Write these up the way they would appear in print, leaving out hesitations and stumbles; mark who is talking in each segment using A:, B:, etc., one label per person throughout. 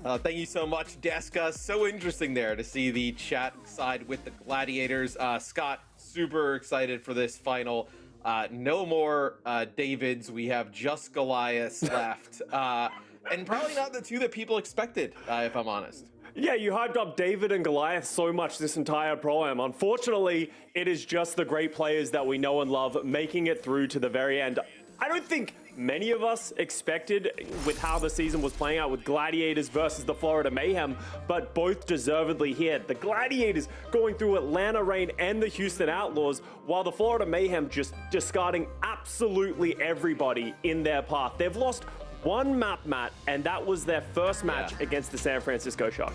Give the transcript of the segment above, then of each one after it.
A: Thank you so much, Deska. So interesting there to see the chat side with the Gladiators. Scott, super excited for this final. No more Davids. We have just Goliaths left. And probably not the two that people expected, if I'm honest.
B: Yeah, you hyped up David and Goliath so much this entire Pro-Am. Unfortunately, it is just the great players that we know and love making it through to the very end. I don't think many of us expected with how the season was playing out with Gladiators versus the Florida Mayhem, but both deservedly here. The Gladiators going through Atlanta Reign and the Houston Outlaws, while the Florida Mayhem just discarding absolutely everybody in their path. They've lost one map, Matt, and that was their first match against the San Francisco Shock.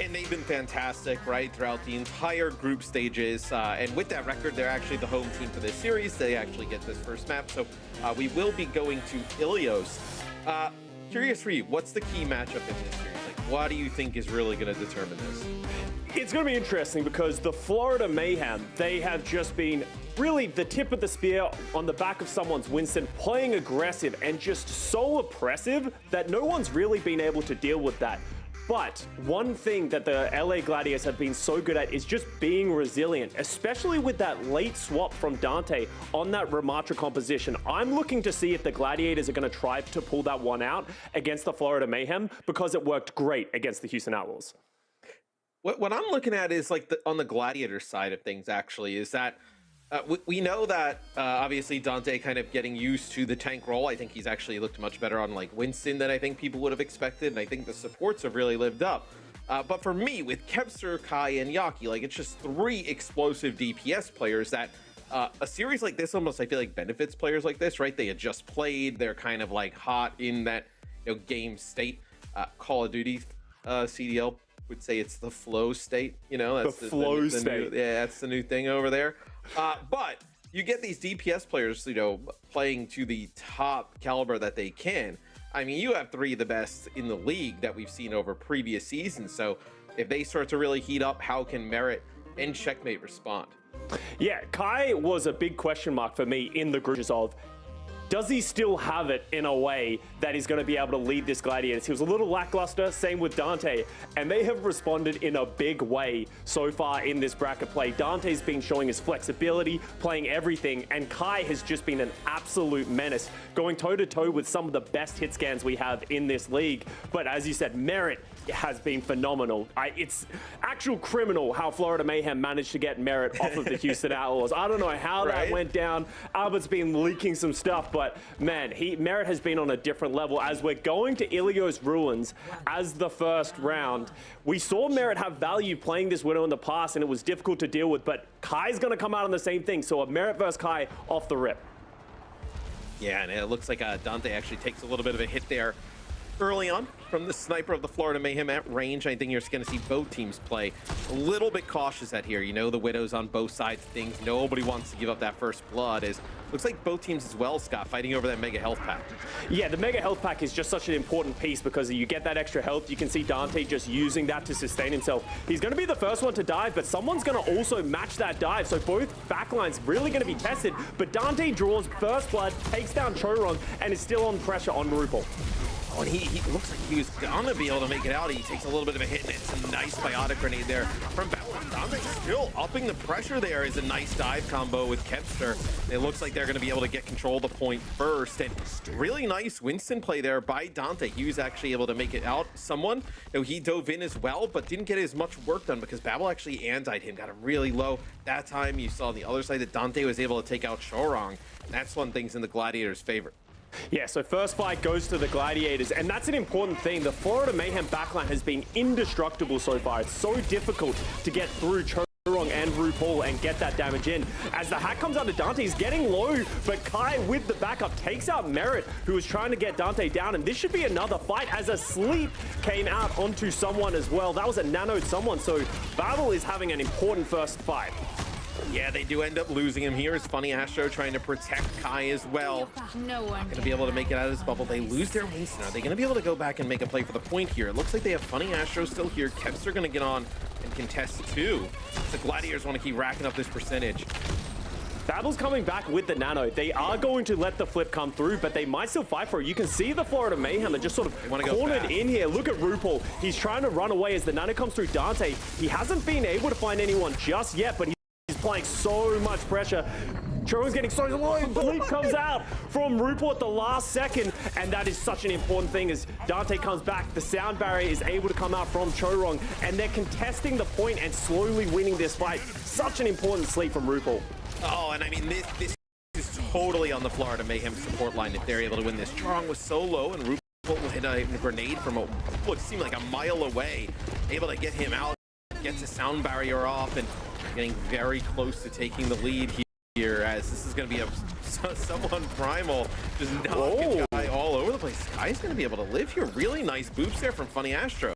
A: And they've been fantastic, right, throughout the entire group stages. And with that record, they're actually the home team for this series. They actually get this first map. So we will be going to Ilios. Curious for you, what's the key matchup in this series? Like, what do you think is really going to determine this?
B: It's going to be interesting because the Florida Mayhem, they have just been really the tip of the spear on the back of someone's Winston, playing aggressive and just so oppressive that no one's really been able to deal with that. But one thing that the LA Gladiators have been so good at is just being resilient, especially with that late swap from Dante on that Ramatra composition. I'm looking to see if the Gladiators are going to try to pull that one out against the Florida Mayhem because it worked great against the Houston Outlaws.
A: What I'm looking at is like on the Gladiator side of things, actually, is that we know that obviously Dante kind of getting used to the tank role. I think he's actually looked much better on like Winston than I think people would have expected, and I think the supports have really lived up. But for me, with Kevster, Kai, and Yaki, like it's just three explosive DPS players that a series like this almost I feel like benefits players like this, right? They had just played, they're kind of like hot in that game state. Call of Duty CDL would say it's the flow state, that's
B: the flow state.
A: That's the new thing over there. But you get these DPS players, playing to the top caliber that they can. I mean, you have three of the best in the league that we've seen over previous seasons. So if they start to really heat up, how can Merit and Checkmate respond?
B: Yeah, Kai was a big question mark for me in the group of, does he still have it in a way that he's going to be able to lead this Gladiators? He was a little lackluster, same with Dante, and they have responded in a big way so far in this bracket play. Dante's been showing his flexibility, playing everything, and Kai has just been an absolute menace, going toe-to-toe with some of the best hit scans we have in this league. But as you said, Merit has been phenomenal. It's actual criminal how Florida Mayhem managed to get Merit off of the Houston Outlaws. I don't know how that went down. Albert's been leaking some stuff, but man, Merit has been on a different level. As we're going to Ilios Ruins as the first round, we saw Merit have value playing this Widow in the past, and it was difficult to deal with, but Kai's going to come out on the same thing. So a Merit versus Kai off the rip.
A: Yeah, and it looks like Dante actually takes a little bit of a hit there early on from the sniper of the Florida Mayhem at range. I think you're just going to see both teams play a little bit cautious at here. The Widows on both sides of things. Nobody wants to give up that first blood. Looks like both teams as well, Scott, fighting over that Mega Health Pack. Yeah,
B: the Mega Health Pack is just such an important piece because you get that extra health. You can see Dante just using that to sustain himself. He's going to be the first one to dive, but someone's going to also match that dive. So both backlines really going to be tested, but Dante draws first blood, takes down Chorong, and is still on pressure on RuPaul.
A: Oh, and he looks like he was gonna be able to make it out. He takes a little bit of a hit, and it's a nice biotic grenade there from Battle. Dante still upping the pressure there is a nice dive combo with Kepster. It looks like they're gonna be able to get control of the point first, and really nice Winston play there by Dante. He was actually able to make it out. Someone, he dove in as well, but didn't get as much work done because Babel actually andied him, got him really low. That time you saw on the other side that Dante was able to take out Chorong. That's one thing's in the Gladiators' favor.
B: Yeah, so first fight goes to the Gladiators, and that's an important thing. The Florida Mayhem backline has been indestructible so far. It's so difficult to get through Chorong and RuPaul and get that damage in. As the hack comes out of Dante, he's getting low, but Kai with the backup takes out Merit, who was trying to get Dante down, and this should be another fight as a sleep came out onto someone as well. That was a nanoed someone, so Babel is having an important first fight.
A: Yeah, they do end up losing him here. It's Funny Astro trying to protect Kai as well.
C: No one
A: Not going to be able to make it out of this bubble. They lose their Winston. Are they going to be able to go back and make a play for the point here? It looks like they have Funny Astro still here. Keps are going to get on and contest too. The Gladiators want to keep racking up this percentage.
B: Babble's coming back with the nano. They are going to let the flip come through, but they might still fight for it. You can see the Florida Mayhem are just sort of cornered in here. Look at RuPaul. He's trying to run away as the nano comes through Dante. He hasn't been able to find anyone just yet, but he's applying so much pressure. Choron's getting so low. Bleep comes out from RuPaul at the last second, and that is such an important thing as Dante comes back. The sound barrier is able to come out from Chorong, and they're contesting the point and slowly winning this fight. Such an important sleep from RuPaul.
A: Oh, and I mean, this is totally on the Florida Mayhem support line if they're able to win this. Chorong was so low, and RuPaul hit a grenade from what seemed like a mile away, able to get him out, gets a sound barrier off, and getting very close to taking the lead here, as this is going to be someone primal just knocking Guy all over the place. Guy's going to be able to live here. Really nice boops there from Funny Astro.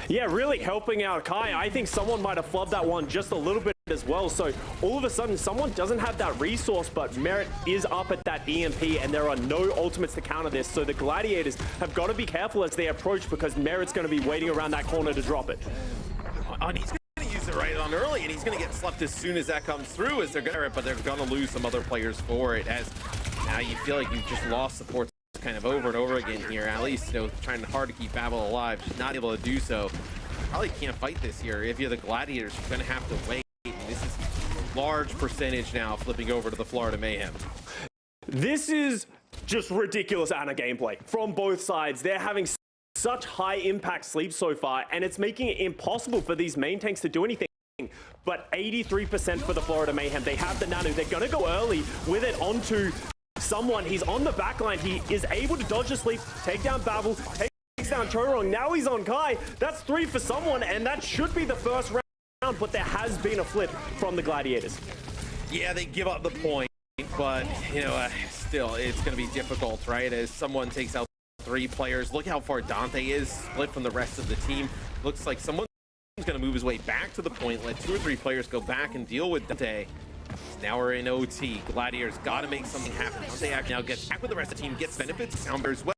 B: Yeah, really helping out Kai. I think someone might have flubbed that one just a little bit as well. So all of a sudden, someone doesn't have that resource, but Merit is up at that EMP, and there are no ultimates to counter this. So the Gladiators have got to be careful as they approach, because Merit's going to be waiting around that corner to drop it.
A: And he's going to use it right on early, and he's going to get slept as soon as that comes through, as they're going to, but they're going to lose some other players for it, as now you feel like you've just lost support kind of over and over again here. At least, you know, trying hard to keep Babel alive, just not able to do so. Probably can't fight this here. If you're the Gladiators, you're going to have to wait. This is a large percentage now flipping over to the Florida Mayhem.
B: This is just ridiculous Ana gameplay from both sides. They're having such high impact sleep so far, and it's making it impossible for these main tanks to do anything. But 83% for the Florida Mayhem. They have the nano. They're going to go early with it onto someone. He's on the backline. He is able to dodge the sleep, take down Babel, takes down Chorong. Now he's on Kai. That's 3 for someone, and that should be the first round, but there has been a flip from the Gladiators.
A: Yeah, they give up the point, but, you know, still, it's going to be difficult, right? As someone takes out 3 players. Look how far Dante is split from the rest of the team. Looks like someone's going to move his way back to the point, let 2 or 3 players go back and deal with Dante. Now we're in OT. Gladiators got to make something happen. Dante actually now gets back with the rest of the team, gets benefits, sound barriers well.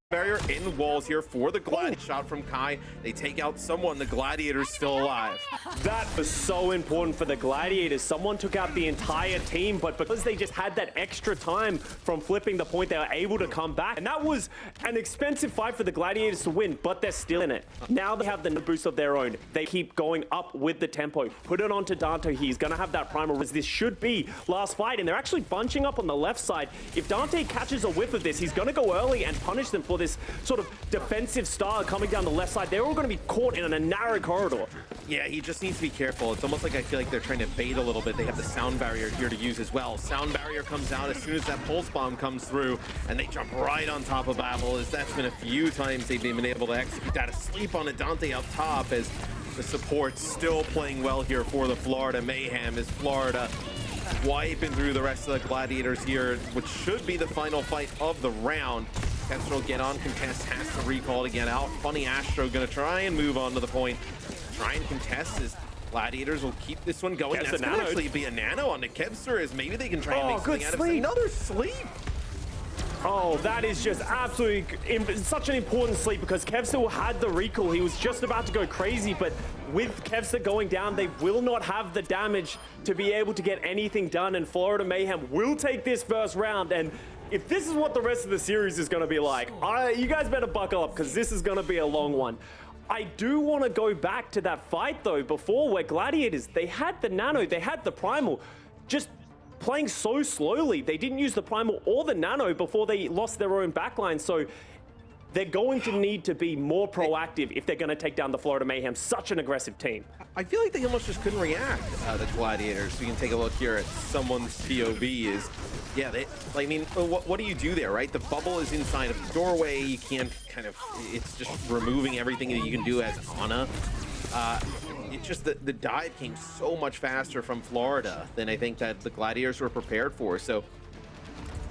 A: Barrier in walls here for the Gladiators. Shot from Kai. They take out someone. The Gladiators still alive.
B: That was so important for the Gladiators. Someone took out the entire team, but because they just had that extra time from flipping the point, they were able to come back. And that was an expensive fight for the Gladiators to win, but they're still in it. Now they have the boost of their own. They keep going up with the tempo. Put it onto Dante. He's going to have that primal. This should be last fight, and they're actually bunching up on the left side. If Dante catches a whiff of this, he's going to go early and punish them for this sort of defensive style coming down the left side. They're all going to be caught in a narrow corridor.
A: Yeah, he just needs to be careful. It's almost like I feel like they're trying to bait a little bit. They have the sound barrier here to use as well. Sound barrier comes out as soon as that pulse bomb comes through, and they jump right on top of Babel, as that's been a few times they've been able to execute that. Asleep on a Dante up top, as the support's still playing well here for the Florida Mayhem, as Florida wiping through the rest of the Gladiators here, which should be the final fight of the round. Kevster will get on contest, has to recall to get out. Funny Astro gonna try and move on to the point. Try and contest as Gladiators will keep this one going. That's gonna actually be a nano on the Kevster, as maybe they can try and make something out of it. Another sleep.
B: Oh, that is just absolutely such an important sleep, because Kevster had the recall. He was just about to go crazy, but with Kevster going down, they will not have the damage to be able to get anything done, and Florida Mayhem will take this first round. And if this is what the rest of the series is going to be like, you guys better buckle up, because this is going to be a long one. I do want to go back to that fight, though, before, where Gladiators, they had the nano, they had the primal, just playing so slowly. They didn't use the primal or the nano before they lost their own backline. So they're going to need to be more proactive if they're going to take down the Florida Mayhem. Such an aggressive team.
A: I feel like they almost just couldn't react, the Gladiators. So you can take a look here at someone's POV is, yeah, I mean, what do you do there, right? The bubble is inside of the doorway. You can't kind of, it's just removing everything that you can do as Ana. It's just that the dive came so much faster from Florida than I think that the Gladiators were prepared for. So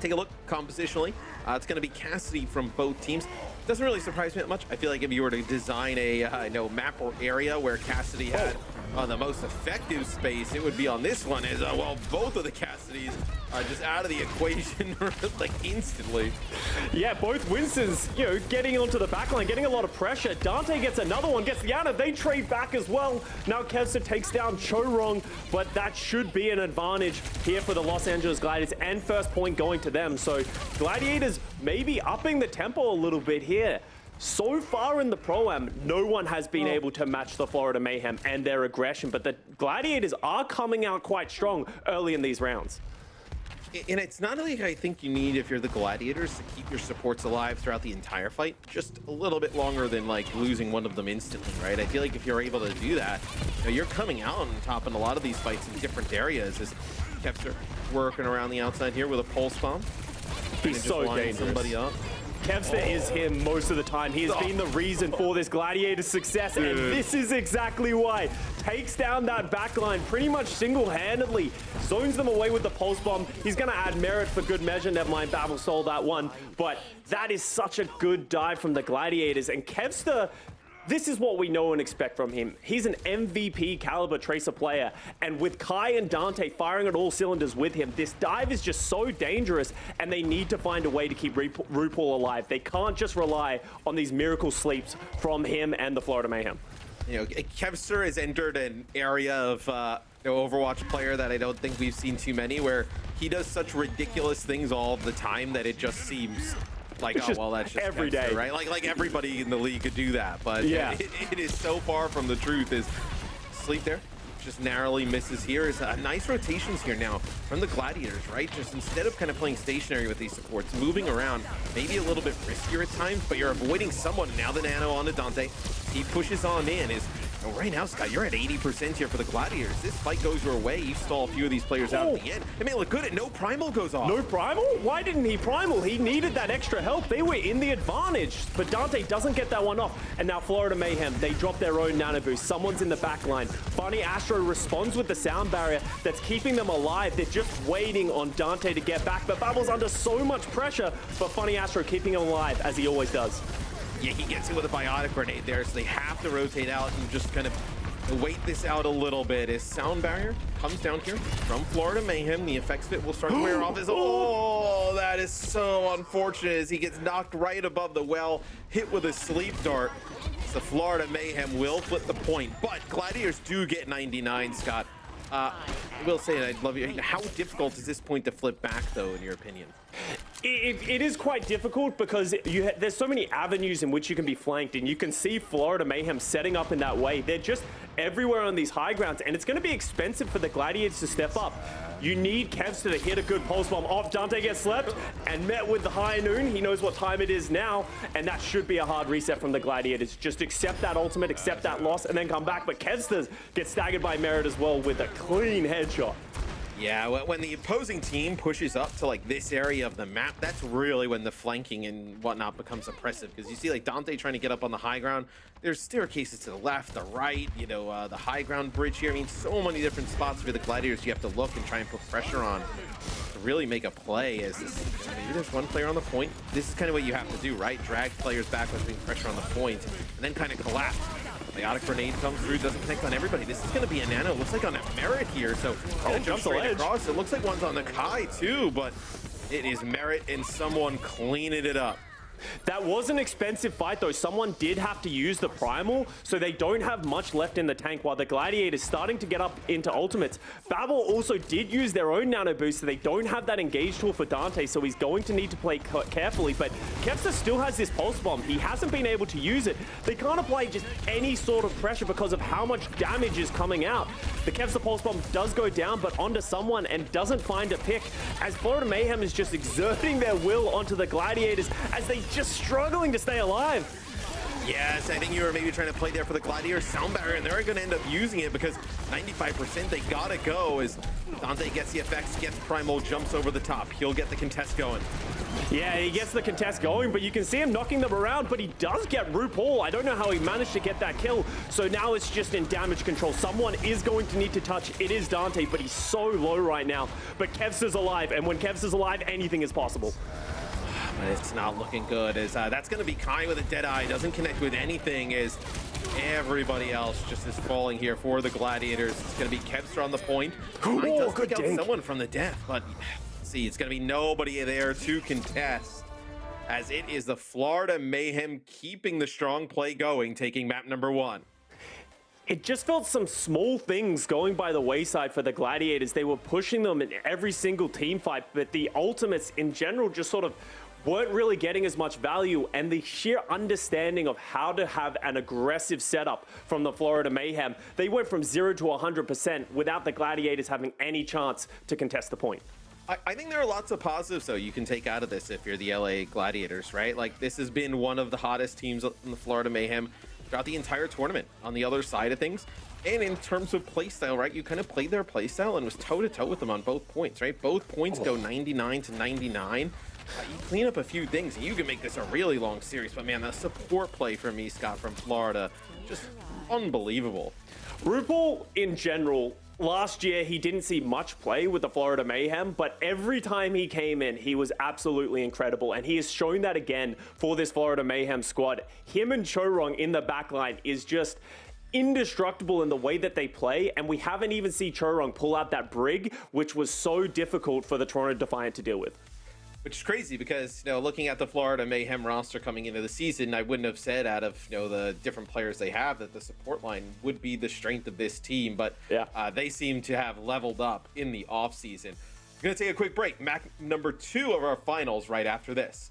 A: take a look compositionally. It's going to be Cassidy from both teams. Doesn't really surprise me that much. I feel like if you were to design a map or area where Cassidy had the most effective space, it would be on this one. Is well, both of the Cassidys are just out of the equation like instantly.
B: Yeah, both Winstons, you know, getting onto the backline, getting a lot of pressure. Dante gets another one, gets the Ana. They trade back as well. Now Kevster takes down Chorong, but that should be an advantage here for the Los Angeles Gladiators, and first point going to them. So Gladiators maybe upping the tempo a little bit here. So far in the Pro-Am, no one has been able to match the Florida Mayhem and their aggression, but the Gladiators are coming out quite strong early in these rounds.
A: And it's not like I think you need, if you're the Gladiators, to keep your supports alive throughout the entire fight, just a little bit longer than like losing one of them instantly, right? I feel like if you're able to do that, you know, you're coming out on top in a lot of these fights in different areas. As Kevster working around the outside here with a pulse bomb.
B: He's so dangerous.
A: Somebody up.
B: Kevster is him most of the time. He has been the reason for this Gladiator's success, and this is exactly why. Takes down that backline pretty much single-handedly, zones them away with the pulse bomb. He's going to add merit for good measure. Never mind, Babel stole that one, but that is such a good dive from the Gladiators, and Kevster, this is what we know and expect from him. He's an MVP caliber Tracer player, and with Kai and Dante firing at all cylinders with him, this dive is just so dangerous, and they need to find a way to keep RuPaul alive. They can't just rely on these miracle sleeps from him and the Florida Mayhem.
A: You know, Kevster has entered an area of the Overwatch player that I don't think we've seen too many, where he does such ridiculous things all the time that it just seems like, oh, well, that's just
B: every
A: Kevster,
B: day,
A: right? Like everybody in the league could do that, but
B: yeah,
A: it is so far from the truth. Is sleep there, just narrowly misses here. Is nice rotations here now from the Gladiators, right? Just instead of kind of playing stationary with these supports, moving around, maybe a little bit riskier at times, but you're avoiding someone. Now the Nano onto Dante, he pushes on in. Right now, Scott, you're at 80% here for the Gladiators. This fight goes your way. You stall a few of these players out at the end. It may look good. No Primal goes off.
B: No Primal? Why didn't he Primal? He needed that extra help. They were in the advantage, but Dante doesn't get that one off. And now Florida Mayhem, they drop their own nano boost. Someone's in the back line. Funny Astro responds with the sound barrier that's keeping them alive. They're just waiting on Dante to get back, but Babel's under so much pressure, but Funny Astro keeping him alive, as he always does.
A: Yeah, he gets it with a biotic grenade there, so they have to rotate out and just kind of wait this out a little bit. His sound barrier comes down here from Florida Mayhem. The effects of it will start to wear off. Oh, that is so unfortunate as he gets knocked right above the well, hit with a sleep dart. The Florida Mayhem will flip the point, but Gladiators do get 99, Scott. I will say, and I'd love you, how difficult is this point to flip back, though, in your opinion?
B: It is quite difficult because there's so many avenues in which you can be flanked, and you can see Florida Mayhem setting up in that way. They're just everywhere on these high grounds, and it's going to be expensive for the Gladiators to step up. You need Kevster to hit a good pulse bomb off. Dante gets slept and met with the high noon. He knows what time it is now, and that should be a hard reset from the Gladiators. Just accept that ultimate, accept that loss, and then come back. But Kevster gets staggered by Merit as well with a clean headshot.
A: Yeah, when the opposing team pushes up to like this area of the map, that's really when the flanking and whatnot becomes oppressive, because you see like Dante trying to get up on the high ground. There's staircases to the left, the right, you know, the high ground bridge here. I mean, so many different spots for the Gladiators you have to look and try and put pressure on to really make a play. As this, maybe there's one player on the point. This is kind of what you have to do, right? Drag players back with putting pressure on the point and then kind of collapse. Biotic grenade comes through, doesn't connect on everybody. This is going to be a nano. Looks like on a Merit here. So jumps straight across. It looks like one's on the Kai too, but it is Merit and someone cleaning it up.
B: That was an expensive fight, though. Someone did have to use the Primal, so they don't have much left in the tank while the Gladiators starting to get up into ultimates. Babel also did use their own nano boost, so they don't have that engage tool for Dante, so he's going to need to play carefully. But Kevster still has this pulse bomb. He hasn't been able to use it. They can't apply just any sort of pressure because of how much damage is coming out. The Kevster pulse bomb does go down, but onto someone and doesn't find a pick, as Florida Mayhem is just exerting their will onto the Gladiators as they just struggling to stay alive.
A: Yes, I think you were maybe trying to play there for the Gladiator sound barrier, and they're going to end up using it because 95% they gotta go as Dante gets the effects, gets Primal, jumps over the top. He'll get the contest going.
B: Yeah, he gets the contest going, but you can see him knocking them around, but he does get RuPaul. I don't know how he managed to get that kill, so now it's just in damage control. Someone is going to need to touch. It is Dante, but he's so low right now. But Kevster's alive, and when Kevster's alive, anything is possible.
A: But it's not looking good, as that's going to be Kai with a dead eye. Doesn't connect with anything, as Everybody else just is falling here for the Gladiators. It's going to be Kevster on the point.
B: Oh,
A: He does
B: good
A: take out
B: dink.
A: someone from the death, but see, it's going to be nobody there to contest, as it is the Florida Mayhem keeping the strong play going, taking map number 1.
B: It just felt some small things going by the wayside for the Gladiators. They were pushing them in every single team fight, but the ultimates in general just sort of weren't really getting as much value, and the sheer understanding of how to have an aggressive setup from the Florida Mayhem, they went from 0 to 100% without the Gladiators having any chance to contest the point.
A: I think there are lots of positives, though, you can take out of this if you're the LA Gladiators, right? Like, this has been one of the hottest teams in the Florida Mayhem throughout the entire tournament on the other side of things. And in terms of playstyle, right, you kind of played their playstyle and was toe-to-toe with them on both points, right? Both points go 99 to 99. You clean up a few things and you can make this a really long series, but man, the support play from me, Scott, from Florida, just unbelievable.
B: RuPaul, in general, last year he didn't see much play with the Florida Mayhem, but every time he came in, he was absolutely incredible, and he has shown that again for this Florida Mayhem squad. Him and Chorong in the backline is just indestructible in the way that they play, and we haven't even seen Chorong pull out that brig, which was so difficult for the Toronto Defiant to deal with.
A: Which is crazy because, you know, looking at the Florida Mayhem roster coming into the season, I wouldn't have said out of, you know, the different players they have that the support line would be the strength of this team, but
B: yeah,
A: they seem to have leveled up in the offseason. We're going to take a quick break. Map number 2 of our finals right after this.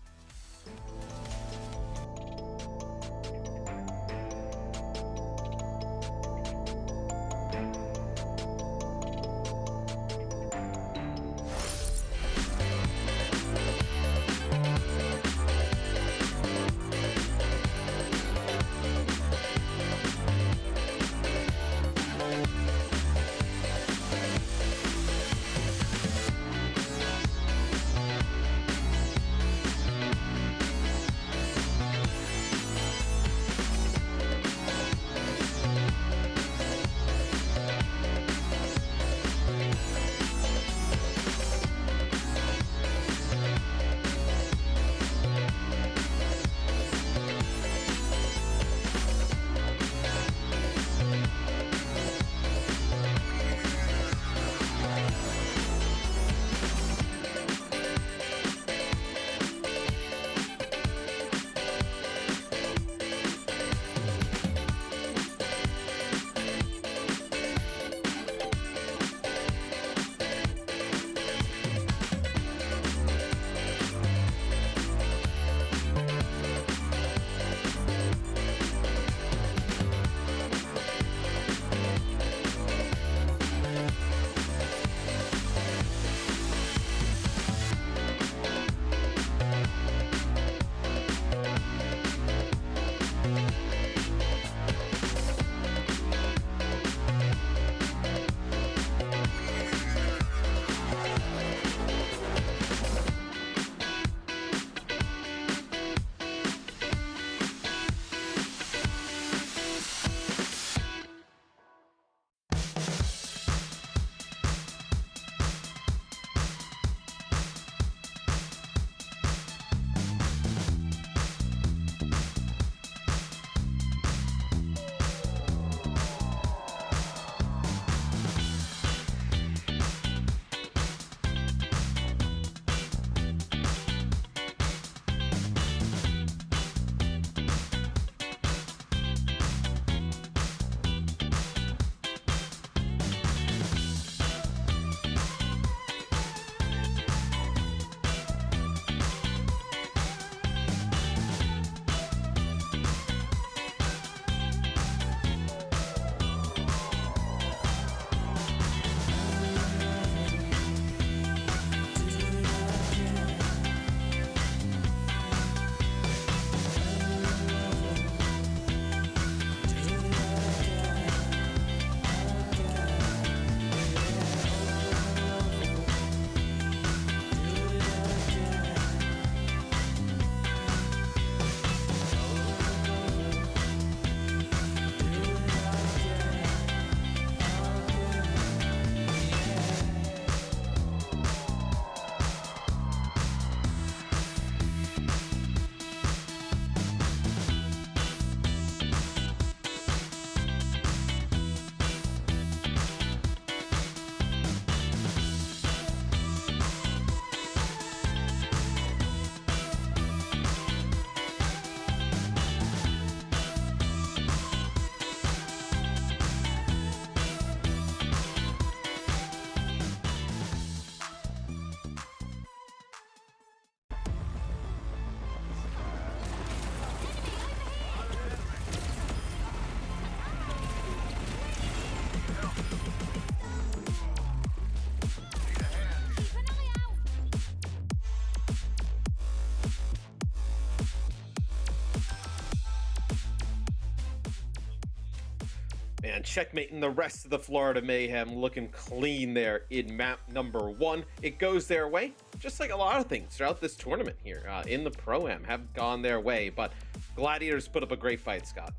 A: Man, checkmating the rest of the Florida Mayhem, looking clean there in map number 1. It goes their way, just like a lot of things throughout this tournament here in the Pro-Am have gone their way, but Gladiators put up a great fight, Scott.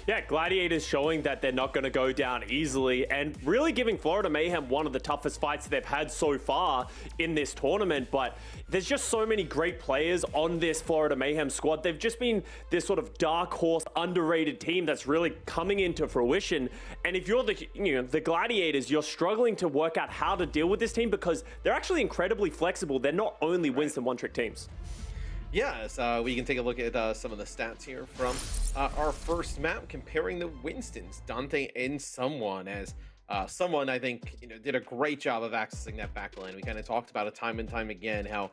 B: Yeah, Gladiators showing that they're not going to go down easily and really giving Florida Mayhem one of the toughest fights they've had so far in this tournament. But there's just so many great players on this Florida Mayhem squad. They've just been this sort of dark horse, underrated team that's really coming into fruition. And if you're the Gladiators, you're struggling to work out how to deal with this team because they're actually incredibly flexible. They're not only Winston one-trick teams.
A: Yes, we can take a look at some of the stats here from our first map, comparing the Winstons, Dante and Someone, as Someone, I think, did a great job of accessing that backline. We kind of talked about it time and time again, how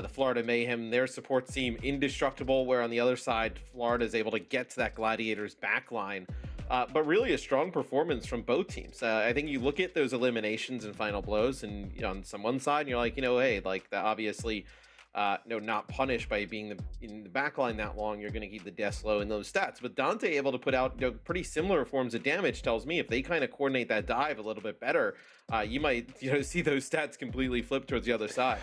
A: the Florida Mayhem, their support team, indestructible, where on the other side, Florida is able to get to that Gladiators backline. But really a strong performance from both teams. I think you look at those eliminations and final blows, and on Someone's side, and you're like, hey, like that obviously... not punished by being in the backline that long. You're going to keep the deaths low in those stats. But Dante able to put out pretty similar forms of damage tells me if they kind of coordinate that dive a little bit better, you might see those stats completely flip towards the other side.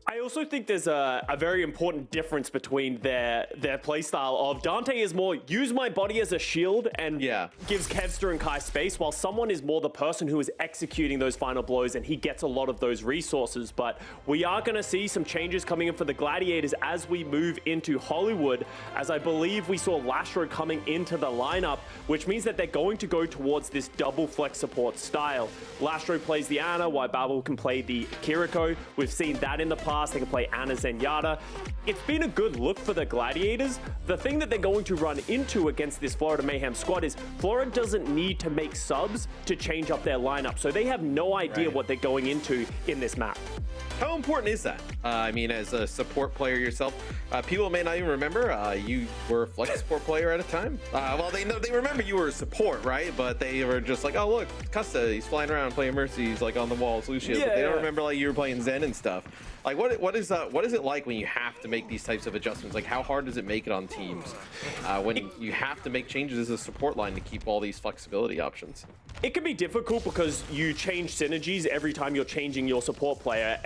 B: I also think there's a very important difference between their playstyle of Dante is more use my body as a shield and gives Kevster and Kai space, while Someone is more the person who is executing those final blows and he gets a lot of those resources. But we are going to see some changes coming in for the Gladiators as we move into Hollywood, as I believe we saw Lashro coming into the lineup, which means that they're going to go towards this double flex support style. Lashro plays the Ana, while Babel can play the Kiriko. We've seen that in the past. They can play Ana Zenyatta. It's been a good look for the Gladiators. The thing that they're going to run into against this Florida Mayhem squad is Florida doesn't need to make subs to change up their lineup, so they have no idea what they're going into in this map.
A: How important is that? I mean, as a support player yourself, people may not even remember you were a flex support player at a time. Well, they remember you were a support, right? But they were just like, oh look, Custa, he's flying around playing Mercy, he's like on the walls, Lucio. But they don't remember like you were playing Zen and stuff. Like, what is it like when you have to make these types of adjustments? Like, how hard does it make it on teams when you have to make changes as a support line to keep all these flexibility options?
B: It can be difficult because you change synergies every time you're changing your support player.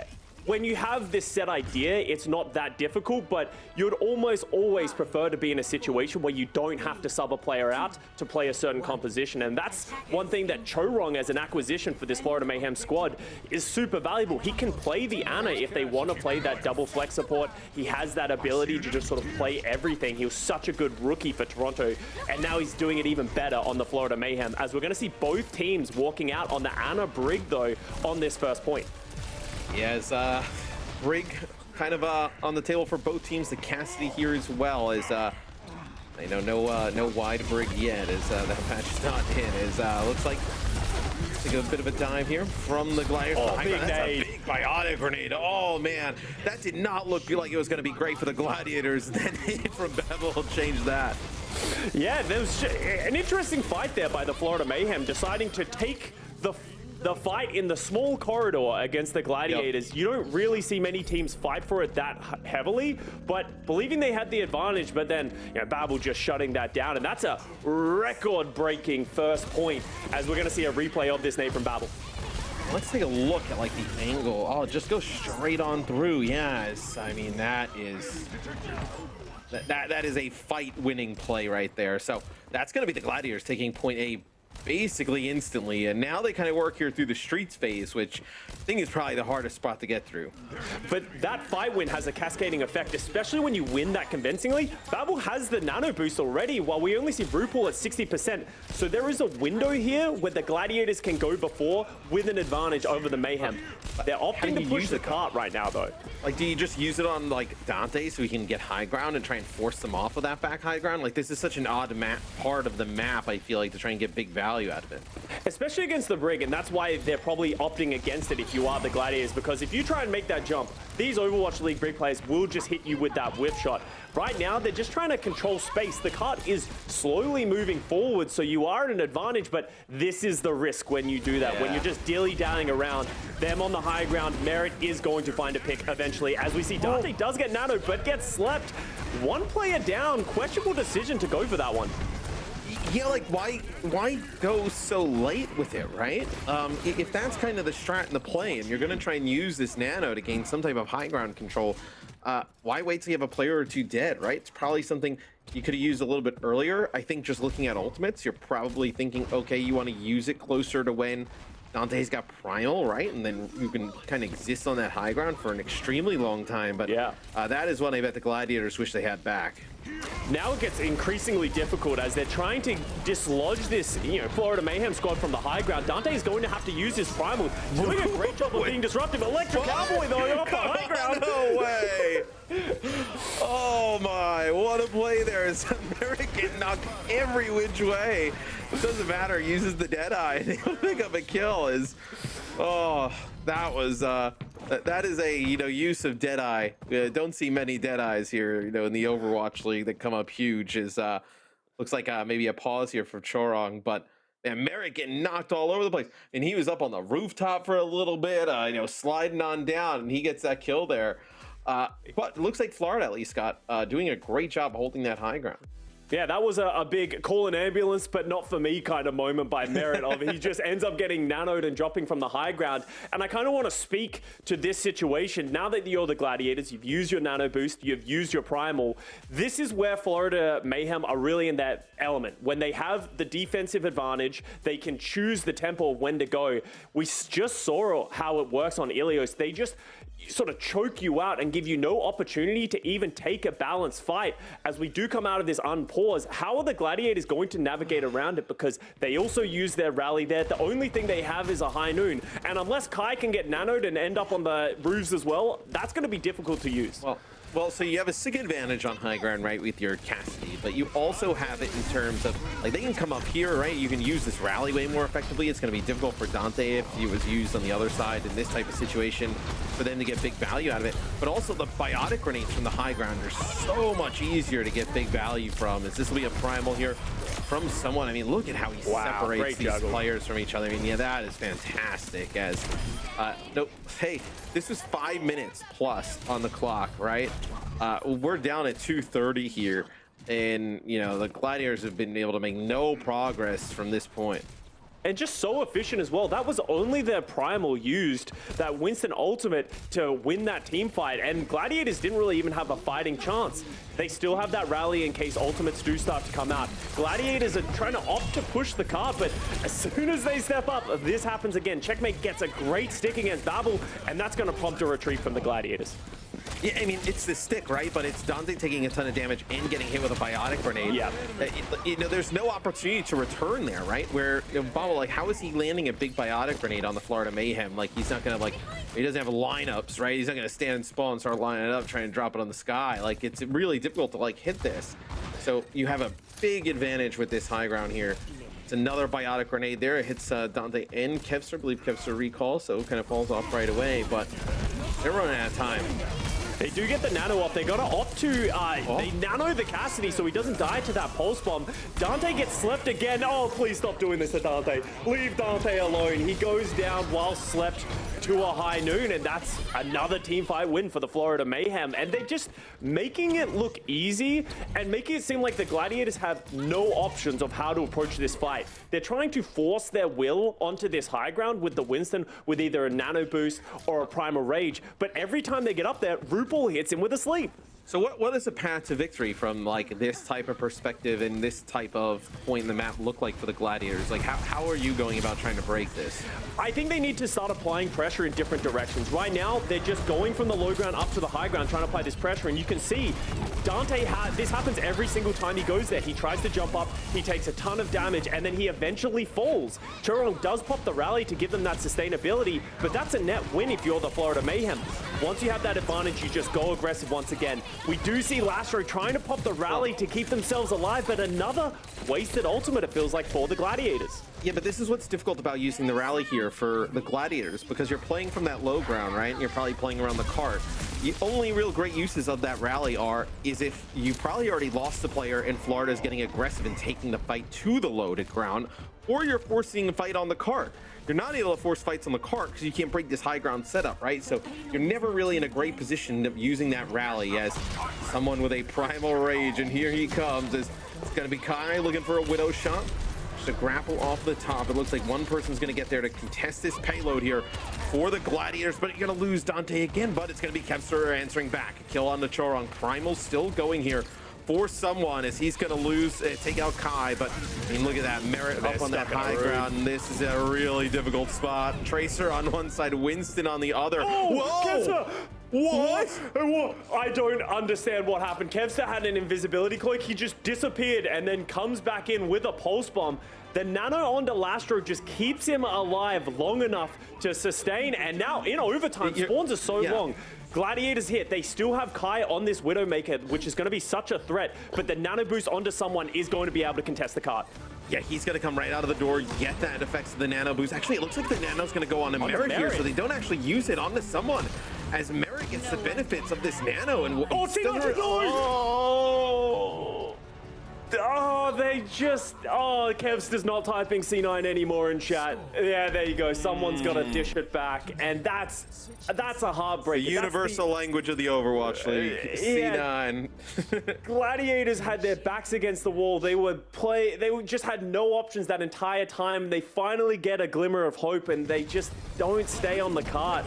B: When you have this set idea, it's not that difficult, but you'd almost always prefer to be in a situation where you don't have to sub a player out to play a certain composition. And that's one thing that Chorong, as an acquisition for this Florida Mayhem squad, is super valuable. He can play the Ana if they want to play that double flex support. He has that ability to just sort of play everything. He was such a good rookie for Toronto, and now he's doing it even better on the Florida Mayhem, as we're going to see both teams walking out on the Ana Brig, though, on this first point.
A: As Brig kind of on the table for both teams. The Cassidy here as well as no wide Brig yet, as that patch is not in. As looks like take a bit of a dive here from the Gladiators.
B: Oh,
A: That's a big biotic grenade. Oh man, that did not look like it was going to be great for the Gladiators. Then hit from Bevel changed that.
B: Yeah, there was an interesting fight there by the Florida Mayhem, deciding to take the fight in the small corridor against the Gladiators. Yep. You don't really see many teams fight for it that heavily, but believing they had the advantage, but then Babel just shutting that down, and that's a record-breaking first point, as we're going to see a replay of this nade from Babel.
A: Let's take a look at like the angle. Oh, just go straight on through. Yes, I mean that is a fight-winning play right there. So that's going to be the Gladiators taking point A basically instantly, and now they kind of work here through the streets phase, which I think is probably the hardest spot to get through.
B: But that fight win has a cascading effect, especially when you win that convincingly. Babel has the nano boost already, while we only see RuPaul at 60%. So there is a window here where the Gladiators can go before with an advantage over the Mayhem. They're opting to push the cart right now, though.
A: Like, do you just use it on like Dante so he can get high ground and try and force them off of that back high ground? Like, this is such an odd part of the map, I feel like, to try and get big value out of it.
B: Especially against the Brig, and that's why they're probably opting against it if you are the Gladiators, because if you try and make that jump, these Overwatch League Brig players will just hit you with that whip shot. Right now, they're just trying to control space. The cart is slowly moving forward, so you are at an advantage, but this is the risk when you do that. When you're just dilly-dallying around, them on the high ground, Merit is going to find a pick eventually. As we see, Dante does get nano, but gets slept. One player down, questionable decision to go for that one.
A: Yeah, like why go so late with it, right? If that's kind of the strat in the play, and you're gonna try and use this nano to gain some type of high ground control, why wait till you have a player or two dead, right? It's probably something you could have used a little bit earlier. I think just looking at ultimates, you're probably thinking, okay, you want to use it closer to when Dante's got primal, right? And then you can kind of exist on that high ground for an extremely long time. But
B: yeah,
A: that is one I bet the Gladiators wish they had back.
B: Now it gets increasingly difficult as they're trying to dislodge this, Florida Mayhem squad from the high ground. Dante is going to have to use his primal, doing a great job of being disruptive. Electric Cowboy though off the high ground.
A: No way! Oh my, what a play there. As American knocked every which way. It doesn't matter, uses the Deadeye and he'll pick up a kill. That was that is a use of Deadeye. Don't see many Deadeyes here, in the Overwatch League that come up huge. Looks like maybe a pause here for Chorong, but American knocked all over the place, and he was up on the rooftop for a little bit, sliding on down, and he gets that kill there. But it looks like Florida at least got doing a great job holding that high ground.
B: Yeah, that was a big call an ambulance, but not for me kind of moment by Merit. He just ends up getting nanoed and dropping from the high ground. And I kind of want to speak to this situation. Now that you're the Gladiators, you've used your nano boost, you've used your primal. This is where Florida Mayhem are really in that element. When they have the defensive advantage, they can choose the tempo of when to go. We just saw how it works on Ilios. They just sort of choke you out and give you no opportunity to even take a balanced fight. As we do come out of this unpause, how are the Gladiators going to navigate around it? Because they also use their rally there. The only thing they have is a high noon. And unless Kai can get nanoed and end up on the roofs as well, that's going to be difficult to use.
A: Well, so you have a sig advantage on high ground, right, with your Cassidy, but you also have it in terms of, like, they can come up here, right? You can use this rally way more effectively. It's going to be difficult for Dante if he was used on the other side in this type of situation for them to get big value out of it. But also the biotic grenades from the high ground are so much easier to get big value from. As this will be a primal here from someone. I mean, look at how he separates these players from each other. I mean, yeah, that is fantastic. As no, hey, this was 5 minutes plus on the clock, right? We're down at 2:30 here, and the Gladiators have been able to make no progress from this point.
B: And just so efficient as well. That was only their primal used, that Winston ultimate, to win that team fight. And Gladiators didn't really even have a fighting chance. They still have that rally in case ultimates do start to come out. Gladiators are trying to opt to push the card, but as soon as they step up, this happens again. Checkmate gets a great stick against Babel, and that's going to prompt a retreat from the Gladiators.
A: Yeah, I mean, it's the stick, right? But it's Dante taking a ton of damage and getting hit with a biotic grenade.
B: Yeah.
A: There's no opportunity to return there, right? Where, Babel, like, how is he landing a big biotic grenade on the Florida Mayhem? Like, he's not going to, he doesn't have lineups, right? He's not going to stand and spawn and start lining it up, trying to drop it on the sky. Like, it's really difficult to, hit this. So you have a big advantage with this high ground here. It's another biotic grenade there. It hits Dante and Kevster. I believe Kevster recalls, so it kind of falls off right away. But they're running out of time.
B: They do get the nano off. They got to opt to, they nano the Cassidy so he doesn't die to that pulse bomb. Dante gets slept again. Oh, please stop doing this to Dante. Leave Dante alone. He goes down while slept to a high noon, and that's another team fight win for the Florida Mayhem. And they're just making it look easy and making it seem like the Gladiators have no options of how to approach this fight. They're trying to force their will onto this high ground with the Winston with either a nano boost or a primal rage, but every time they get up there, RuPaul hits him with a sleep.
A: So what does a path to victory from this type of perspective and this type of point in the map look like for the Gladiators? Like, how are you going about trying to break this?
B: I think they need to start applying pressure in different directions. Right now, they're just going from the low ground up to the high ground, trying to apply this pressure. And you can see Dante, this happens every single time he goes there. He tries to jump up, he takes a ton of damage, and then he eventually falls. Chorong does pop the rally to give them that sustainability, but that's a net win if you're the Florida Mayhem. Once you have that advantage, you just go aggressive once again. We do see Lastro trying to pop the rally to keep themselves alive, but another wasted ultimate, it feels like, for the Gladiators.
A: Yeah, but this is what's difficult about using the rally here for the Gladiators, because you're playing from that low ground, right? And you're probably playing around the cart. The only real great uses of that rally is if you probably already lost the player and Florida's getting aggressive and taking the fight to the loaded ground, or you're forcing a fight on the cart. You're not able to force fights on the cart because you can't break this high ground setup, right? So you're never really in a great position of using that rally as someone with a primal rage, and here he comes as It's going to be Kai looking for a Widow shot. Just a grapple off the top. It looks like one person's going to get there to contest this payload here for the Gladiators, but you're going to lose Dante again, but it's going to be Kevster answering back. A kill on the Choron. Primal still going here for someone as he's going to lose, take out Kai, but I mean, look at that. Merit up on that high ground. This is a really difficult spot. Tracer on one side, Winston on the other.
B: Oh,
A: Whoa!
B: What? I don't understand what happened. Kevster had an invisibility cloak. He just disappeared and then comes back in with a pulse bomb. The nano onto Lastro just keeps him alive long enough to sustain. And now in overtime, spawns are so long. Gladiators hit. They still have Kai on this Widowmaker, which is going to be such a threat. But the nano boost onto someone is going to be able to contest the cart.
A: Yeah, he's going to come right out of the door, get that effects of the nano boost. Actually, it looks like the nano's going to go on to Merit here, so they don't actually use it onto someone. As Merit gets the benefits of this nano and
B: Kevster's not typing C9 anymore in chat. Yeah, there you go. Someone's got to dish it back, and that's a heartbreak.
A: The universal language of the Overwatch League. C9.
B: Gladiators had their backs against the wall. They just had no options that entire time. They finally get a glimmer of hope, and they just don't stay on the cart.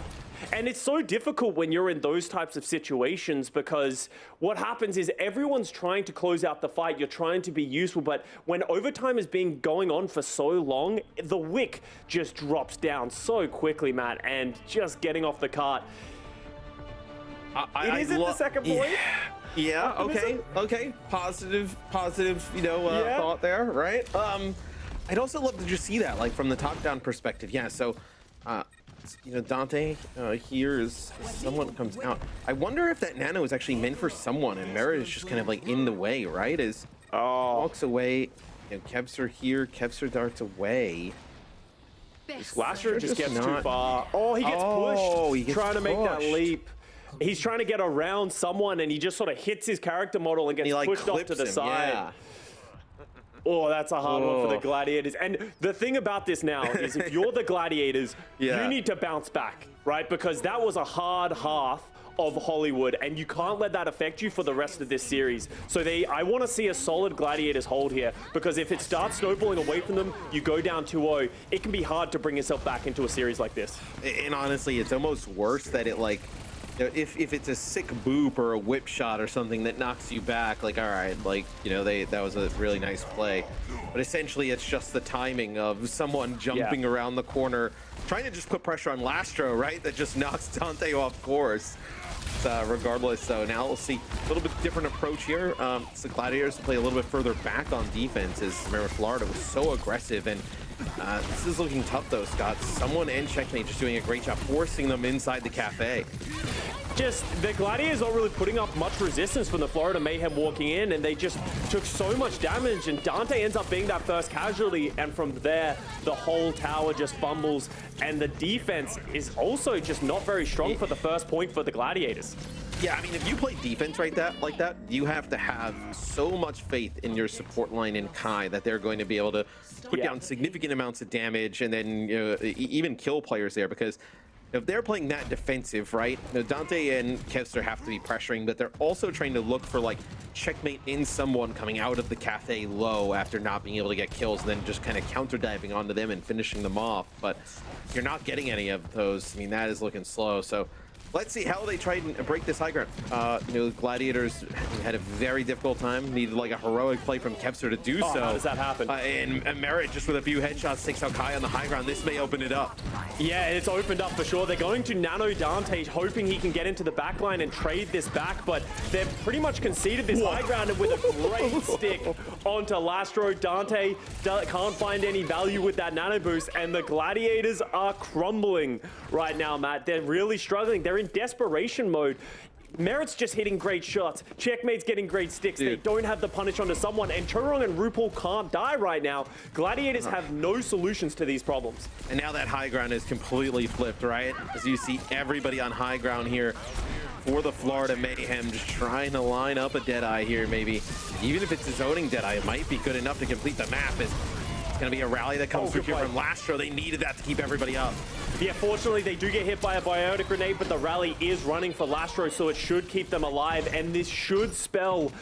B: And it's so difficult when you're in those types of situations because what happens is everyone's trying to close out the fight. You're trying to be useful, but when overtime has been going on for so long, the wick just drops down so quickly, Matt, and just getting off the cart. It isn't the second point.
A: Yeah, okay. Positive, thought there, right? I'd also love to just see that, like, from the top-down perspective. Yeah, so, Dante here is someone comes out. I wonder if that nano is actually meant for someone, and Merit is just kind of like in the way, right? As walks away, Kevster here, Kevster darts away.
B: Lasher just gets too far. Oh, he gets pushed. He's trying to make that leap. He's trying to get around someone, and he just sort of hits his character model and gets pushed off to the side.
A: Yeah.
B: Oh, that's a hard one for the Gladiators. And the thing about this now is if you're the Gladiators, you need to bounce back, right? Because that was a hard half of Hollywood, and you can't let that affect you for the rest of this series. So I want to see a solid Gladiators hold here, because if it starts snowballing away from them, you go down 2-0, it can be hard to bring yourself back into a series like this.
A: And honestly, it's almost worse that it, like, if it's a sick boop or a whip shot or something that knocks you back, like, all right, like, that was a really nice play. But essentially, it's just the timing of someone jumping around the corner, trying to just put pressure on Lastro, right? That just knocks Dante off course. Regardless, so now we'll see a little bit different approach here. It's the Gladiators play a little bit further back on defense, as remember Florida was so aggressive, and this is looking tough though, Scott. Someone and Checkmate just doing a great job forcing them inside the cafe.
B: Just, the Gladiators aren't really putting up much resistance from the Florida Mayhem walking in, and they just took so much damage, and Dante ends up being that first casualty, and from there, the whole tower just fumbles, and the defense is also just not very strong for the first point for the Gladiators.
A: Yeah, I mean, if you play defense like that, you have to have so much faith in your support line in Kai that they're going to be able to put down significant amounts of damage and then even kill players there, because if they're playing that defensive, right, Dante and Kevster have to be pressuring, but they're also trying to look for, like, checkmate in someone coming out of the cafe low after not being able to get kills, and then just kind of counter diving onto them and finishing them off. But you're not getting any of those. I mean, that is looking slow. So let's see how they try and break this high ground. Gladiators had a very difficult time. Needed like a heroic play from Kevster to do so.
B: How does that happen?
A: And Merit just with a few headshots takes out Kai on the high ground. This may open it up.
B: Yeah, it's opened up for sure. They're going to nano Dante, hoping he can get into the backline and trade this back, but they've pretty much conceded this high ground, and with a great stick onto Lastro. Dante can't find any value with that nano boost, and the Gladiators are crumbling right now, Matt. They're really struggling. They're in desperation mode. Merit's just hitting great shots. Checkmate's getting great sticks. Dude. They don't have the punish onto someone, and Churong and RuPaul can't die right now. Gladiators have no solutions to these problems.
A: And now that high ground is completely flipped, right? As you see everybody on high ground here for the Florida Mayhem, just trying to line up a Deadeye here, maybe. Even if it's a zoning Deadeye, it might be good enough to complete the map. It's going to be a rally that comes through here from Lastro. They needed that to keep everybody up.
B: Yeah, fortunately, they do get hit by a biotic grenade, but the rally is running for Lastro, so it should keep them alive, and this should spell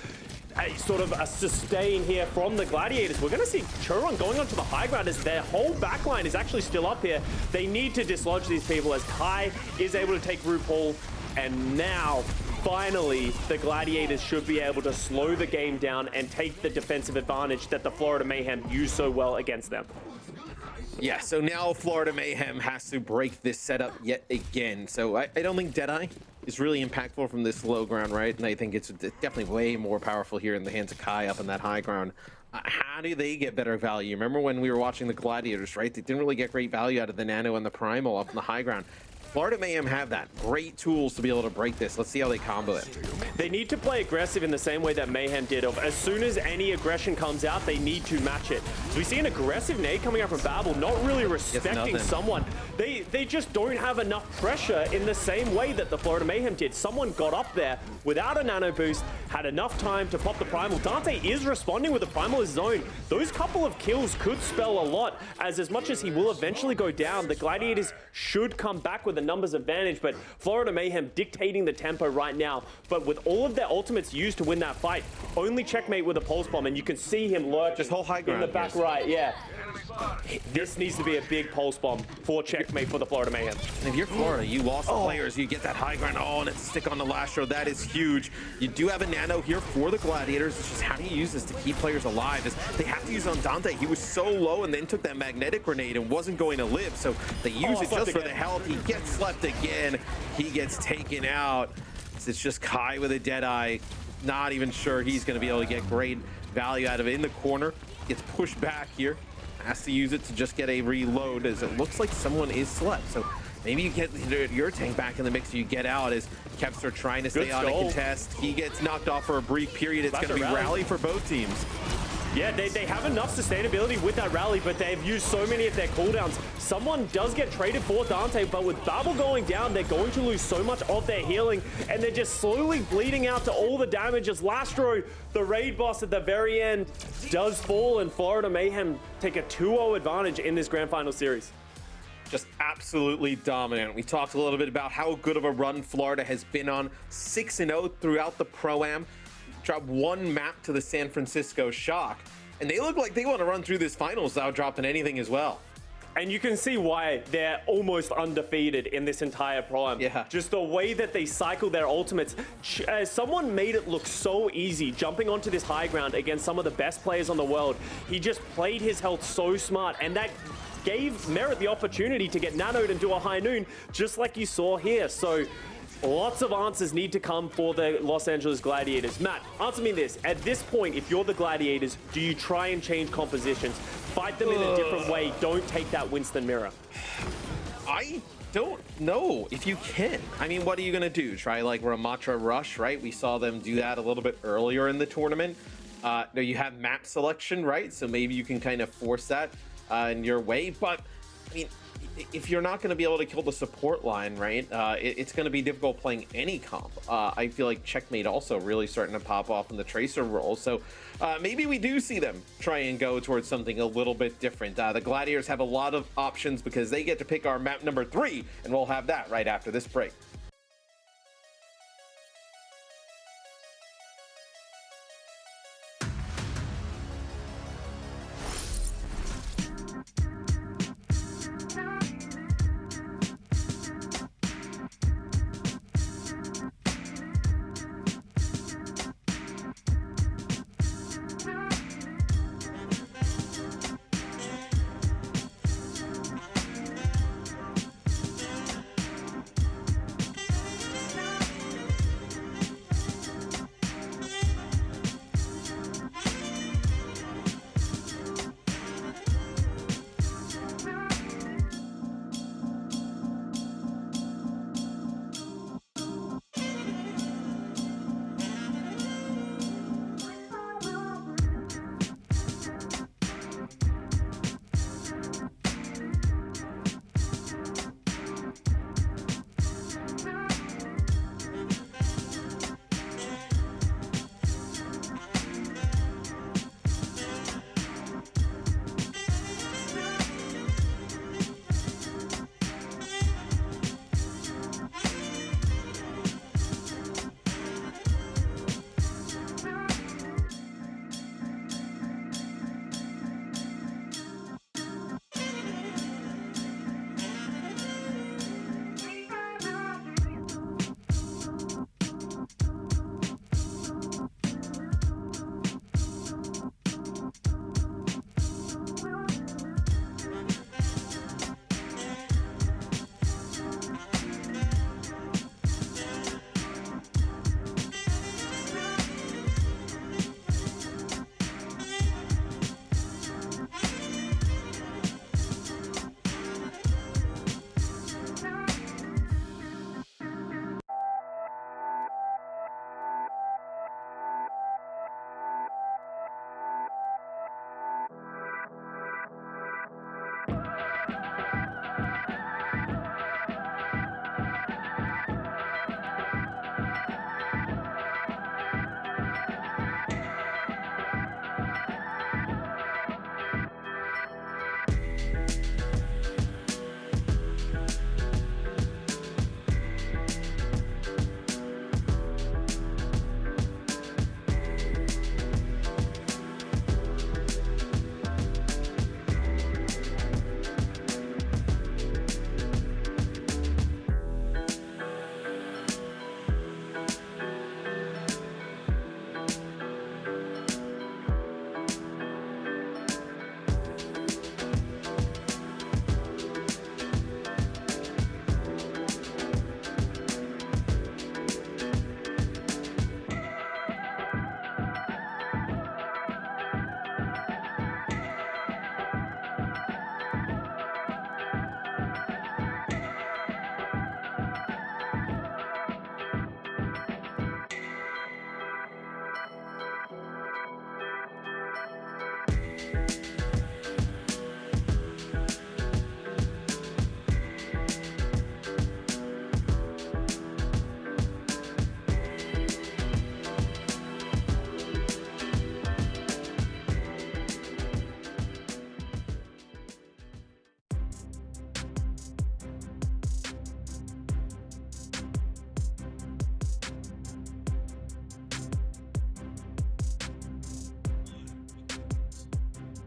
B: sort of a sustain here from the Gladiators. We're going to see Choron going onto the high ground as their whole backline is actually still up here. They need to dislodge these people as Kai is able to take RuPaul, and now finally the Gladiators should be able to slow the game down and take the defensive advantage that the Florida Mayhem used so well against them.
A: Yeah, so now Florida Mayhem has to break this setup yet again. So I don't think Deadeye is really impactful from this low ground, right? And I think it's definitely way more powerful here in the hands of Kai up in that high ground. How do they get better value? Remember when we were watching the Gladiators, right? They didn't really get great value out of the Nano and the Primal up in the high ground. Florida Mayhem have that. Great tools to be able to break this. Let's see how they combo it.
B: They need to play aggressive in the same way that Mayhem did. Of as soon as any aggression comes out, they need to match it. So we see an aggressive nade coming out from Babel, not really respecting someone. They just don't have enough pressure in the same way that the Florida Mayhem did. Someone got up there without a nano boost, had enough time to pop the Primal. Dante is responding with the Primal of his own. Those couple of kills could spell a lot, as much as he will eventually go down, the Gladiators should come back with a numbers advantage, but Florida Mayhem dictating the tempo right now. But with all of their ultimates used to win that fight, only checkmate with a pulse bomb, and you can see him lurk
A: just whole high ground
B: in the back right. Yeah, this needs to be a big pulse bomb for checkmate for the Florida Mayhem.
A: And if you're Florida, you lost the players, you get that high ground, and it's stick on the last row. That is huge. You do have a nano here for the Gladiators. It's just how do you use this to keep players alive? They have to use it on Dante. He was so low and then took that magnetic grenade and wasn't going to live, so they use it just for the health. He gets slept again. He gets taken out. It's just Kai with a Deadeye. Not even sure he's going to be able to get great value out of it. In the corner, gets pushed back here. Has to use it to just get a reload, as it looks like someone is slept. So maybe you get your tank back in the mix, you get out, as Kevster trying to stay on and contest. He gets knocked off for a brief period. It's going to be rally for both teams.
B: Yeah, they have enough sustainability with that rally, but they've used so many of their cooldowns. Someone does get traded for Dante, but with Babel going down, they're going to lose so much of their healing, and they're just slowly bleeding out to all the damage as Lastro, the raid boss at the very end, does fall, and Florida Mayhem take a 2-0 advantage in this grand final series.
A: Just absolutely dominant. We talked a little bit about how good of a run Florida has been on, 6-0 throughout the Pro-Am. Dropped one map to the San Francisco Shock, and they look like they want to run through this finals without dropping anything as well.
B: And you can see why they're almost undefeated in this entire Pro-Am.
A: Yeah.
B: Just the way that they cycle their ultimates. Someone made it look so easy jumping onto this high ground against some of the best players on the world. He just played his health so smart, and that gave Merit the opportunity to get nanoed and do a high noon, just like you saw here. So lots of answers need to come for the Los Angeles Gladiators. Matt, answer me this. At this point, if you're the Gladiators, do you try and change compositions? Fight them in a different way. Don't take that Winston mirror.
A: I don't know if you can. I mean, what are you going to do? Try like Ramatra Rush, right? We saw them do that a little bit earlier in the tournament. Now you have map selection, right? So maybe you can kind of force that in your way. But, I mean, if you're not going to be able to kill the support line, right, it's going to be difficult playing any comp. I feel like Checkmate also really starting to pop off in the Tracer role. So maybe we do see them try and go towards something a little bit different. The Gladiators have a lot of options because they get to pick our map number 3, and we'll have that right after this break.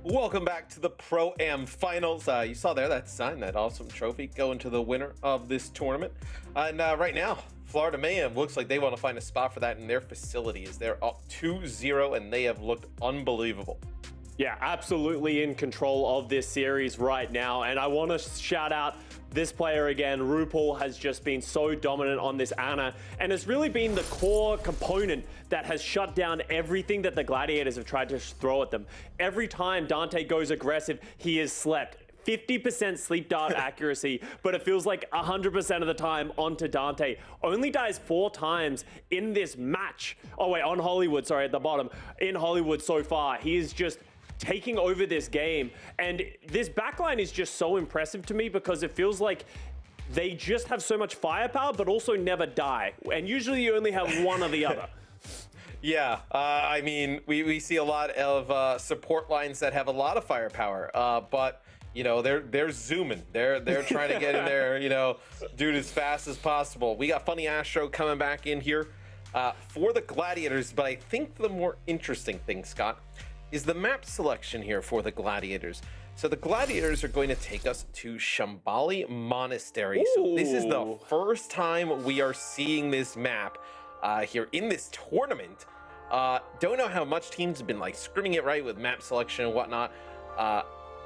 A: Welcome back to the Pro-Am finals. You saw there that sign, that awesome trophy going to the winner of this tournament. And right now, Florida Mayhem looks like they want to find a spot for that in their facilities. They're up 2-0 and they have looked unbelievable.
B: Yeah, absolutely in control of this series right now. And I want to shout out this player again. RuPaul has just been so dominant on this Ana, and it's really been the core component that has shut down everything that the Gladiators have tried to throw at them. Every time Dante goes aggressive, he is slept. 50% sleep dart accuracy, but it feels like 100% of the time onto Dante. Only dies 4 times in this match. Oh wait, on Hollywood, sorry, at the bottom. In Hollywood so far, he is just taking over this game. And this backline is just so impressive to me because it feels like they just have so much firepower, but also never die. And usually you only have one or the other.
A: Yeah, I mean, we see a lot of support lines that have a lot of firepower, but you know, they're zooming. They're trying to get in there, you know, do it as fast as possible. We got Funny Astro coming back in here for the Gladiators, but I think the more interesting thing, Scott, is the map selection here for the Gladiators. So the Gladiators are going to take us to Shambali Monastery. Ooh. So this is the first time we are seeing this map here in this tournament. Don't know how much teams have been like scrimming it right with map selection and whatnot,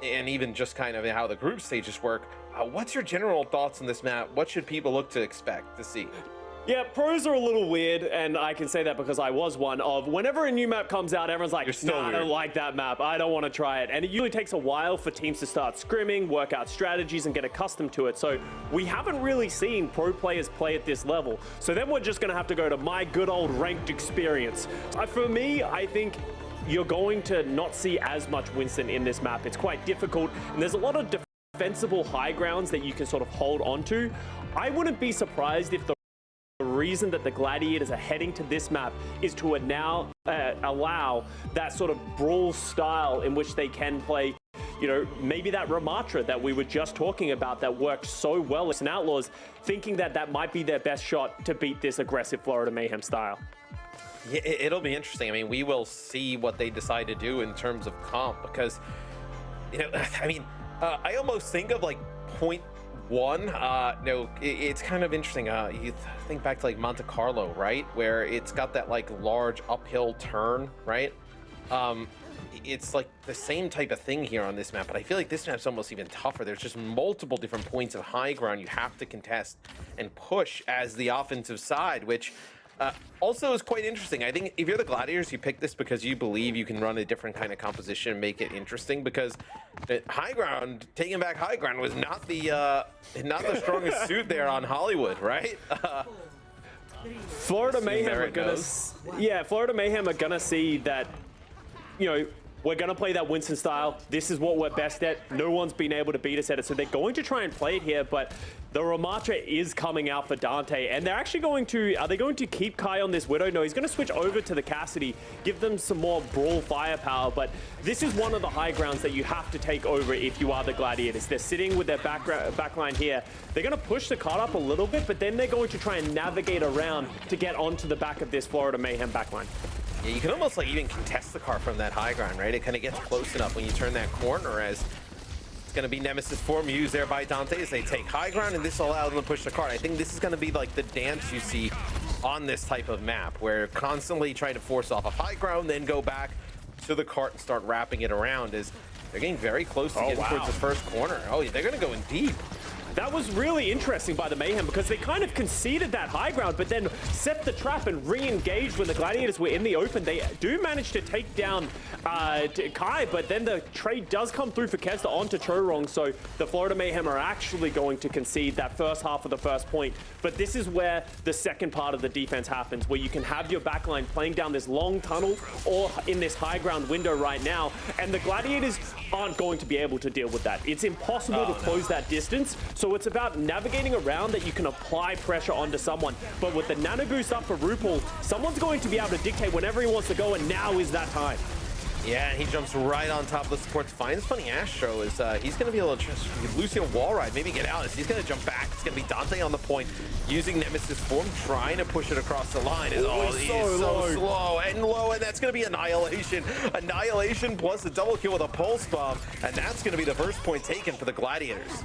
A: and even just kind of how the group stages work. What's your general thoughts on this map? What should people look to expect to see?
B: Yeah, pros are a little weird, and I can say that because I was one of, whenever a new map comes out, everyone's like, nah, I don't like that map, I don't want to try it. And it usually takes a while for teams to start scrimming, work out strategies, and get accustomed to it. So we haven't really seen pro players play at this level. So then we're just going to have to go to my good old ranked experience. For me, I think you're going to not see as much Winston in this map. It's quite difficult, and there's a lot of defensible high grounds that you can sort of hold onto. I wouldn't be surprised if the reason that the Gladiators are heading to this map is to now allow that sort of brawl style in which they can play, you know, maybe that Ramatra that we were just talking about that worked so well as an Outlaws, thinking that that might be their best shot to beat this aggressive Florida Mayhem style.
A: Yeah, it'll be interesting. I mean, we will see what they decide to do in terms of comp because, you know, I mean, I almost think of like point one, no, it's kind of interesting. You think back to like Monte Carlo, right? Where it's got that like large uphill turn, right? It's like the same type of thing here on this map, but I feel like this map's almost even tougher. There's just multiple different points of high ground you have to contest and push as the offensive side, which also is quite interesting. I think if you're the Gladiators, you pick this because you believe you can run a different kind of composition and make it interesting, because the high ground, taking back high ground was not the strongest suit there on Hollywood, right?
B: Florida Mayhem are gonna, Florida Mayhem are gonna see that, you know, we're going to play that Winston style. This is what we're best at. No one's been able to beat us at it. So they're going to try and play it here, but the Ramatra is coming out for Dante. And they're actually going to, are they going to keep Kai on this Widow? No, he's going to switch over to the Cassidy, give them some more brawl firepower. But this is one of the high grounds that you have to take over if you are the Gladiators. They're sitting with their backline here. They're going to push the cart up a little bit, but then they're going to try and navigate around to get onto the back of this Florida Mayhem backline.
A: Yeah, you can almost like even contest the car from that high ground, right? It kind of gets close enough when you turn that corner, as it's going to be Nemesis form used there by Dante as they take high ground, and this will allow them to push the cart. I think this is going to be like the dance you see on this type of map, where you're constantly trying to force off of high ground, then go back to the cart and start wrapping it around, as they're getting very close to getting towards the first corner. Oh, they're going to go in deep.
B: That was really interesting by the Mayhem because they kind of conceded that high ground, but then set the trap and re-engaged when the Gladiators were in the open. They do manage to take down Kai, but then the trade does come through for Kesta onto Chorong, so the Florida Mayhem are actually going to concede that first half of the first point. But this is where the second part of the defense happens, where you can have your backline playing down this long tunnel or in this high ground window right now, and the Gladiators aren't going to be able to deal with that. It's impossible to close that distance, so it's about navigating around that you can apply pressure onto someone. But with the nano boost up for RuPaul, someone's going to be able to dictate whenever he wants to go, and now is that time.
A: Yeah, and he jumps right on top of the supports. Finds Funny Astro is he's going to be able to just Lucio wall ride, maybe get out. He's going to jump back. It's going to be Dante on the point, using Nemesis form, trying to push it across the line. He's so slow, and that's going to be Annihilation. Annihilation plus a double kill with a pulse bomb, and that's going to be the first point taken for the Gladiators.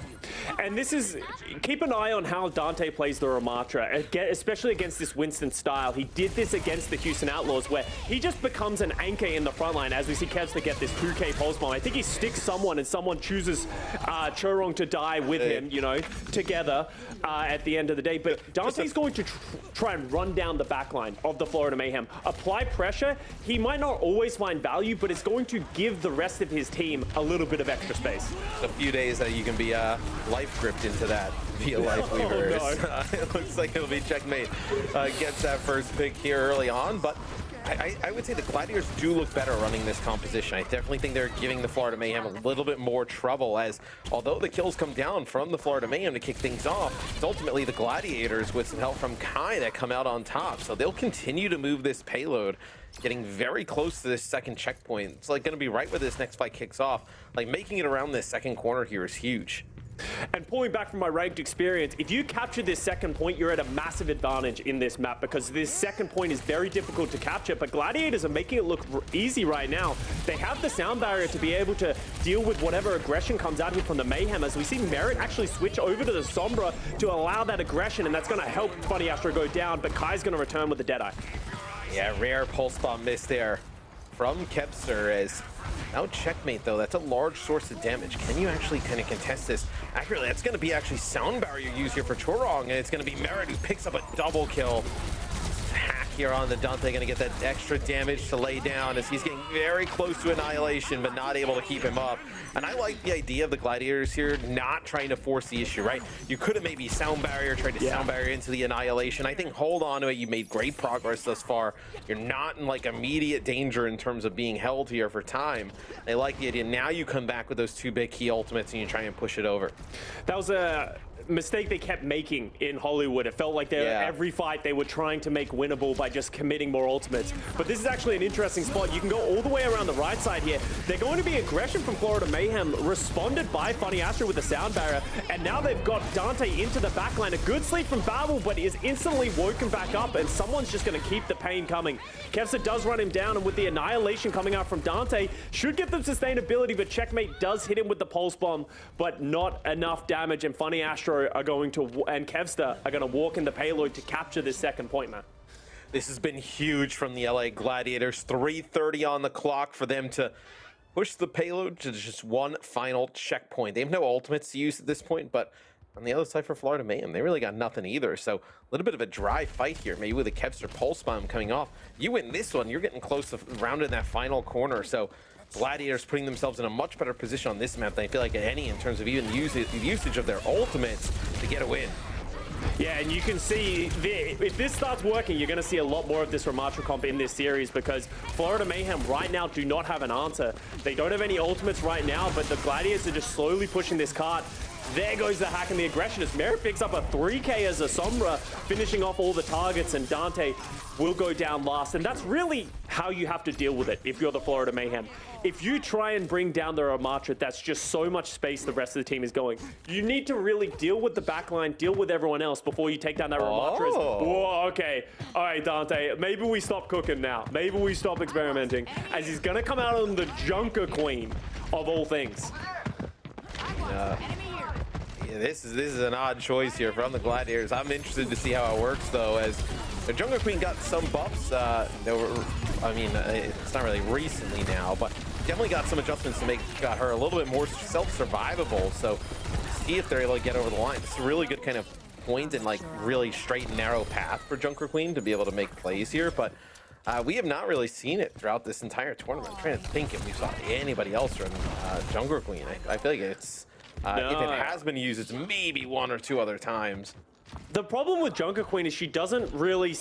B: And this is, keep an eye on how Dante plays the Ramatra, especially against this Winston style. He did this against the Houston Outlaws, where he just becomes an anchor in the front line, as we see Kevs to get this 2K pulse bomb. I think he sticks someone, and someone chooses Chorong to die with him, you know, together at the end of the day. But Dante's going to try and run down the backline of the Florida Mayhem. Apply pressure. He might not always find value, but it's going to give the rest of his team a little bit of extra space.
A: A few days that you can be life gripped into that via life weavers. It looks like it'll be checkmate. Gets that first pick here early on, but I would say the Gladiators do look better running this composition. I definitely think they're giving the Florida Mayhem a little bit more trouble, as although the kills come down from the Florida Mayhem to kick things off, it's ultimately the Gladiators with some help from Kai that come out on top. So they'll continue to move this payload, getting very close to this second checkpoint. It's like going to be right where this next fight kicks off. Like making it around this second corner here is huge.
B: And pulling back from my ranked experience, if you capture this second point, you're at a massive advantage in this map, because this second point is very difficult to capture, but Gladiators are making it look easy right now. They have the sound barrier to be able to deal with whatever aggression comes out here from the Mayhem, as we see Merit actually switch over to the Sombra to allow that aggression, and that's going to help Funny Astro go down, but Kai's going to return with the Deadeye.
A: Yeah, rare pulse bomb miss there from Kepster, as now checkmate though. That's a large source of damage. Can you actually kind of contest this accurately? That's going to be actually sound barrier used here for Chorong, and it's going to be Merit who picks up a double kill. Hack here on the Dante, going to get that extra damage to lay down, as he's getting very close to Annihilation but not able to keep him up. And I like the idea of the Gladiators here not trying to force the issue, right? You could have maybe sound barrier, tried to sound barrier into the Annihilation. I think hold on to it. You made great progress thus far. You're not in like immediate danger in terms of being held here for time. I like the idea. Now you come back with those two big key ultimates and you try and push it over.
B: That was a mistake they kept making in Hollywood. It felt like every fight they were trying to make winnable by just committing more ultimates. But this is actually an interesting spot. You can go all the way around the right side here. They're going to be aggression from Florida Mayhem, responded by Funny Astro with the sound barrier, and now they've got Dante into the backline. A good sleep from Babel, but he is instantly woken back up, and someone's just going to keep the pain coming. Kevsa does run him down, and with the Annihilation coming out from Dante, should get them sustainability, but checkmate does hit him with the pulse bomb, but not enough damage, and Funny Astro are going to, and Kevster are going to walk in the payload to capture this second point, man.
A: This has been huge from the LA Gladiators. 3:30 on the clock for them to push the payload to just one final checkpoint. They have no ultimates to use at this point, but on the other side for Florida Mayhem, they really got nothing either. So a little bit of a dry fight here, maybe with a Kevster pulse bomb coming off. You win this one, you're getting close to rounding that final corner. So Gladiators putting themselves in a much better position on this map than I feel like any in terms of even usage of their ultimates to get a win.
B: Yeah, and you can see, if this starts working, you're going to see a lot more of this Ramatra comp in this series, because Florida Mayhem right now do not have an answer. They don't have any ultimates right now, but the Gladiators are just slowly pushing this cart. There goes the hack and the aggression as Merit picks up a 3K as a Sombra, finishing off all the targets, and Dante will go down last. And that's really how you have to deal with it if you're the Florida Mayhem. If you try and bring down the Ramatra, that's just so much space the rest of the team is going. You need to really deal with the backline, deal with everyone else before you take down that Ramatra. Whoa, okay. All right, Dante, maybe we stop cooking now. Maybe we stop experimenting, as he's going to come out on the Junker Queen of all things.
A: Yeah, this is an odd choice here from the Gladiators. I'm interested to see how it works, though, as the Jungle Queen got some buffs. I mean, it's not really recently now, but definitely got some adjustments to make her a little bit more self-survivable. So see if they're able to get over the line. It's a really good kind of point and like really straight and narrow path for Junker Queen to be able to make plays here. But we have not really seen it throughout this entire tournament. I'm trying to think if we saw anybody else run Junker Queen. I feel like it's if it has been used, it's maybe 1 or 2 other times.
B: The problem with Junker Queen is she doesn't really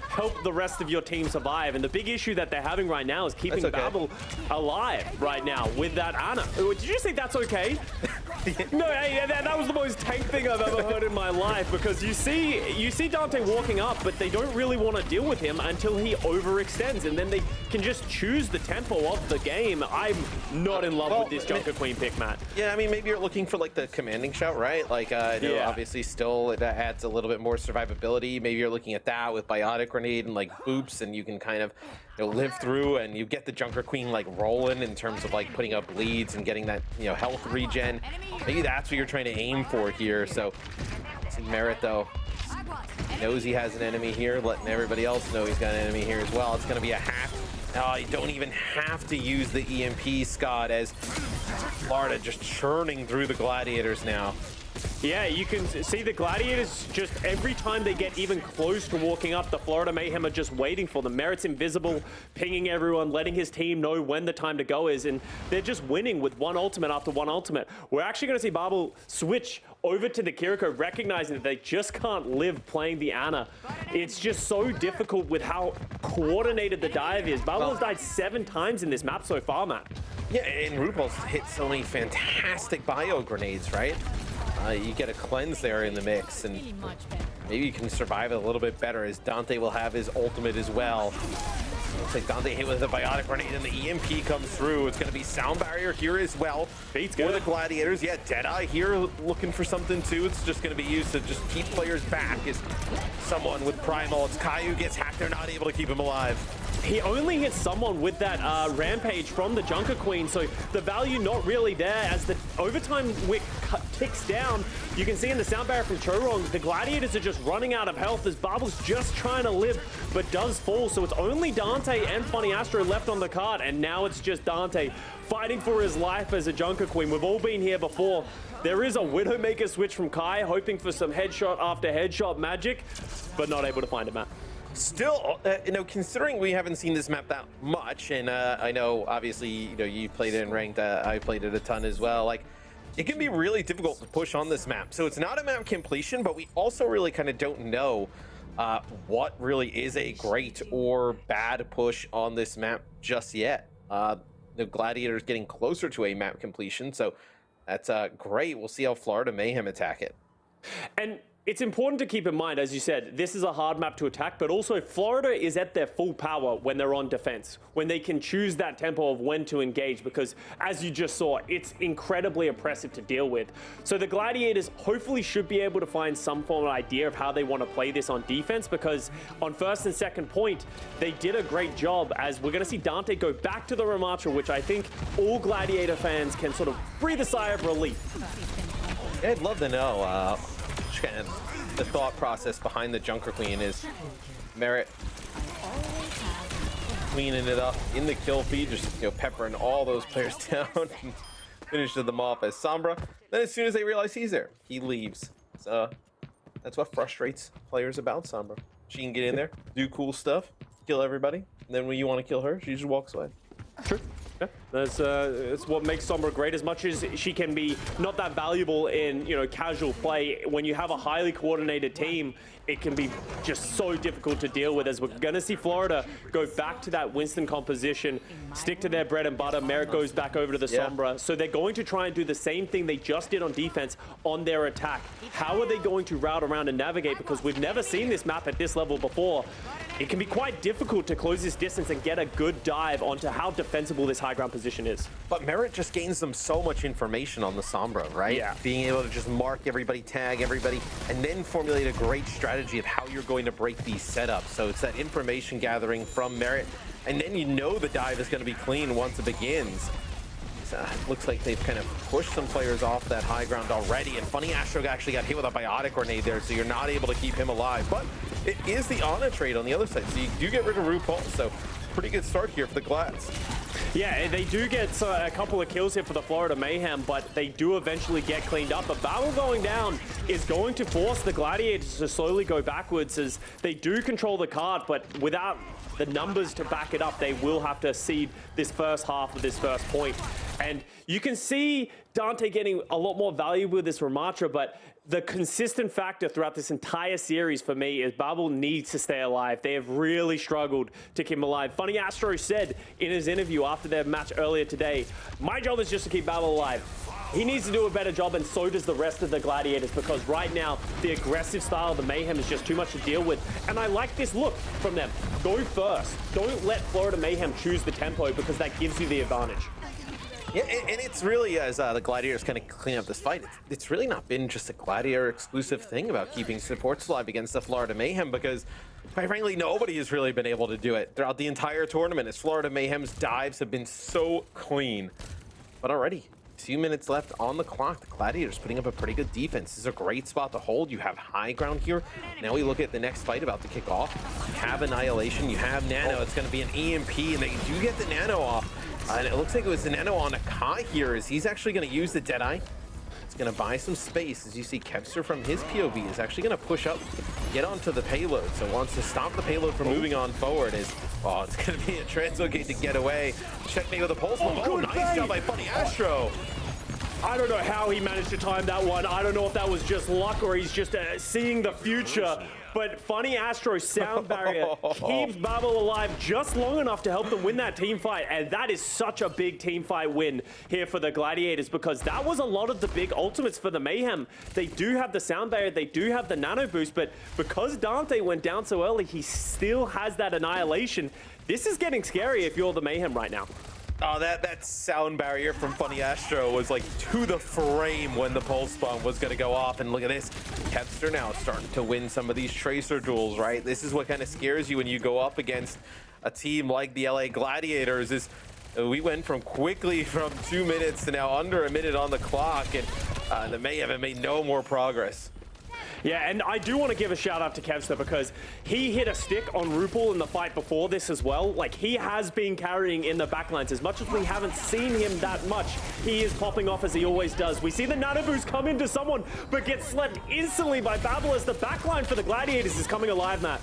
B: help the rest of your team survive, and the big issue that they're having right now is keeping Babel alive right now with that Ana. Did you say that's okay? No, hey, that was the most tank thing I've ever heard in my life, because you see Dante walking up, but they don't really want to deal with him until he overextends, and then they can just choose the tempo of the game. I'm not in love with this Junker Queen pick, Matt.
A: Yeah, I mean, maybe you're looking for like the commanding shout, right? Like, obviously still that adds a little bit more survivability. Maybe you're looking at that with Biotic Grenade and like boops, and you can kind of live through, and you get the Junker Queen like rolling in terms of like putting up bleeds and getting that health regen. Maybe that's what you're trying to aim for here. So see Merit though, he knows he has an enemy here, letting everybody else know he's got an enemy here as well. It's going to be a hack. Oh, you don't even have to use the EMP, Scott, as Florida just churning through the Gladiators now.
B: Yeah, you can see the Gladiators, just every time they get even close to walking up, the Florida Mayhem are just waiting for them. Merit's invisible, pinging everyone, letting his team know when the time to go is, and they're just winning with one ultimate after one ultimate. We're actually going to see Babel switch over to the Kiriko, recognizing that they just can't live playing the Ana. It's just so difficult with how coordinated the dive is. Babel has died 7 times in this map so far, Matt.
A: Yeah, and RuPaul's hit so many fantastic bio grenades, right? You get a cleanse there in the mix, and maybe you can survive it a little bit better, as Dante will have his ultimate as well. Looks like Dante hit with a biotic grenade, and the EMP comes through. It's going to be sound barrier here as well for the Gladiators. Yeah, Deadeye here looking for something too. It's just going to be used to just keep players back. Is someone with Primal. It's Caillou gets hacked. They're not able to keep him alive.
B: He only hits someone with that rampage from the Junker Queen, so the value not really there. As the overtime wick ticks down, you can see in the sound barrier from Chorong, the Gladiators are just running out of health as Babel's just trying to live, but does fall. So it's only Dante and Funny Astro left on the card, and now it's just Dante fighting for his life as a Junker Queen. We've all been here before. There is a Widowmaker switch from Kai, hoping for some headshot after headshot magic, but not able to find a map.
A: Still, considering we haven't seen this map that much, and I know obviously you played it in ranked, I played it a ton as well. Like, it can be really difficult to push on this map. So it's not a map completion, but we also really kind of don't know what really is a great or bad push on this map just yet. The Gladiators getting closer to a map completion, so that's great. We'll see how Florida Mayhem attack it.
B: And it's important to keep in mind, as you said, this is a hard map to attack, but also Florida is at their full power when they're on defense, when they can choose that tempo of when to engage, because as you just saw, it's incredibly oppressive to deal with. So the Gladiators hopefully should be able to find some form of idea of how they want to play this on defense, because on first and second point, they did a great job, as we're going to see Dante go back to the Ramatra, which I think all Gladiator fans can sort of breathe a sigh of relief.
A: Yeah, I'd love to know kind of the thought process behind the Junker Queen. Is Merit cleaning it up in the kill feed, just peppering all those players down and finishes them off as Sombra. Then as soon as they realize he's there, he leaves. So that's what frustrates players about Sombra. She can get in there, do cool stuff, kill everybody, and then when you want to kill her, she just walks away.
B: True. Yeah, that's what makes Sombra great. As much as she can be not that valuable in casual play, when you have a highly coordinated team, it can be just so difficult to deal with. As we're gonna see Florida go back to that Winston composition, stick to their bread and butter. Merit goes back over to the Sombra, so they're going to try and do the same thing they just did on defense on their attack. How are they going to route around and navigate? Because we've never seen this map at this level before. It can be quite difficult to close this distance and get a good dive onto how defensible this high ground position is.
A: But Merit just gains them so much information on the Sombra, right?
B: Yeah.
A: Being able to just mark everybody, tag everybody, and then formulate a great strategy of how you're going to break these setups. So it's that information gathering from Merit, and then the dive is going to be clean once it begins. Looks like they've kind of pushed some players off that high ground already, and Funny Astro actually got hit with a biotic grenade there, so you're not able to keep him alive. But it is the Ana trade on the other side, so you do get rid of RuPaul, so pretty good start here for the Glads.
B: Yeah, they do get a couple of kills here for the Florida Mayhem, but they do eventually get cleaned up. But Babel going down is going to force the Gladiators to slowly go backwards, as they do control the card, but without the numbers to back it up, they will have to cede this first half of this first point. And you can see Dante getting a lot more value with this Ramatra, but the consistent factor throughout this entire series for me is Babel needs to stay alive. They have really struggled to keep him alive. Funny Astro said in his interview after their match earlier today, my job is just to keep Babel alive. He needs to do a better job, and so does the rest of the Gladiators, because right now the aggressive style of the Mayhem is just too much to deal with. And I like this look from them. Go first. Don't let Florida Mayhem choose the tempo, because that gives you the advantage.
A: Yeah, and it's really, as the Gladiators kind of clean up this fight, it's really not been just a Gladiator exclusive thing about keeping supports alive against the Florida Mayhem, because quite frankly, nobody has really been able to do it throughout the entire tournament, as Florida Mayhem's dives have been so clean. But already, 2 minutes left on the clock. The Gladiators putting up a pretty good defense. This is a great spot to hold. You have high ground here. Now we look at the next fight about to kick off. You have Annihilation, you have Nano. It's going to be an EMP, and they do get the Nano off. And it looks like it was the Nano on Akai here, as he's actually going to use the Deadeye. It's going to buy some space. As you see, Kevster from his POV is actually going to push up, get onto the payload. So wants to stop the payload from moving on forward. It's going to be a translocate to get away. Checkmate with a pulse. Nice job by Funny Astro.
B: I don't know how he managed to time that one. I don't know if that was just luck or he's just seeing the future. But Funny Astro's sound barrier keeps Babel alive just long enough to help them win that team fight. And that is such a big team fight win here for the Gladiators, because that was a lot of the big ultimates for the Mayhem. They do have the sound barrier, they do have the nano boost, but because Dante went down so early, he still has that annihilation. This is getting scary if you're the Mayhem right now.
A: Oh, that sound barrier from Funny Astro was like to the frame when the pulse bomb was going to go off. And look at this, Kevster now starting to win some of these Tracer duels, right? This is what kind of scares you when you go up against a team like the LA Gladiators. Is we went from 2 minutes to now under a minute on the clock, and the Mayhem have made no more progress.
B: Yeah, and I do want to give a shout out to Kevster, because he hit a stick on Rupal in the fight before this as well. Like, he has been carrying in the backlines. As much as we haven't seen him that much, he is popping off as he always does. We see the nano boost come into someone, but gets slept instantly by Babel as the backline for the Gladiators is coming alive, Matt.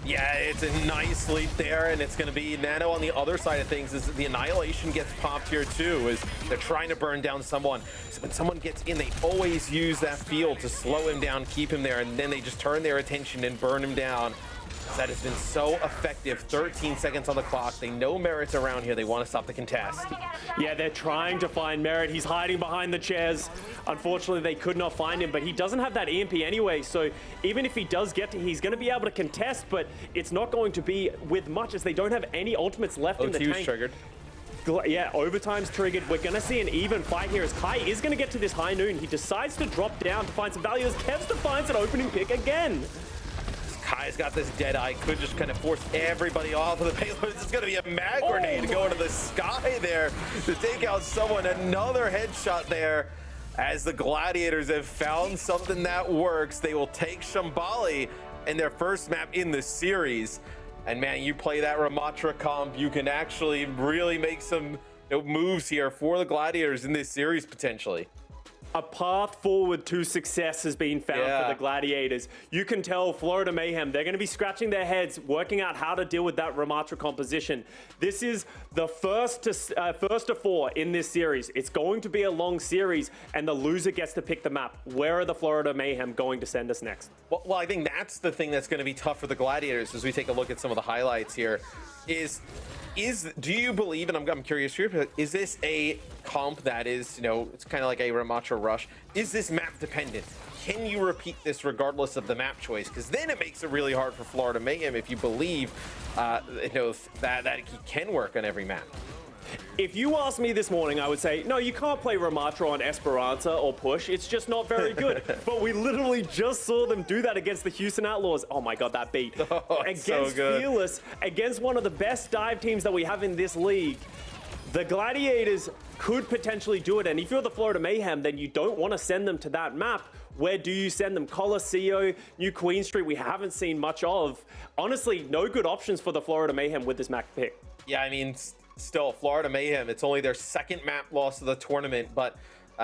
A: Yeah, it's a nice leap there, and it's going to be Nano on the other side of things as the Annihilation gets popped here too, as they're trying to burn down someone. So when someone gets in, they always use that field to slow him down, keep him there, and then they just turn their attention and burn him down. That has been so effective. 13 seconds on the clock. They know Merit's around here. They want to stop the contest.
B: Yeah, they're trying to find Merit. He's hiding behind the chairs. Unfortunately, they could not find him, but he doesn't have that EMP anyway. So even if he does get to, he's going to be able to contest, but it's not going to be with much, as they don't have any ultimates left in the tank.
A: Triggered.
B: Yeah, overtime's triggered. We're going to see an even fight here, as Kai is going to get to this high noon. He decides to drop down to find some value, as Kevster finds an opening pick again.
A: Kai's got this Deadeye, could just kind of force everybody off of the payload. It's going to be a mag grenade going to the sky there to take out someone. Another headshot there, as the Gladiators have found something that works. They will take Shambali in their first map in the series. And man, you play that Ramatra comp, you can actually really make some moves here for the Gladiators in this series potentially.
B: A path forward to success has been found for the Gladiators. You can tell Florida Mayhem, they're going to be scratching their heads, working out how to deal with that Ramatra composition. This is the first to 4 in this series. It's going to be a long series, and the loser gets to pick the map. Where are the Florida Mayhem going to send us next?
A: Well, I think that's the thing that's going to be tough for the Gladiators as we take a look at some of the highlights here. Do you believe, and I'm curious here, is this a comp that is, it's kind of like a Ramatra rush? Is this map dependent? Can you repeat this regardless of the map choice? Because then it makes it really hard for Florida Mayhem if you believe, that it can work on every map.
B: If you asked me this morning, I would say, no, you can't play Ramatra on Esperanza or Push. It's just not very good. But we literally just saw them do that against the Houston Outlaws. Oh my God, that beat. Against
A: so good.
B: Fearless, against one of the best dive teams that we have in this league. The Gladiators could potentially do it. And if you're the Florida Mayhem, then you don't want to send them to that map. Where do you send them? Colosseo, New Queen Street, we haven't seen much of. Honestly, no good options for the Florida Mayhem with this map pick.
A: Yeah, I mean, still, Florida Mayhem, it's only their second map loss of the tournament, but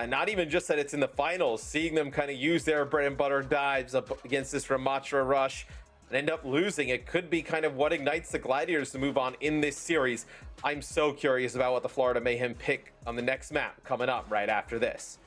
A: not even just that it's in the finals, seeing them kind of use their bread and butter dives up against this Ramatra rush and end up losing, it could be kind of what ignites the Gladiators to move on in this series. I'm so curious about what the Florida Mayhem pick on the next map coming up right after this.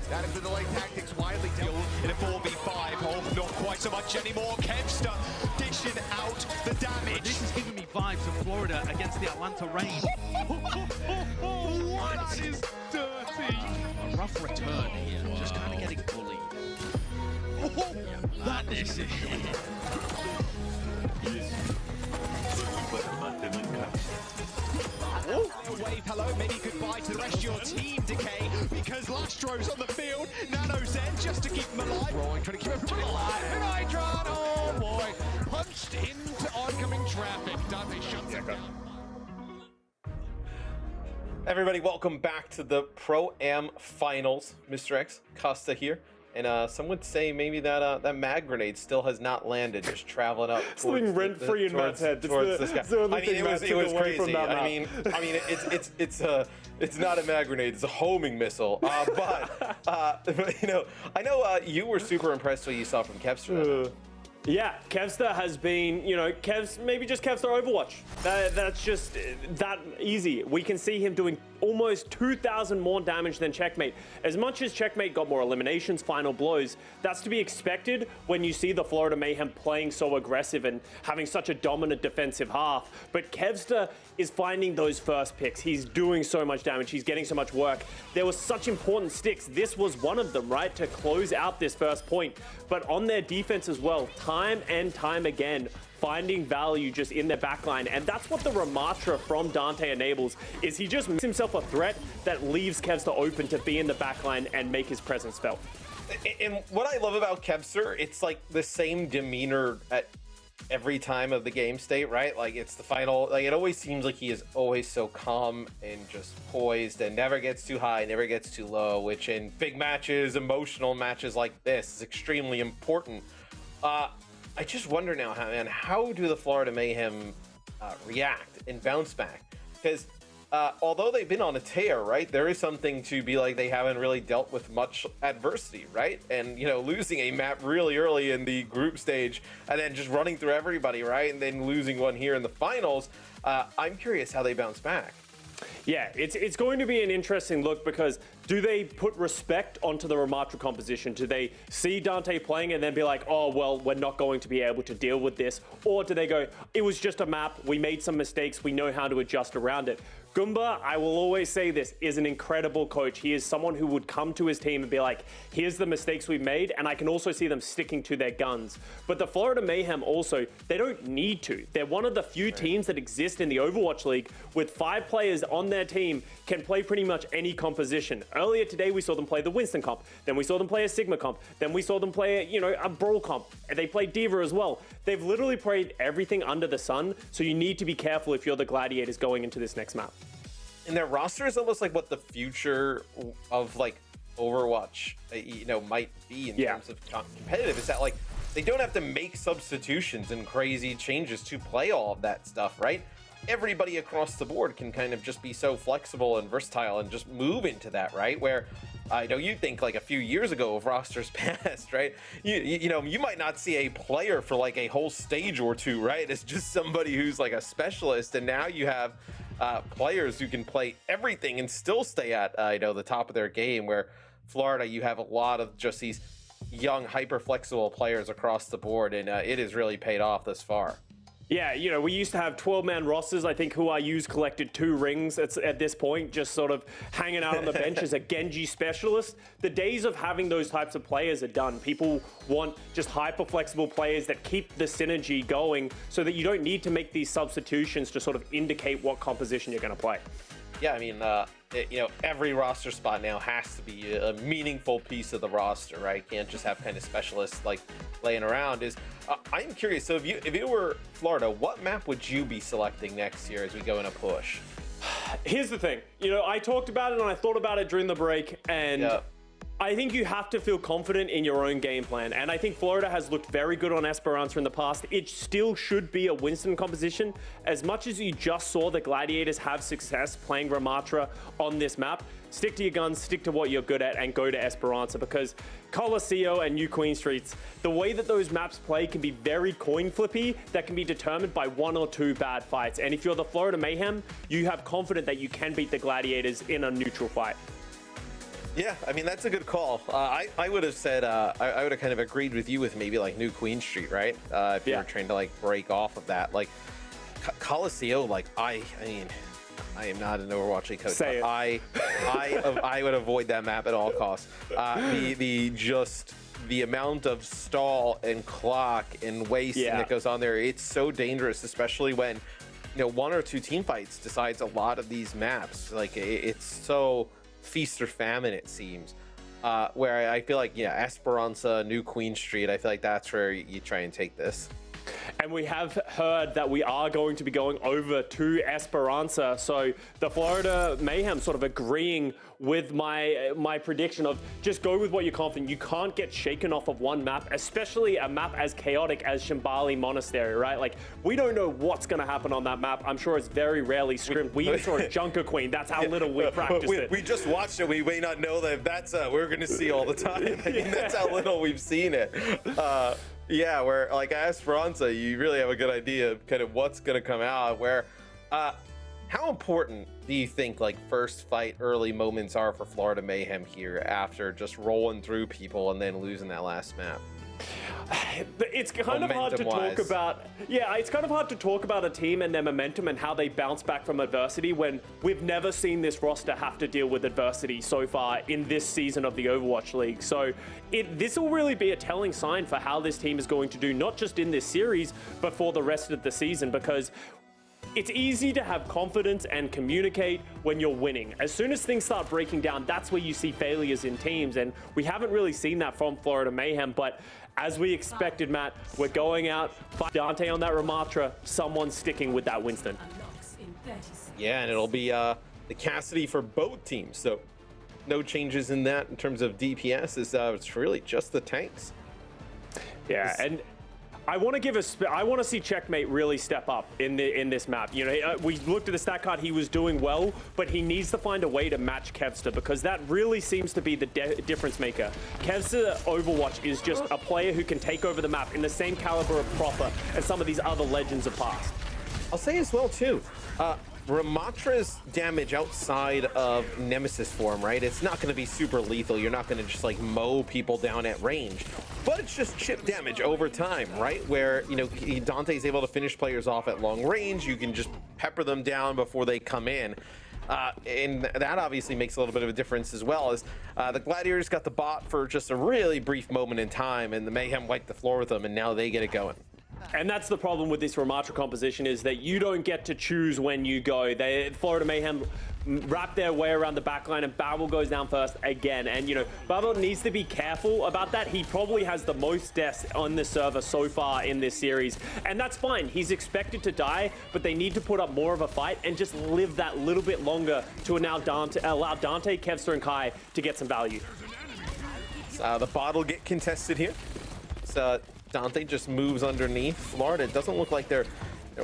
C: That is the delay tactics widely dealt in a 4v5. Oh, not quite so much anymore. Kevster dishing out the damage.
D: This is giving me vibes of Florida against the Atlanta Rain. What? That is dirty. A rough return here, just kind of getting bullied. That is it.
C: Wave hello, maybe goodbye to the rest of your team, Decay, because Lastro's on the field. Nano Zen just to keep him alive. Rolling, trying to keep everybody alive. And Hydron, oh boy, punched into oncoming traffic. Dante shuts it down.
A: Everybody, welcome back to the Pro-Am Finals. Mr. X, Costa here. And some would say maybe that that mag grenade still has not landed, just traveling up.
B: It's living rent free in Matt's head.
A: Towards this guy. I mean, it was crazy. I mean, it's not a mag grenade; it's a homing missile. But you know, I know you were super impressed with what you saw from Kevster.
B: Yeah, Kevster has been, you know, maybe just Kevster Overwatch. That's just that easy. We can see him doing almost 2,000 more damage than Checkmate. As much as Checkmate got more eliminations, final blows, that's to be expected when you see the Florida Mayhem playing so aggressive and having such a dominant defensive half. But Kevster is finding those first picks. He's doing so much damage. He's getting so much work. There were such important sticks. This was one of them, right, to close out this first point. But on their defense as well, time and time again, finding value just in their backline. And that's what the Ramatra from Dante enables, is he just makes himself a threat that leaves Kevster open to be in the backline and make his presence felt.
A: And what I love about Kevster, it's like the same demeanor at every time of the game state, right? Like it's the final, like it always seems like he is always so calm and just poised and never gets too high, never gets too low, which in big matches, emotional matches like this is extremely important. I just wonder now, how do the Florida Mayhem react and bounce back? Because although they've been on a tear, right, there is something to be like they haven't really dealt with much adversity, right? And, you know, losing a map really early in the group stage and then just running through everybody, right, and then losing one here in the finals, I'm curious how they bounce back.
B: Yeah, it's going to be an interesting look, because do they put respect onto the Ramatra composition? Do they see Dante playing and then be like, oh, well, we're not going to be able to deal with this? Or do they go, it was just a map, we made some mistakes, we know how to adjust around it? Goomba, I will always say this, is an incredible coach. He is someone who would come to his team and be like, here's the mistakes we've made, and I can also see them sticking to their guns. But the Florida Mayhem also, they don't need to. They're one of the few teams that exist in the Overwatch League with 5 players on their team can play pretty much any composition. Earlier today, we saw them play the Winston comp, then we saw them play a Sigma comp, then we saw them play a Brawl comp, and they played D.Va as well. They've literally played everything under the sun, so you need to be careful if you're the Gladiators going into this next map.
A: And their roster is almost like what the future of like Overwatch, might be in terms of competitive. Is that like they don't have to make substitutions and crazy changes to play all of that stuff, right? Everybody across the board can kind of just be so flexible and versatile and just move into that, right? Where I know you think like a few years ago of rosters past, right? You might not see a player for like a whole stage or two, right? It's just somebody who's like a specialist, and now you have players who can play everything and still stay at the top of their game. Where Florida, you have a lot of just these young, hyper flexible players across the board, and it has really paid off thus far.
B: Yeah, we used to have 12-man rosters. I think Who I Use collected 2 rings at this point, just sort of hanging out on the bench as a Genji specialist. The days of having those types of players are done. People want just hyper-flexible players that keep the synergy going so that you don't need to make these substitutions to sort of indicate what composition you're going to play.
A: Yeah, I mean, every roster spot now has to be a meaningful piece of the roster, right? Can't just have kind of specialists like laying around. I'm curious. So if you were Florida, what map would you be selecting next year as we go in a push?
B: Here's the thing. I talked about it and I thought about it during the break, and I think you have to feel confident in your own game plan. And I think Florida has looked very good on Esperanza in the past. It still should be a Winston composition. As much as you just saw the Gladiators have success playing Ramatra on this map, stick to your guns, stick to what you're good at, and go to Esperanza, because Coliseo and New Queen Streets, the way that those maps play can be very coin flippy. That can be determined by 1 or 2 bad fights. And if you're the Florida Mayhem, you have confidence that you can beat the Gladiators in a neutral fight.
A: Yeah, I mean, that's a good call. I would have said, I would have kind of agreed with you with maybe like New Queen Street, right? If you were trying to like break off of that. Like Coliseo, like I am not an Overwatch League coach, but I would avoid that map at all costs. The amount of stall and clock and wasting that goes on there, it's so dangerous, especially when 1 or 2 team fights decides a lot of these maps. Like it's so feast or famine, it seems, where I feel like Esperanza, New Queen Street, I feel like that's where you try and take this.
B: And we have heard that we are going to be going over to Esperanza. So the Florida Mayhem sort of agreeing with my prediction of just go with what you're confident. You can't get shaken off of one map, especially a map as chaotic as Shambali Monastery, right? Like, we don't know what's going to happen on that map. I'm sure it's very rarely scripted. We even saw a Junker Queen. That's how little we practiced it.
A: We just watched it. We may not know that that's we're going to see all the time. I mean, that's how little we've seen it. Yeah, where like Esperanza, you really have a good idea of kind of what's going to come out. Where, how important do you think like first fight early moments are for Florida Mayhem here after just rolling through people and then losing that last map?
B: It's kind of hard to talk about. Yeah, it's kind of hard to talk about a team and their momentum and how they bounce back from adversity when we've never seen this roster have to deal with adversity so far in this season of the Overwatch League. So this will really be a telling sign for how this team is going to do, not just in this series, but for the rest of the season, because it's easy to have confidence and communicate when you're winning. As soon as things start breaking down, that's where you see failures in teams, and we haven't really seen that from Florida Mayhem. But as we expected, Matt, we're going out, Dante on that Ramatra, someone's sticking with that Winston.
A: Yeah, and it'll be the Cassidy for both teams, so no changes in that in terms of DPS. It's really just the tanks.
B: Yeah, and I want to see Checkmate really step up in this map. You know, we looked at the stat card; he was doing well, but he needs to find a way to match Kevster, because that really seems to be the difference maker. Kevster Overwatch is just a player who can take over the map in the same caliber of Proper as some of these other legends of past.
A: I'll say as well too, Ramatra's damage outside of Nemesis form, right? It's not going to be super lethal. You're not going to just like mow people down at range, but it's just chip damage over time, right? Where, you know, Dante's able to finish players off at long range. You can just pepper them down before they come in. And that obviously makes a little bit of a difference as well, as the Gladiators got the bot for just a really brief moment in time, and the Mayhem wiped the floor with them, and now they get it going.
B: And that's the problem with this Ramatra composition, is that you don't get to choose when you go. Florida Mayhem wrap their way around the backline, and Babel goes down first again. And, you know, Babel needs to be careful about that. He probably has the most deaths on the server so far in this series, and that's fine. He's expected to die, but they need to put up more of a fight and just live that little bit longer to allow Dante, Kevster, and Kai to get some value.
A: The bot will get contested here. Dante just moves underneath. Florida, it doesn't look like they're